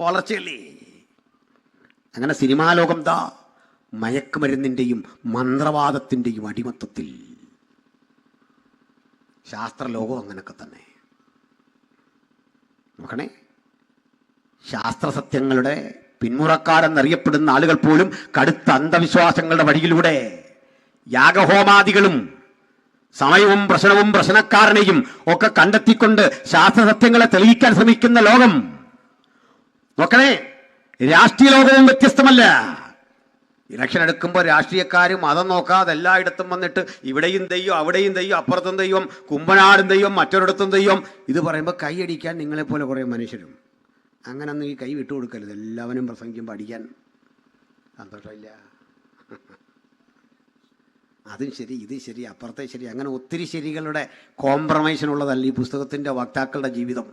വളർച്ചയല്ലേ? അങ്ങനെ സിനിമാ ലോകം ദാ മയക്കുമരുന്നിന്റെയും മന്ത്രവാദത്തിന്റെയും അടിമത്തത്തിൽ. ശാസ്ത്രലോകം അങ്ങനൊക്കെ തന്നെ. നോക്കണേ, ശാസ്ത്രസത്യങ്ങളുടെ പിന്മുറക്കാരെന്നറിയപ്പെടുന്ന ആളുകൾ പോലും കടുത്ത അന്ധവിശ്വാസങ്ങളുടെ വഴിയിലൂടെ യാഗഹോമാദികളും സമയവും പ്രശ്നവും പ്രശ്നക്കാരനെയും ഒക്കെ കണ്ടെത്തിക്കൊണ്ട് ശാസ്ത്രസത്യങ്ങളെ തെളിയിക്കാൻ ശ്രമിക്കുന്ന ലോകം. നോക്കണേ, രാഷ്ട്രീയ ലോകവും വ്യത്യസ്തമല്ല. ഇലക്ഷൻ എടുക്കുമ്പോൾ രാഷ്ട്രീയക്കാർ മതം നോക്കാതെ എല്ലായിടത്തും വന്നിട്ട് ഇവിടെയും ദൈവം, അവിടെയും ദൈവം, അപ്പുറത്തും ദൈവം, കുമ്പനാടും ദൈവം, മറ്റൊരിടത്തും ദൈവം, ഇത് പറയുമ്പോൾ കൈയടിക്കാൻ നിങ്ങളെപ്പോലെ കുറേ മനുഷ്യരും. അങ്ങനൊന്നും ഈ കൈ വിട്ടുകൊടുക്കരുത്. എല്ലാവരും പ്രസംഗിക്കുമ്പോൾ അടിക്കാൻ സന്തോഷമില്ല. അതും ശരി, ഇത് ശരി, അപ്പുറത്തെ ശരി, അങ്ങനെ ഒത്തിരി ശരികളുടെ കോംപ്രമൈസിനുള്ളതല്ല ഈ പുസ്തകത്തിൻ്റെ വക്താക്കളുടെ ജീവിതം.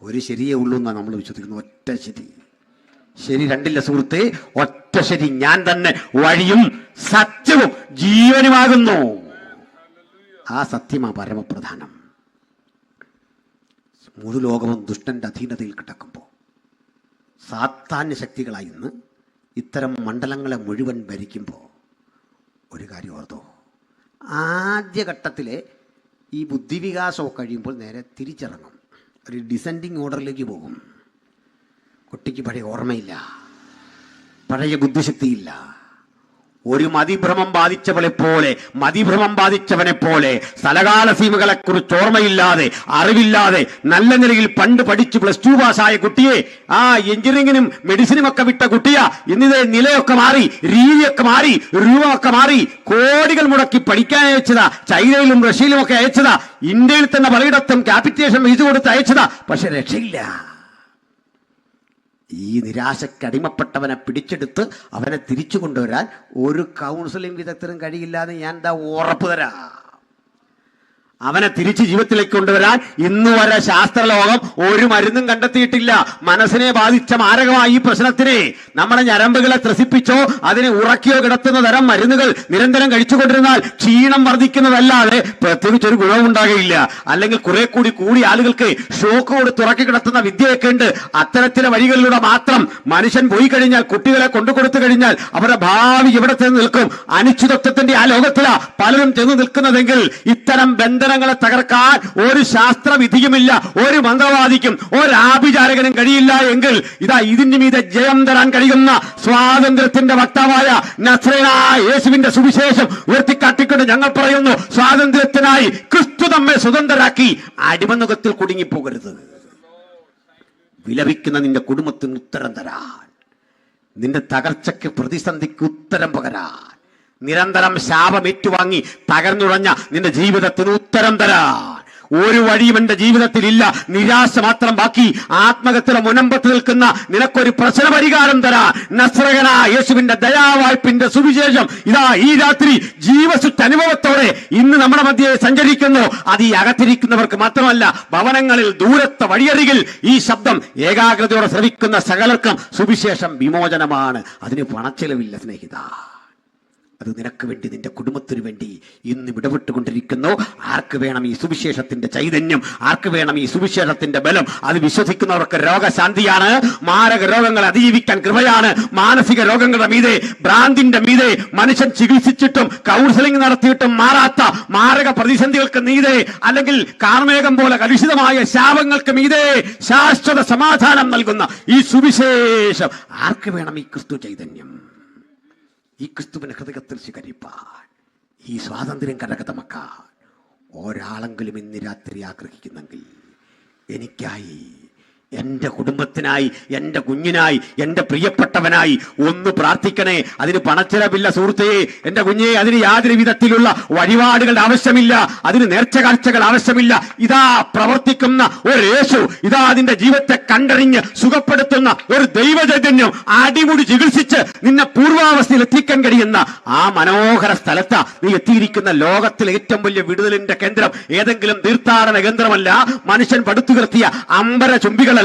ഒരു ശരിയേ ഉള്ളൂ എന്നാണ് നമ്മൾ വിശ്വസിക്കുന്നത്. ഒറ്റ ശരി. ശരി രണ്ടില്ല സുഹൃത്തെ, ഒറ്റ ശരി. ഞാൻ തന്നെ വഴിയും സത്യവും ജീവനുമാകുന്നു. ആ സത്യമാ പരമപ്രധാനം. മുഴു ലോകവും ദുഷ്ടന്റെ അധീനതയിൽ കിടക്കുമ്പോൾ സാത്താന്യ ശക്തികളായി ഇന്ന് ഇത്തരം മണ്ഡലങ്ങളെ മുഴുവൻ ഭരിക്കുമ്പോൾ ഒരു കാര്യം ഓർത്തോ, ആദ്യഘട്ടത്തിലെ ഈ ബുദ്ധിവികാസമൊക്കെ കഴിയുമ്പോൾ നേരെ തിരിച്ചിറങ്ങും, ഒരു ഡിസെൻഡിങ് ഓർഡറിലേക്ക് പോകും. കുട്ടിക്ക് പഴയ ഓർമ്മയില്ല, പഴയ ബുദ്ധിശക്തിയില്ല. ഒരു മതിഭ്രമം ബാധിച്ചവനെ പോലെ സ്ഥലകാല സീമകളെ കുറിച്ച് ഓർമ്മയില്ലാതെ, അറിവില്ലാതെ, നല്ല നിലയിൽ പണ്ട് പഠിച്ച് +2 പാസ്സായ കുട്ടിയെ, എഞ്ചിനീയറിംഗിനും മെഡിസിനും ഒക്കെ വിട്ട കുട്ടിയാ ഇന്നിത് നിലയൊക്കെ മാറി, രീതിയൊക്കെ മാറി, രൂപമൊക്കെ മാറി, കോടികൾ മുടക്കി പഠിക്കാൻ അയച്ചതാ. ചൈനയിലും റഷ്യയിലും ഒക്കെ അയച്ചതാ. ഇന്ത്യയിൽ തന്നെ പലയിടത്തും ക്യാപിറ്റേഷൻ ഫീസ് കൊടുത്ത് അയച്ചതാ. പക്ഷെ രക്ഷയില്ല. ഈ നിരാശക്കടിമപ്പെട്ടവനെ പിടിച്ചെടുത്ത് അവനെ തിരിച്ചു കൊണ്ടുവരാൻ ഒരു കൗൺസിലിംഗ് വിദഗ്ധരും കഴിയില്ലാന്ന് ഞാൻ എന്താ ഉറപ്പ് തരാം. അവനെ തിരിച്ച് ജീവിതത്തിലേക്ക് കൊണ്ടുവരാൻ ഇന്ന് വരെ ശാസ്ത്രലോകം ഒരു മരുന്നും കണ്ടെത്തിയിട്ടില്ല. മനസ്സിനെ ബാധിച്ച മാരകമായ ഈ പ്രശ്നത്തിനെ നമ്മുടെ ഞരമ്പുകളെ ത്രസിപ്പിച്ചോ അതിനെ ഉറക്കിയോ കിടത്തുന്ന തരം മരുന്നുകൾ നിരന്തരം കഴിച്ചുകൊണ്ടിരുന്നാൽ ക്ഷീണം വർദ്ധിക്കുന്നതല്ലാതെ പ്രത്യേകിച്ചൊരു ഗുണവുണ്ടാകുകയില്ല. അല്ലെങ്കിൽ കുറെ കൂടി ആളുകൾക്ക് ഷോക്ക് കൊടുത്ത് ഉറക്കി കിടത്തുന്ന വിദ്യയൊക്കെ ഉണ്ട്. അത്തരത്തിലെ വഴികളിലൂടെ മാത്രം മനുഷ്യൻ പോയി കഴിഞ്ഞാൽ, കുട്ടികളെ കൊണ്ടുകൊടുത്തു കഴിഞ്ഞാൽ അവരുടെ ഭാവി എവിടെ ചെന്ന് നിൽക്കും? അനിശ്ചിതത്വത്തിന്റെ ആ ലോകത്തിലാ പലരും ചെന്ന് നിൽക്കുന്നതെങ്കിൽ ഇത്തരം ബന്ധനങ്ങളെ തകർക്കാൻ ഒരു ശാസ്ത്രവിധിയുമില്ല, ഒരു മന്ത്രവാദിക്കും ഒരു ആഭിചാരകനും കഴിയില്ല. എങ്കിൽ ഇതാ ഇതിന് മീതെ ജയം തരാൻ കഴിയുന്ന സ്വാതന്ത്ര്യത്തിന്റെ വക്താവായ നസ്രേനായ യേശുവിന്റെ സുവിശേഷം ഉയർത്തിക്കാട്ടിക്കൊണ്ട് ഞങ്ങൾ പറയുന്നു, സ്വാതന്ത്ര്യത്തിനായി ക്രിസ്തു നമ്മെ സ്വതന്ത്രരാക്കി. അടിമനുഖത്തിൽ കുടുങ്ങിപ്പോകരുത്. വിലപിക്കുന്ന നിന്റെ കുടുംബത്തിന് ഉത്തരം തരാൻ, നിന്റെ തകർച്ചയ്ക്ക് പ്രതിസന്ധിക്ക് ഉത്തരം പകരാൻ, നിരന്തരം ശാപം ഏറ്റുവാങ്ങി തകർന്നുടഞ്ഞ നിന്റെ ജീവിതത്തിന് ഉത്തരം തരാൻ ഒരു വഴിയും എന്റെ ജീവിതത്തിൽ ഇല്ല, നിരാശ മാത്രം ബാക്കി, ആത്മഹത്യയുടെ മുനമ്പത്ത് നിൽക്കുന്ന നിനക്കൊരു പ്രശ്ന പരിഹാരം തരാ. നസ്രയനായ യേശുവിന്റെ ദയാവായ്പിന്റെ സുവിശേഷം ഇതാ ഈ രാത്രി ജീവസുറ്റ അനുഭവത്തോടെ ഇന്ന് നമ്മുടെ മധ്യേ സഞ്ചരിക്കുന്നു. അത് ഈ അകത്തിരിക്കുന്നവർക്ക് മാത്രമല്ല, ഭവനങ്ങളിൽ ദൂരത്തെ വഴിയരികിൽ ഈ ശബ്ദം ഏകാഗ്രതയോടെ ശ്രവിക്കുന്ന സകലർക്കും സുവിശേഷം വിമോചനമാണ്. അതിന് പണച്ചെലവില്ല സ്നേഹിത. അത് നിനക്ക് വേണ്ടി, നിന്റെ കുടുംബത്തിന് വേണ്ടി ഇന്ന് ഇടപെട്ടുകൊണ്ടിരിക്കുന്നു. ആർക്ക് വേണം ഈ സുവിശേഷത്തിന്റെ ചൈതന്യം? ആർക്ക് വേണം ഈ സുവിശേഷത്തിന്റെ ബലം? അത് വിശ്വസിക്കുന്നവർക്ക് രോഗശാന്തിയാണ്, മാരക രോഗങ്ങളെ അതിജീവിക്കാൻ കൃപയാണ്. മാനസിക രോഗങ്ങളുടെ മീതെ, ഭ്രാന്തിന്റെ മീതെ മനുഷ്യൻ ചികിത്സിച്ചിട്ടും കൗൺസിലിംഗ് നടത്തിയിട്ടും മാറാത്ത മാരക പ്രതിസന്ധികൾക്ക് മീതെ, അല്ലെങ്കിൽ കാർമേഘം പോലെ കലുഷിതമായ ശാപങ്ങൾക്ക് മീതെ ശാശ്വത സമാധാനം നൽകുന്ന ഈ സുവിശേഷം ആർക്ക് വേണം? ഈ ക്രിസ്തു ചൈതന്യം, ഈ ക്രിസ്തുവിനെ ഹൃദയത്തിൽ സ്വീകരിപ്പാൻ, ഈ സ്വാതന്ത്ര്യം കരഗതമാക്കാൻ ഒരാളെങ്കിലും ഇന്ന് രാത്രി ആഗ്രഹിക്കുന്നെങ്കിൽ എനിക്കായി, എൻ്റെ കുടുംബത്തിനായി, എൻ്റെ കുഞ്ഞിനായി, എൻ്റെ പ്രിയപ്പെട്ടവനായി ഒന്ന് പ്രാർത്ഥിക്കണേ. അതിന് പണച്ചിലവില്ല സുഹൃത്തേ, എൻ്റെ കുഞ്ഞെ. അതിന് യാതൊരു വിധത്തിലുള്ള വഴിപാടുകളുടെ ആവശ്യമില്ല, അതിന് നേർച്ചകാഴ്ചകൾ ആവശ്യമില്ല. ഇതാ പ്രവർത്തിക്കുന്ന ഒരു യേശു, ഇതാ അതിന്റെ ജീവിതത്തെ കണ്ടറിഞ്ഞ് സുഖപ്പെടുത്തുന്ന ഒരു ദൈവചൈതന്യം, അടിമുടി ചികിത്സിച്ച് നിന്നെ പൂർവാവസ്ഥയിൽ എത്തിക്കാൻ കഴിയുന്ന ആ മനോഹര സ്ഥലത്ത് നീ എത്തിയിരിക്കുന്ന. ലോകത്തിലെ ഏറ്റവും വലിയ വിടുതലിന്റെ കേന്ദ്രം ഏതെങ്കിലും തീർത്ഥാടന കേന്ദ്രമല്ല, മനുഷ്യൻ പടുത്തുയർത്തിയ അമ്പര ചുംബികൾ,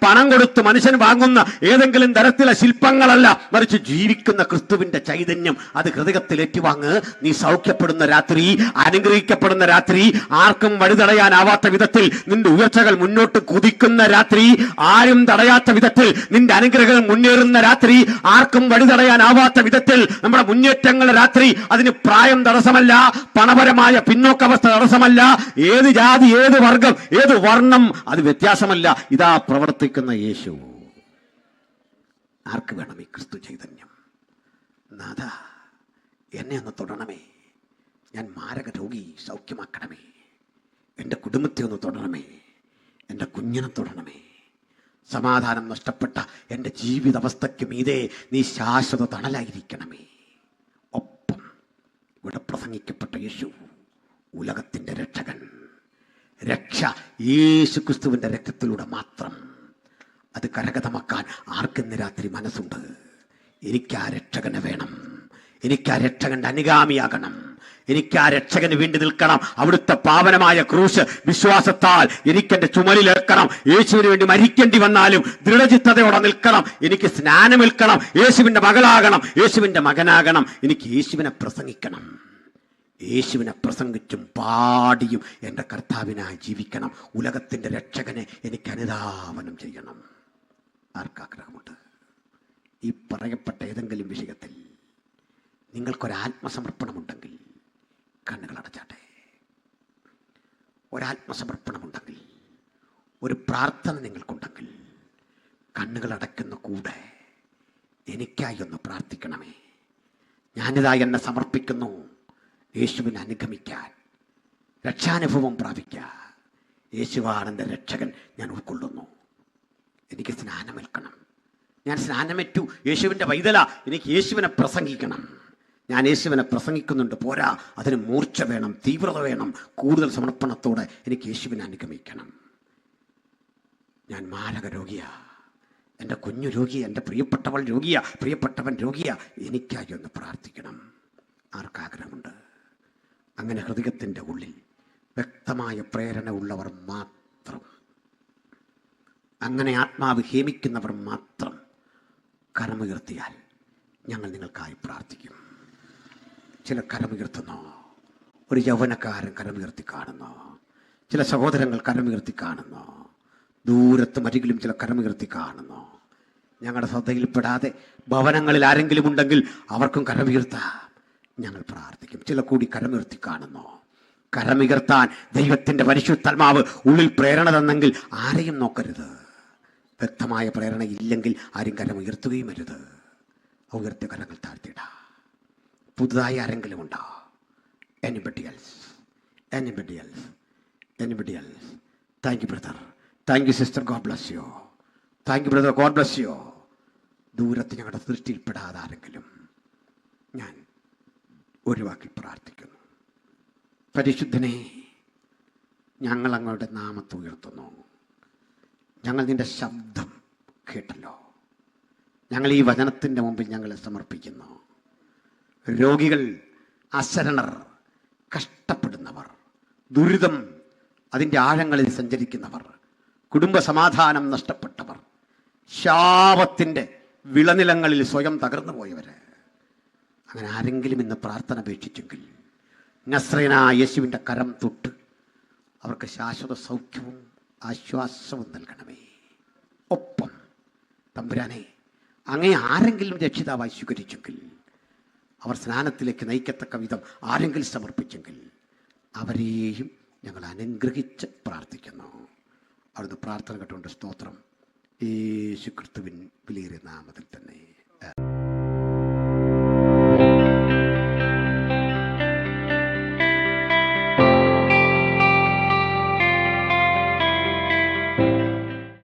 പണം കൊടുത്ത് മനുഷ്യൻ വാങ്ങുന്ന ഏതെങ്കിലും തരത്തിലെ ശില്പങ്ങളല്ല, മറിച്ച് ജീവിക്കുന്ന ക്രിസ്തുവിന്റെ ചൈതന്യം. അത് ഹൃദയത്തിൽ ഏറ്റുവാങ്ങ്. നീ സൗഖ്യപ്പെടുന്ന രാത്രി, അനുഗ്രഹിക്കപ്പെടുന്ന രാത്രി, ആർക്കും വഴിതടയാനാവാത്ത വിധത്തിൽ നിന്റെ ഉയർച്ചകൾ മുന്നോട്ട് കുതിക്കുന്ന രാത്രി, ആരും തടയാത്ത വിധത്തിൽ നിന്റെ അനുഗ്രഹങ്ങൾ മുന്നേറുന്ന രാത്രി, ആർക്കും വഴിതടയാനാവാത്ത വിധത്തിൽ നമ്മുടെ മുന്നേറ്റങ്ങളുടെ രാത്രി. അതിന് പ്രായം തടസ്സമല്ല, പണപരമായ പിന്നോക്കാവസ്ഥ തടസ്സമല്ല, ഏത് ജാതി, ഏത് വർഗം, ഏത് വർണ്ണം, അത് വ്യത്യാസമല്ല. ഇതാ പ്രവർത്തിക്കുന്ന യേശു. ആർക്ക് വേണം ഈ ക്രിസ്തു ചൈതന്യം? നാഥ, എന്നെ ഒന്ന് തൊടണമേ. ഞാൻ മാരക രോഗി, സൗഖ്യമാക്കണമേ. എൻ്റെ കുടുംബത്തെ ഒന്ന് തൊടണമേ. എൻ്റെ കുഞ്ഞിനെ തൊടണമേ. സമാധാനം നഷ്ടപ്പെട്ട എൻ്റെ ജീവിതാവസ്ഥയ്ക്ക് മീതെ നീ ശാശ്വത തണലായിരിക്കണമേ. ഒപ്പം ഇവിടെ പ്രസംഗിക്കപ്പെട്ട യേശു ഉലകത്തിൻ്റെ രക്ഷകൻ. രക്ഷ യേശു ക്രിസ്തുവിന്റെ രക്തത്തിലൂടെ മാത്രം. അത് കരഗതമാക്കാൻ ആർക്കിന്ന് രാത്രി മനസ്സുണ്ട്? എനിക്ക് ആ രക്ഷകനെ വേണം, എനിക്ക് ആ രക്ഷകന്റെ അനുഗാമിയാകണം, എനിക്ക് ആ രക്ഷകന് വേണ്ടി നിൽക്കണം. അവിടുത്തെ പാവനമായ ക്രൂശ് വിശ്വാസത്താൽ എനിക്കെന്റെ ചുമലിലേൽക്കണം. യേശുവിന് വേണ്ടി മരിക്കേണ്ടി വന്നാലും ദൃഢചിത്തതയോടെ നിൽക്കണം. എനിക്ക് സ്നാനമേൽക്കണം, യേശുവിന്റെ മകളാകണം, യേശുവിന്റെ മകനാകണം. എനിക്ക് യേശുവിനെ പ്രസംഗിക്കണം. യേശുവിനെ പ്രസംഗിച്ചും പാടിയും എൻ്റെ കർത്താവിനായി ജീവിക്കണം. ഉലകത്തിൻ്റെ രക്ഷകനെ എനിക്ക് അനുധാവനം ചെയ്യണം. ആർക്കാഗ്രഹമുണ്ട്? ഈ പറയപ്പെട്ട ഏതെങ്കിലും വിഷയത്തിൽ നിങ്ങൾക്കൊരാത്മസമർപ്പണമുണ്ടെങ്കിൽ കണ്ണുകൾ അടച്ചാട്ടെ. ഒരാത്മസമർപ്പണമുണ്ടെങ്കിൽ, ഒരു പ്രാർത്ഥന നിങ്ങൾക്കുണ്ടെങ്കിൽ കണ്ണുകൾ അടയ്ക്കുന്ന കൂടെ എനിക്കായി ഒന്ന് പ്രാർത്ഥിക്കണമേ. ഞാനിതാ എന്നെ സമർപ്പിക്കുന്നു യേശുവിനെ അനുഗമിക്കാൻ, രക്ഷാനുഭവം പ്രാപിക്കാൻ. യേശുവാണെൻ്റെ രക്ഷകൻ, ഞാൻ ഉൾക്കൊള്ളുന്നു. എനിക്ക് സ്നാനമേൽക്കണം. ഞാൻ സ്നാനമേറ്റു, യേശുവിൻ്റെ പൈതല, എനിക്ക് യേശുവിനെ പ്രസംഗിക്കണം. ഞാൻ യേശുവിനെ പ്രസംഗിക്കുന്നുണ്ട്, പോരാ, അതിന് മൂർച്ച വേണം, തീവ്രത വേണം. കൂടുതൽ സമർപ്പണത്തോടെ എനിക്ക് യേശുവിനെ അനുഗമിക്കണം. ഞാൻ മാരക രോഗിയാ, എൻ്റെ കുഞ്ഞു രോഗിയ, എൻ്റെ പ്രിയപ്പെട്ടവൾ രോഗിയ, പ്രിയപ്പെട്ടവൻ രോഗിയ. എനിക്കായി ഒന്ന് പ്രാർത്ഥിക്കണം. ആർക്കാഗ്രഹമുണ്ട്? അങ്ങനെ ഹൃദയത്തിൻ്റെ ഉള്ളിൽ വ്യക്തമായ പ്രേരണ ഉള്ളവർ മാത്രം, അങ്ങനെ ആത്മാവ് ഹേമിക്കുന്നവർ മാത്രം കരമുയർത്തിയാൽ ഞങ്ങൾ നിങ്ങൾക്കായി പ്രാർത്ഥിക്കും. ചില കരമുയർത്തുന്നു, ഒരു യൗവനക്കാരൻ കരമുയർത്തി കാണുന്നു, ചില സഹോദരങ്ങൾ കരമുയർത്തി കാണുന്നു, ദൂരത്തും അരികിലും ചില കരമുയർത്തി കാണുന്നു. ഞങ്ങളുടെ ശ്രദ്ധയിൽപ്പെടാതെ ഭവനങ്ങളിൽ ആരെങ്കിലും ഉണ്ടെങ്കിൽ അവർക്കും കരമുയർത്താം. ഞങ്ങൾ പ്രാർത്ഥിക്കും. ചില കൂടി കരമുയർത്തി കാണുന്നു. കരമുയർത്താൻ ദൈവത്തിൻ്റെ പരിശുദ്ധാത്മാവ് ഉള്ളിൽ പ്രേരണ തന്നെങ്കിൽ ആരെയും നോക്കരുത്. വ്യക്തമായ പ്രേരണ ഇല്ലെങ്കിൽ ആരും കരമുയർത്തുകയും അരുത്. ഉയർത്തിയ കരങ്ങൾ താഴ്ത്തിയിടാം. പുതുതായി ആരെങ്കിലും ഉണ്ടോ? Anybody else? Thank you brother, thank you sister, God bless you. Thank you brother, God bless you. ദൂരത്ത് ഞങ്ങളുടെ ദൃഷ്ടിയിൽപ്പെടാതെ ആരെങ്കിലും, ഞാൻ ഒരു വാക്കിൽ പ്രാർത്ഥിക്കുന്നു. പരിശുദ്ധനെ, ഞങ്ങൾ അങ്ങയുടെ നാമത്തെ ഉയർത്തുന്നു. ഞങ്ങൾ നിൻ്റെ ശബ്ദം കേട്ടല്ലോ. ഞങ്ങൾ ഈ വചനത്തിൻ്റെ മുമ്പിൽ ഞങ്ങളെ സമർപ്പിക്കുന്നു. രോഗികൾ, അശരണർ, കഷ്ടപ്പെടുന്നവർ, ദുരിതം അതിൻ്റെ ആഴങ്ങളിൽ സഞ്ചരിക്കുന്നവർ, കുടുംബസമാധാനം നഷ്ടപ്പെട്ടവർ, ശാപത്തിൻ്റെ വിളനിലങ്ങളിൽ സ്വയം തകർന്നു പോയവർ, അങ്ങനെ ആരെങ്കിലും ഇന്ന് പ്രാർത്ഥന അപേക്ഷിച്ചെങ്കിൽ നസ്രയനായ യേശുവിൻ്റെ കരം തൊട്ട് അവർക്ക് ശാശ്വത സൗഖ്യവും ആശ്വാസവും നൽകണമേ. ഒപ്പം തമ്പുരാനെ, അങ്ങേ ആരെങ്കിലും രക്ഷിതാവായി സ്വീകരിച്ചെങ്കിൽ, അവർ സ്നാനത്തിലേക്ക് നയിക്കത്തക്ക വിധം ആരെങ്കിലും സമർപ്പിച്ചെങ്കിൽ, അവരെയും ഞങ്ങൾ അനുഗ്രഹിച്ച് പ്രാർത്ഥിക്കുന്നു. അവിടുന്ന് പ്രാർത്ഥന കേട്ടുകൊണ്ട് സ്തോത്രം. യേശു ക്രിസ്തുവിൻ വിലയേറിയ നാമത്തിൽ തന്നെ.